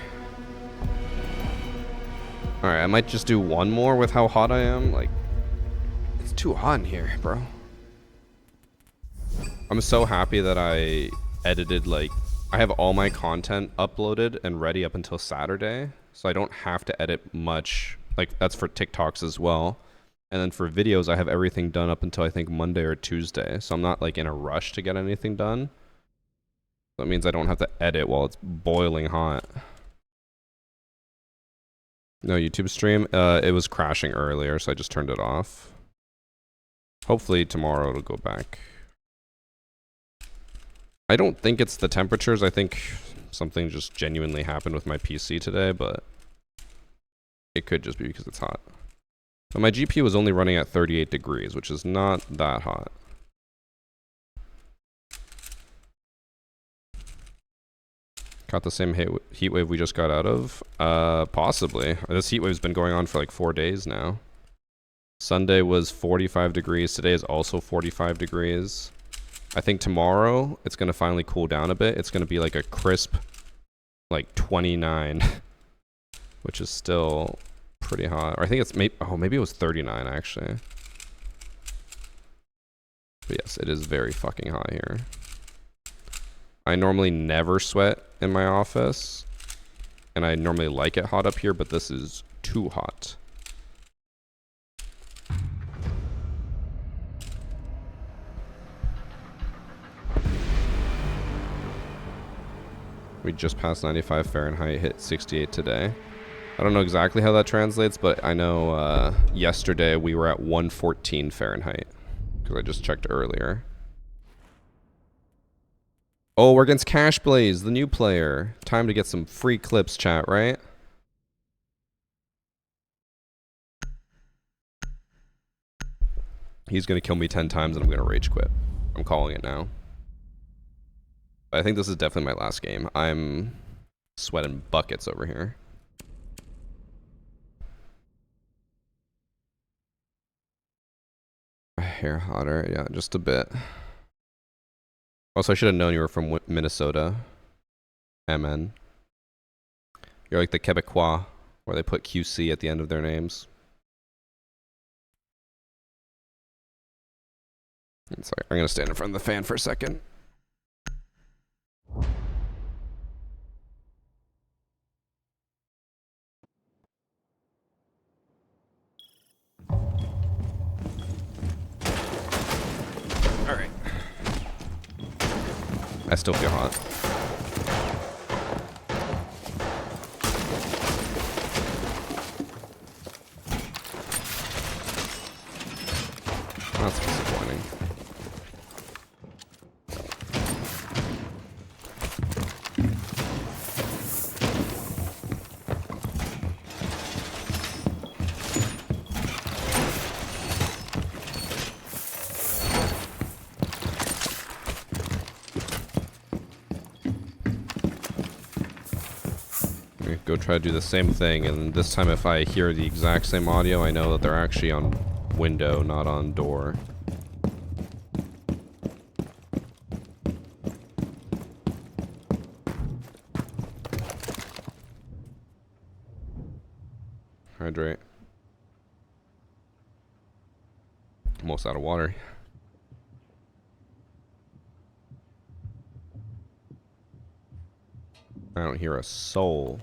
Alright, I might just do one more with how hot I am. Like, it's too hot in here, bro. I'm so happy that I edited, like, I have all my content uploaded and ready up until Saturday. So I don't have to edit much. Like, that's for TikToks as well. And then for videos, I have everything done up until I think Monday or Tuesday. So I'm not like in a rush to get anything done. That means I don't have to edit while it's boiling hot. No YouTube stream. It was crashing earlier, so I just turned it off. Hopefully tomorrow it'll go back. I don't think it's the temperatures. I think something just genuinely happened with my PC today, but it could just be because it's hot. But my GPU was only running at 38 degrees, which is not that hot. Got the same heat wave we just got out of? Possibly. This heat wave's been going on for like 4 days now. Sunday was 45 degrees. Today is also 45 degrees. I think tomorrow it's going to finally cool down a bit. It's going to be like a crisp, like 29, which is still pretty hot. Or I think it's maybe it was 39 actually. But yes, it is very fucking hot here. I normally never sweat in my office, and I normally like it hot up here, but this is too hot. We just passed 95 Fahrenheit, hit 68 today. I don't know exactly how that translates, but I know yesterday we were at 114 Fahrenheit, because I just checked earlier. Oh, we're against Cash Blaze, the new player. Time to get some free clips, chat, right? He's going to kill me 10 times and I'm going to rage quit. I'm calling it now. I think this is definitely my last game. I'm sweating buckets over here. Hair hotter, yeah, just a bit. Also, I should have known you were from Minnesota. MN. You're like the Quebecois, where they put QC at the end of their names. Sorry, I'm gonna stand in front of the fan for a second. Alright. I still feel hot. That's disappointing. Go try to do the same thing, and this time if I hear the exact same audio, I know that they're actually on window, not on door. Hydrate. Almost out of water. I don't hear a soul.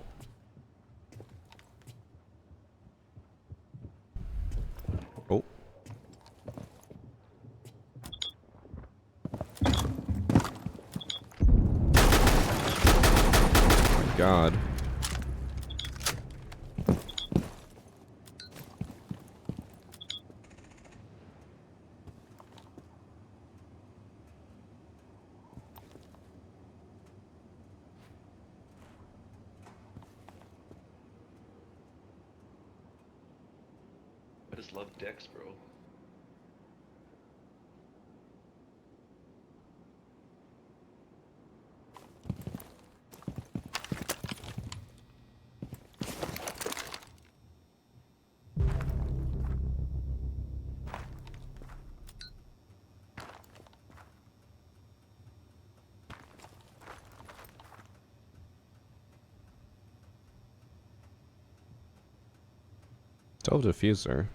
Oh. Oh my God. I just love decks, bro. Stove diffuser.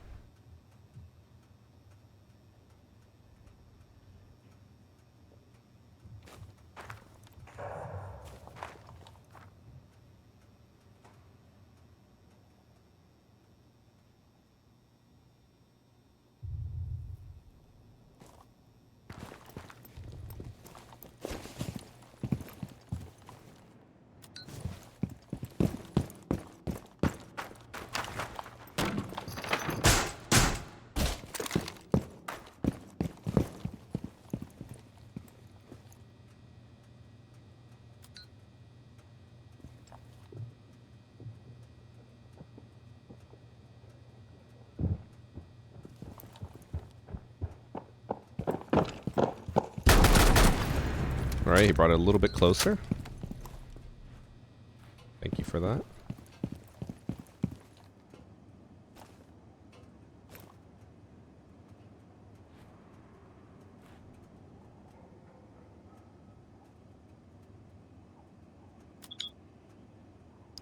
Alright, he brought it a little bit closer. Thank you for that.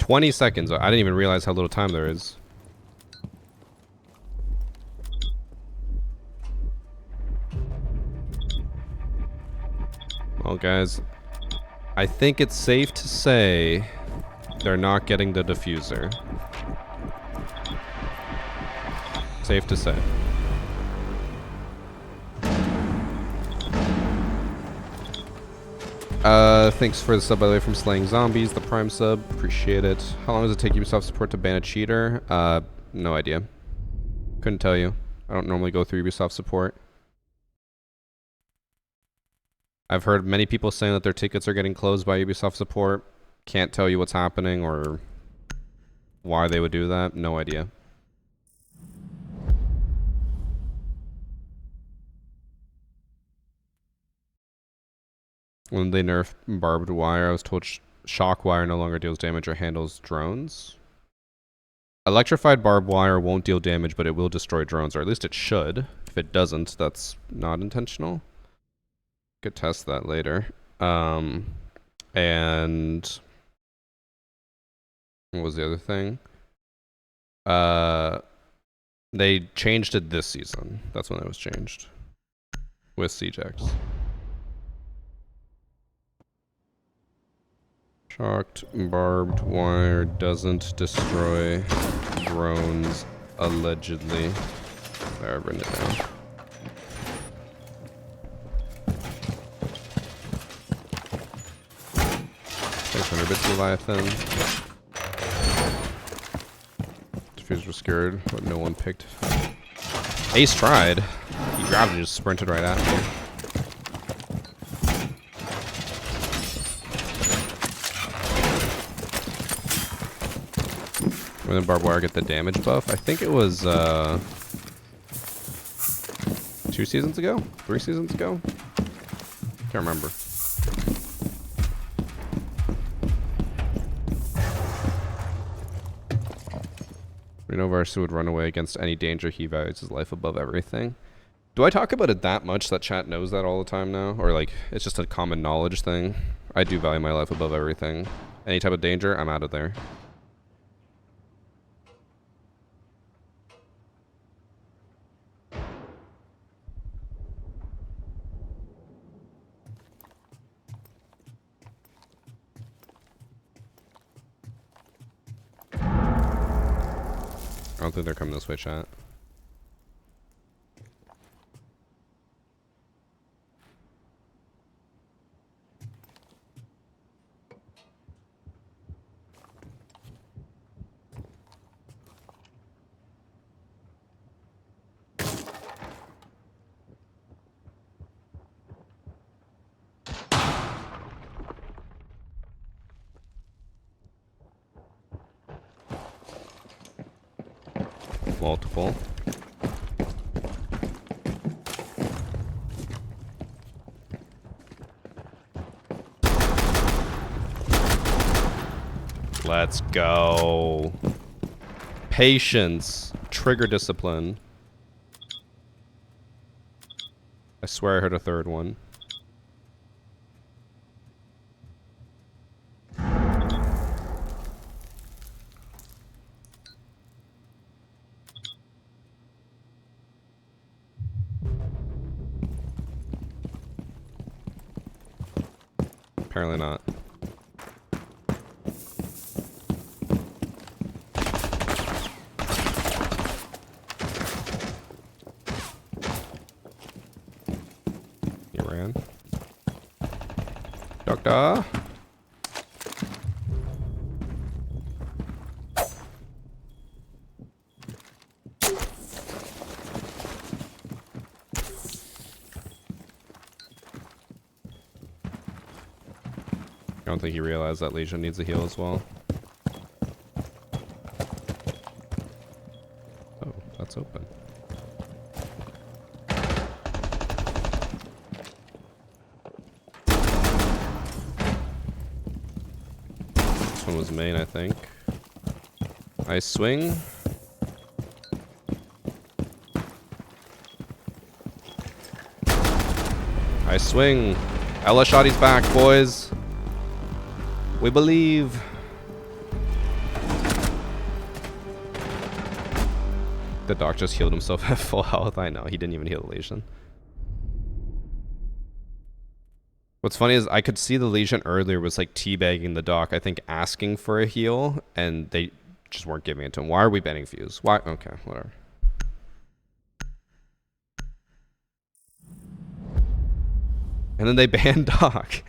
20 seconds. I didn't even realize how little time there is. Well, guys, I think it's safe to say they're not getting the diffuser. Safe to say. Thanks for the sub, by the way, from Slaying Zombies, the Prime sub. Appreciate it. How long does it take Ubisoft support to ban a cheater? No idea. Couldn't tell you. I don't normally go through Ubisoft support. I've heard many people saying that their tickets are getting closed by Ubisoft support. Can't tell you what's happening or why they would do that. No idea. When they nerfed barbed wire, I was told shock wire no longer deals damage or handles drones. Electrified barbed wire won't deal damage, but it will destroy drones, or at least it should. If it doesn't, that's not intentional. Could test that later. And what was the other thing? They changed it this season. That's when it was changed. With CJX. Shocked barbed wire doesn't destroy drones, allegedly. There, I've written it down. $600 bits Leviathan. Diffusers were scared, but no one picked. Ace tried. He grabbed and just sprinted right at me. When did barbed wire get the damage buff? I think it was 2 seasons ago? 3 seasons ago? Can't remember. We know Varsity would run away against any danger. He values his life above everything. Do I talk about it that much that chat knows that all the time now? Or like, it's just a common knowledge thing? I do value my life above everything. Any type of danger, I'm out of there. I don't think they're coming this way, chat. Multiple. Let's go. Patience. Trigger discipline. I swear I heard a third one. Apparently not. You ran. Doctor. I don't think he realized that Legion needs a heal as well. Oh, that's open. This one was main, I think. Ice swing. Ice swing. Ella Shotty's back, boys. We believe. the doc just healed himself at full health. I know, he didn't even heal the Legion. What's funny is I could see the Legion earlier was like teabagging the doc, I think asking for a heal, and they just weren't giving it to him. Why are we banning Fuse? Why? Okay, whatever. And then they banned Doc.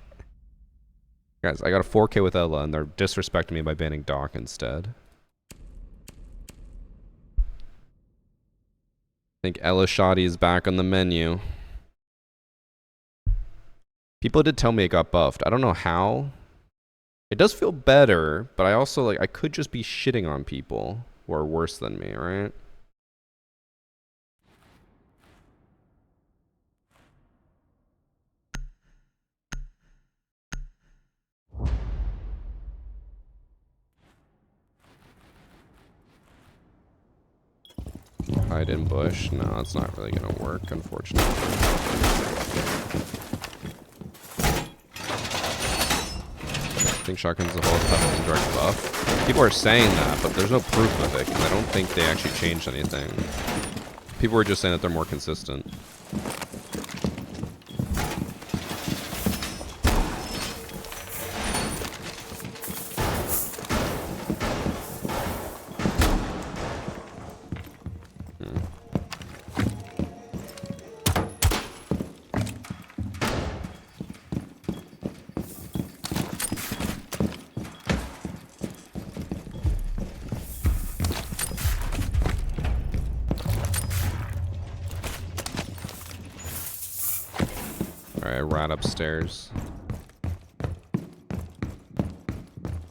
Guys, I got a 4K with Ella, and they're disrespecting me by banning Doc instead. I think Ella Shoddy is back on the menu. People did tell me it got buffed. I don't know how. It does feel better, but I also, like, I could just be shitting on people who are worse than me, right? Hide in bush. No, it's not really gonna work, unfortunately. I think shotgun's the whole stuff indirect buff. People are saying that, but there's no proof of it, because I don't think they actually changed anything. People were just saying that they're more consistent. Rat upstairs.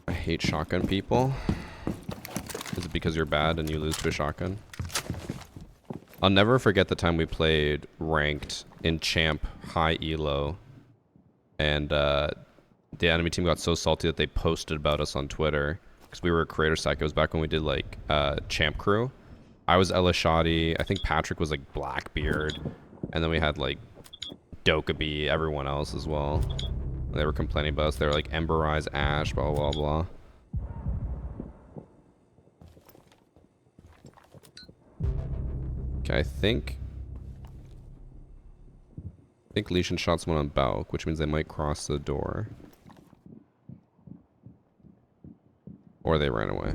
I hate shotgun people. Is it because you're bad and you lose to a shotgun? I'll never forget the time we played ranked in champ high elo, and the enemy team got so salty that they posted about us on Twitter because we were a creator stack. It was back when we did like champ crew. I was Ella Shoddy. I think Patrick was like Blackbeard, and then we had like Dokkaby, everyone else as well. They were complaining about us. They were like Emberize, Ash, blah, blah, blah. Okay, I think Legion shot someone on Balk, which means they might cross the door. Or they ran away.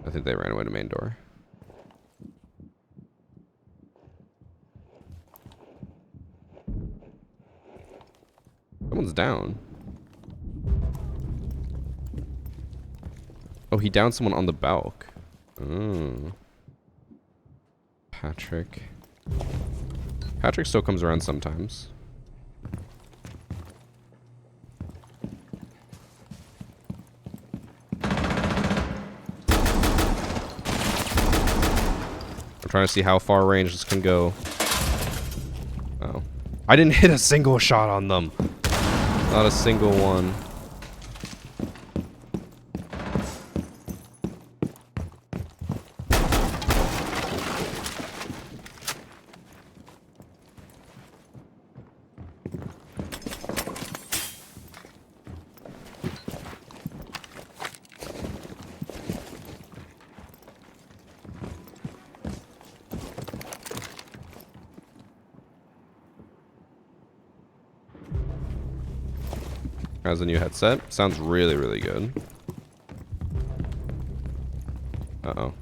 I think they ran away to main door. Someone's down. Oh, he downed someone on the balk. Oh. Patrick. Patrick still comes around sometimes. I'm trying to see how far range this can go. Oh. I didn't hit a single shot on them. Not a single one. Has a new headset. Sounds really, really good. Uh-oh.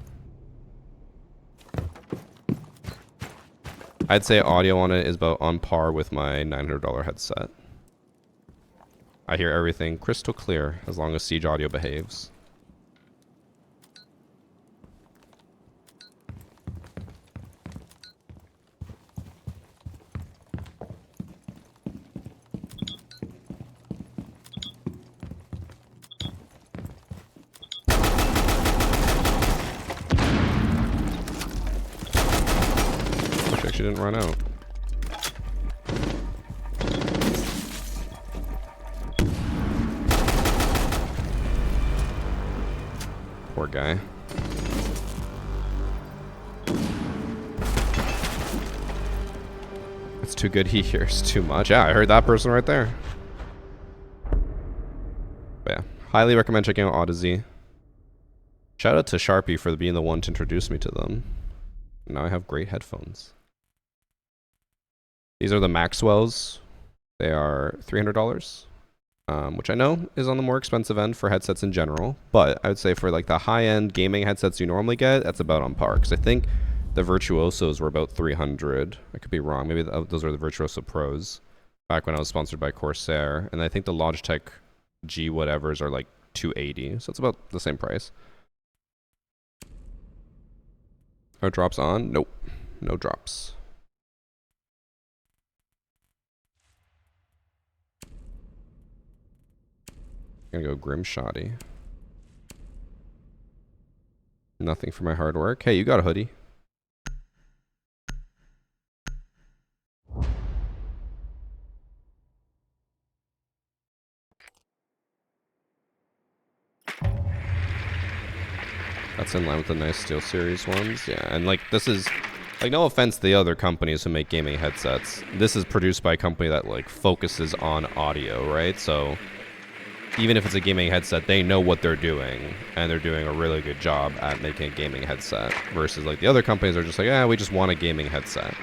I'd say audio on it is about on par with my $900 headset. I hear everything crystal clear as long as Siege audio behaves. She didn't run out. Poor guy. It's too good he hears too much. Yeah, I heard that person right there. But yeah, highly recommend checking out Odyssey. Shout out to Sharpie for being the one to introduce me to them. Now I have great headphones. These are the Maxwells. They are $300, which I know is on the more expensive end for headsets in general. But I would say for like the high-end gaming headsets you normally get, that's about on par. Because I think the Virtuosos were about $300. I could be wrong. Maybe those are the Virtuoso Pros back when I was sponsored by Corsair. And I think the Logitech G whatevers are like $280. So it's about the same price. Are drops on? Nope. No drops. Gonna go Grim Shoddy. Nothing for my hard work. Hey, you got a hoodie. That's in line with the nice Steel Series ones. Yeah, and like this is, like no offense to the other companies who make gaming headsets. This is produced by a company that like focuses on audio, right? So even if it's a gaming headset, they know what they're doing, and they're doing a really good job at making a gaming headset. Versus like the other companies are just like, we just want a gaming headset.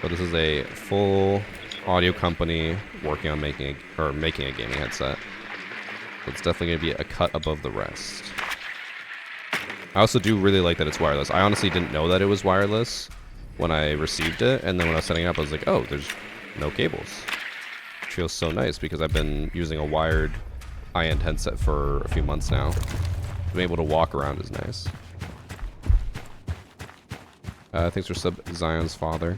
But this is a full audio company working on making a gaming headset. So it's definitely gonna be a cut above the rest. I also do really like that it's wireless. I honestly didn't know that it was wireless when I received it, and then when I was setting it up, I was like, oh, there's no cables. Which feels so nice because I've been using a wired high-end headset for a few months now. Being able to walk around is nice. Thanks for sub Zion's father.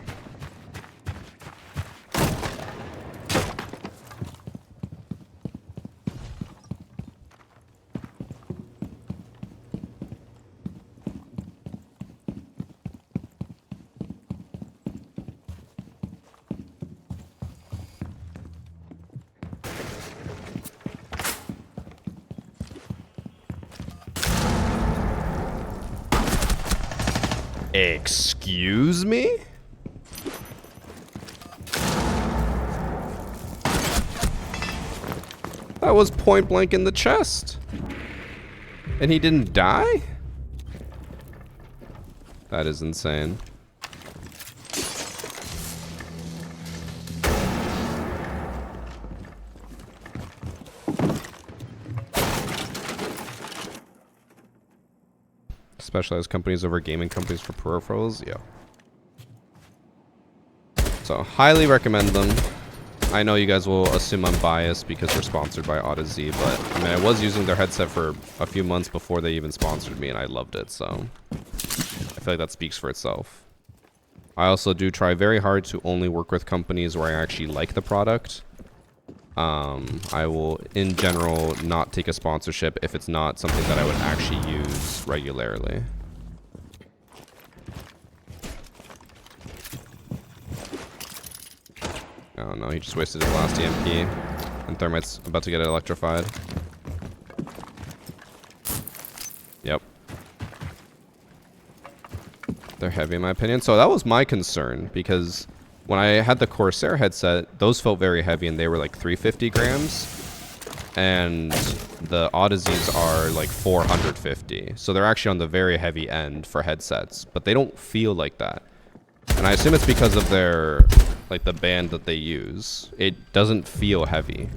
Excuse me? That was point blank in the chest. And he didn't die? That is insane. Specialized companies over gaming companies for peripherals, yeah. So, highly recommend them. I know you guys will assume I'm biased because we're sponsored by Odyssey, but I mean, I was using their headset for a few months before they even sponsored me, and I loved it, so I feel like that speaks for itself. I also do try very hard to only work with companies where I actually like the product. I will, in general, not take a sponsorship if it's not something that I would actually use regularly. Oh no, he just wasted his last EMP. And Thermite's about to get electrified. Yep. They're heavy in my opinion. So that was my concern, because when I had the Corsair headset, those felt very heavy and they were like 350 grams. And the Odysseys are like 450. So they're actually on the very heavy end for headsets, but they don't feel like that. And I assume it's because of their, like the band that they use. It doesn't feel heavy.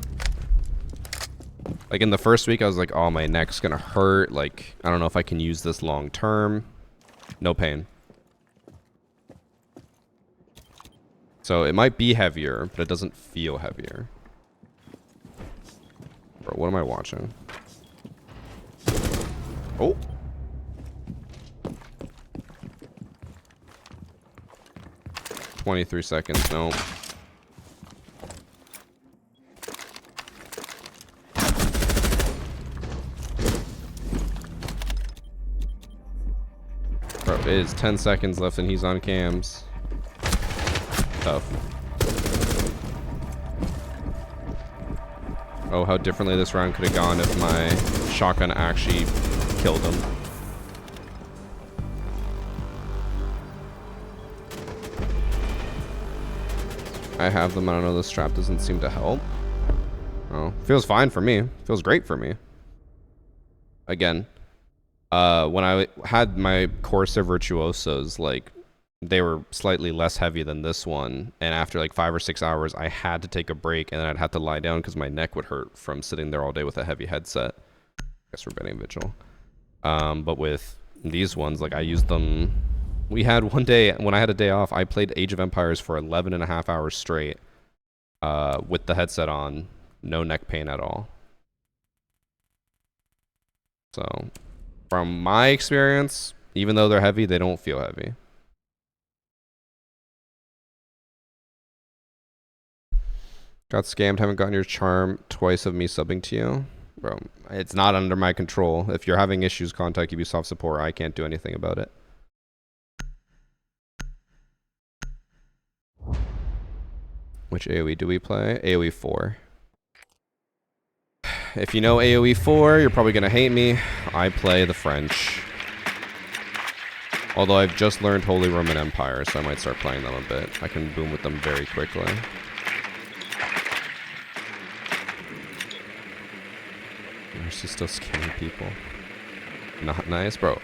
Like in the first week, I was like, oh, my neck's gonna hurt. Like, I don't know if I can use this long term. No pain. So it might be heavier, but it doesn't feel heavier. Bro, what am I watching? Oh. $23, no. Bro, it is 10 seconds left and he's on cams. Tough. Oh, how differently this round could have gone if my shotgun actually killed him. I have them. I don't know. The strap doesn't seem to help. Oh, feels fine for me. Feels great for me. Again, When I had my Corsa Virtuosos, like, they were slightly less heavy than this one, and after like 5 or 6 hours, I had to take a break, and then I'd have to lie down because my neck would hurt from sitting there all day with a heavy headset. I guess we're betting Vigil. But with these ones, like, I used them. We had one day when I had a day off, I played Age of Empires for 11.5 hours straight, with the headset on, no neck pain at all. So, from my experience, even though they're heavy, they don't feel heavy. Got scammed, haven't gotten your charm twice of me subbing to you. Bro, it's not under my control. If you're having issues, contact Ubisoft support. I can't do anything about it. Which AoE do we play? AoE 4. If you know AoE 4, you're probably going to hate me. I play the French. Although I've just learned Holy Roman Empire, so I might start playing them a bit. I can boom with them very quickly. She's still scamming people. Not nice, bro.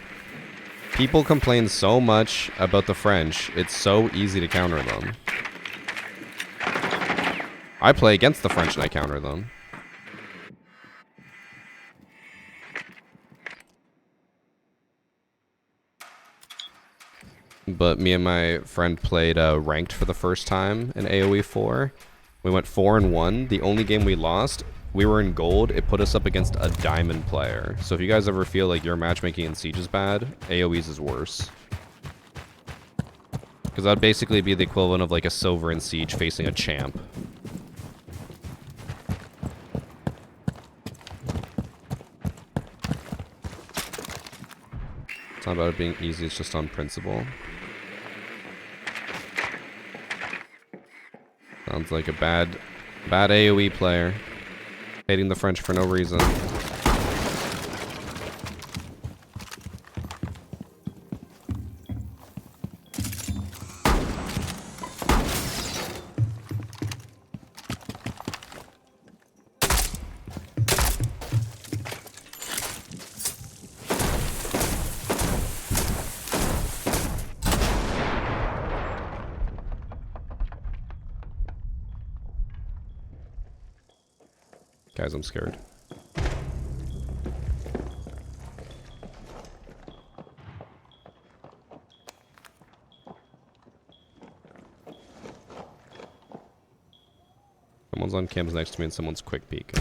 People complain so much about the French. It's so easy to counter them. I play against the French and I counter them. But me and my friend played ranked for the first time in AoE 4. We went 4-1. The only game we lost, we were in gold. It put us up against a diamond player. So if you guys ever feel like your matchmaking in Siege is bad, AoE's is worse. Because that'd basically be the equivalent of like a silver in Siege facing a champ. It's not about it being easy, it's just on principle. Sounds like a bad AoE player. Hating the French for no reason. Guys, I'm scared. Someone's on cams next to me and someone's quick peek.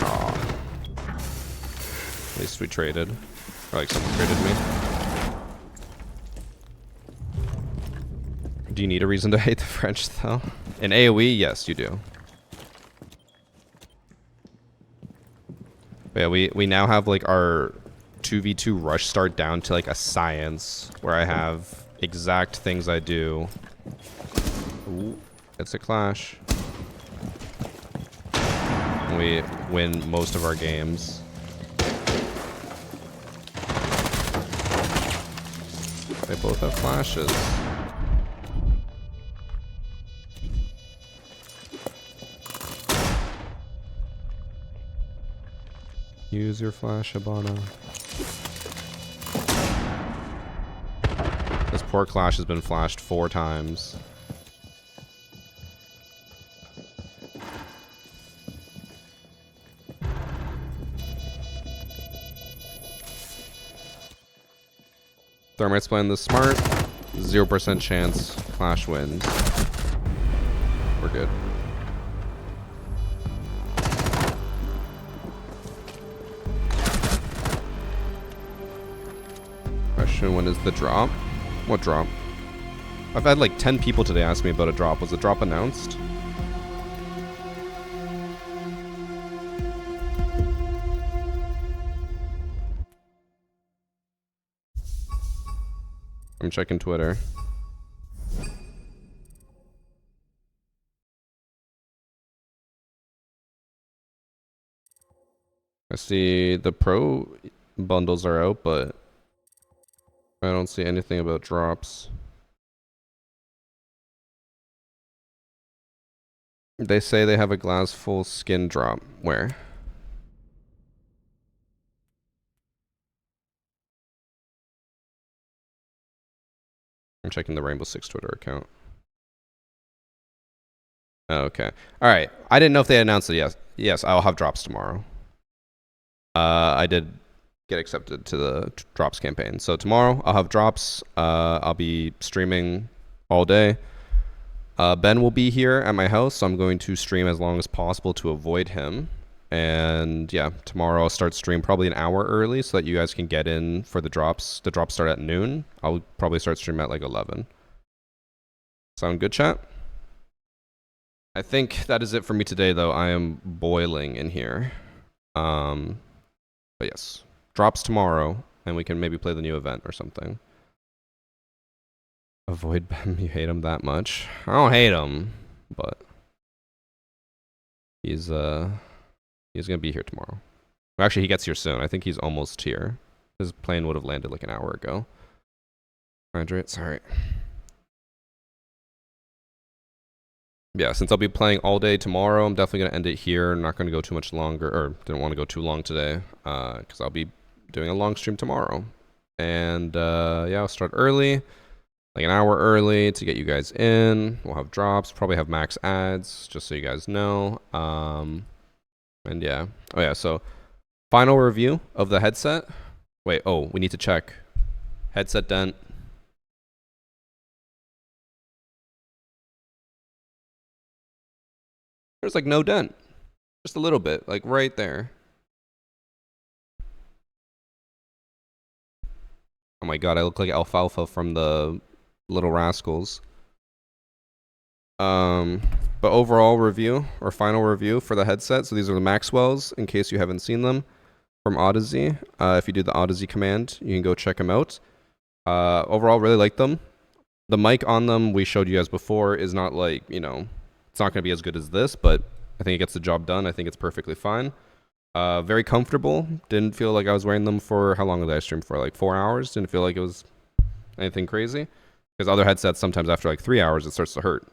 Aw. At least we traded. Or like someone traded me. Do you need a reason to hate the French, though? In AoE, yes, you do. But yeah, we now have, like, our 2v2 rush start down to, like, a science, where I have exact things I do. Ooh, it's a clash. We win most of our games. They both have flashes. Use your flash, Habana. This poor Clash has been flashed 4 times. Thermite's playing this smart. 0% chance Clash wins. We're good. When is the drop? What drop? I've had like 10 people today ask me about a drop. Was the drop announced? I'm checking Twitter. I see the pro bundles are out, but I don't see anything about drops. They say they have a glass full skin drop. Where? I'm checking the Rainbow Six Twitter account. Okay. All right. I didn't know if they announced it yet. Yes, I'll have drops tomorrow. I did get accepted to the drops campaign. So tomorrow I'll have drops. I'll be streaming all day. Ben will be here at my house, so I'm going to stream as long as possible to avoid him. And yeah, tomorrow I'll start stream probably an hour early so that you guys can get in for the drops. The drops start at noon. I'll probably start stream at like 11. Sound good, chat? I think that is it for me today, though. I am boiling in here. But yes, drops tomorrow, and we can maybe play the new event or something. Avoid Ben. You hate him that much? I don't hate him, but he's gonna be here tomorrow. Well, actually, he gets here soon. I think he's almost here. His plane would have landed like an hour ago. Hydrate. Sorry. Yeah, since I'll be playing all day tomorrow, I'm definitely going to end it here. I'm not going to go too much longer, or didn't want to go too long today, because I'll be doing a long stream tomorrow. And yeah, I'll start early, like an hour early to get you guys in. We'll have drops, probably have max ads, just so you guys know. And yeah. Oh yeah, so final review of the headset. Wait, oh, we need to check. Headset dent. There's like no dent. Just a little bit, like right there. Oh my god, I look like Alfalfa from the Little Rascals. But overall review, or final review for the headset. So these are the Maxwells, in case you haven't seen them, from Odyssey. If you do the Odyssey command, you can go check them out. Overall, really like them. The mic on them, we showed you guys before, is not like, you know, it's not going to be as good as this, but I think it gets the job done. I think it's perfectly fine. Very comfortable. Didn't feel like I was wearing them for, how long did I stream for? Like 4 hours. Didn't feel like it was anything crazy. Because other headsets, sometimes after like 3 hours, it starts to hurt.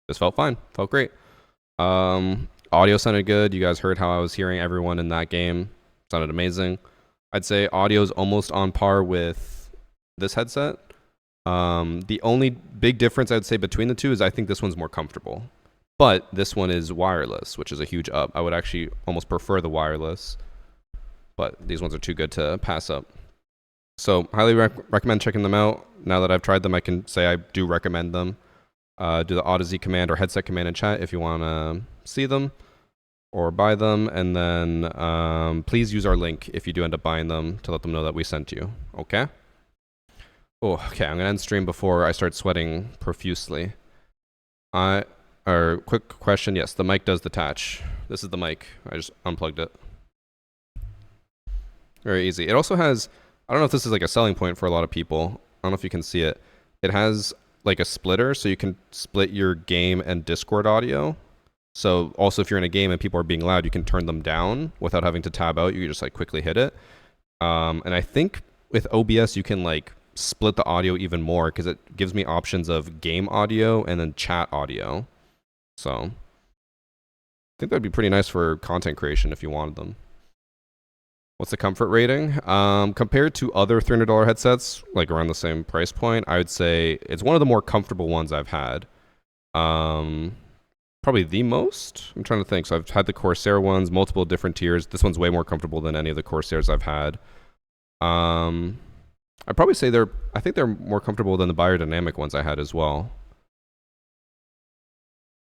This felt fine. Felt great. Audio sounded good. You guys heard how I was hearing everyone in that game. Sounded amazing. I'd say audio is almost on par with this headset. The only big difference I would say between the two is I think this one's more comfortable. But this one is wireless, which is a huge up. I would actually almost prefer the wireless. But these ones are too good to pass up. So highly recommend checking them out. Now that I've tried them, I can say I do recommend them. Do the Odyssey command or headset command in chat if you want to see them or buy them. And then please use our link if you do end up buying them to let them know that we sent you. Okay? Oh, okay. I'm going to end stream before I start sweating profusely. Quick question. Yes, the mic does detach. This is the mic. I just unplugged it. Very easy. It also has, I don't know if this is like a selling point for a lot of people. I don't know if you can see it. It has like a splitter, so you can split your game and Discord audio. So also if you're in a game and people are being loud, you can turn them down without having to tab out. You can just like quickly hit it. And I think with OBS, you can like split the audio even more because it gives me options of game audio and then chat audio. So I think that'd be pretty nice for content creation if you wanted them. What's the comfort rating? Compared to other $300 headsets, like around the same price point, I would say it's one of the more comfortable ones I've had. Probably the most. I'm trying to think. So I've had the Corsair ones, multiple different tiers. This one's way more comfortable than any of the Corsairs I've had. I'd probably say I think they're more comfortable than the biodynamic ones I had as well.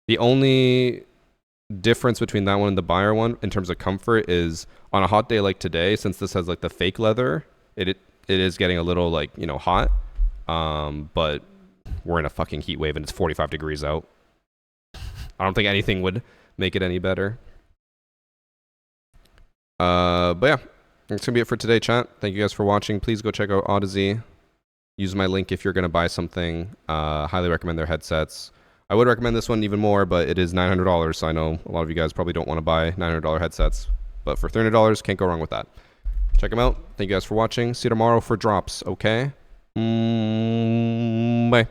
The only difference between that one and the Bayer one in terms of comfort is on a hot day like today, since this has like the fake leather, it is getting a little like, you know, hot. But we're in a fucking heat wave and it's 45 degrees out. I don't think anything would make it any better. But yeah, that's gonna be it for today, chat. Thank you guys for watching. Please go check out Odyssey. Use my link if you're gonna buy something. Highly recommend their headsets. I would recommend this one even more, but it is $900, so I know a lot of you guys probably don't want to buy $900 headsets. But for $300, can't go wrong with that. Check them out. Thank you guys for watching. See you tomorrow for drops, okay? Bye.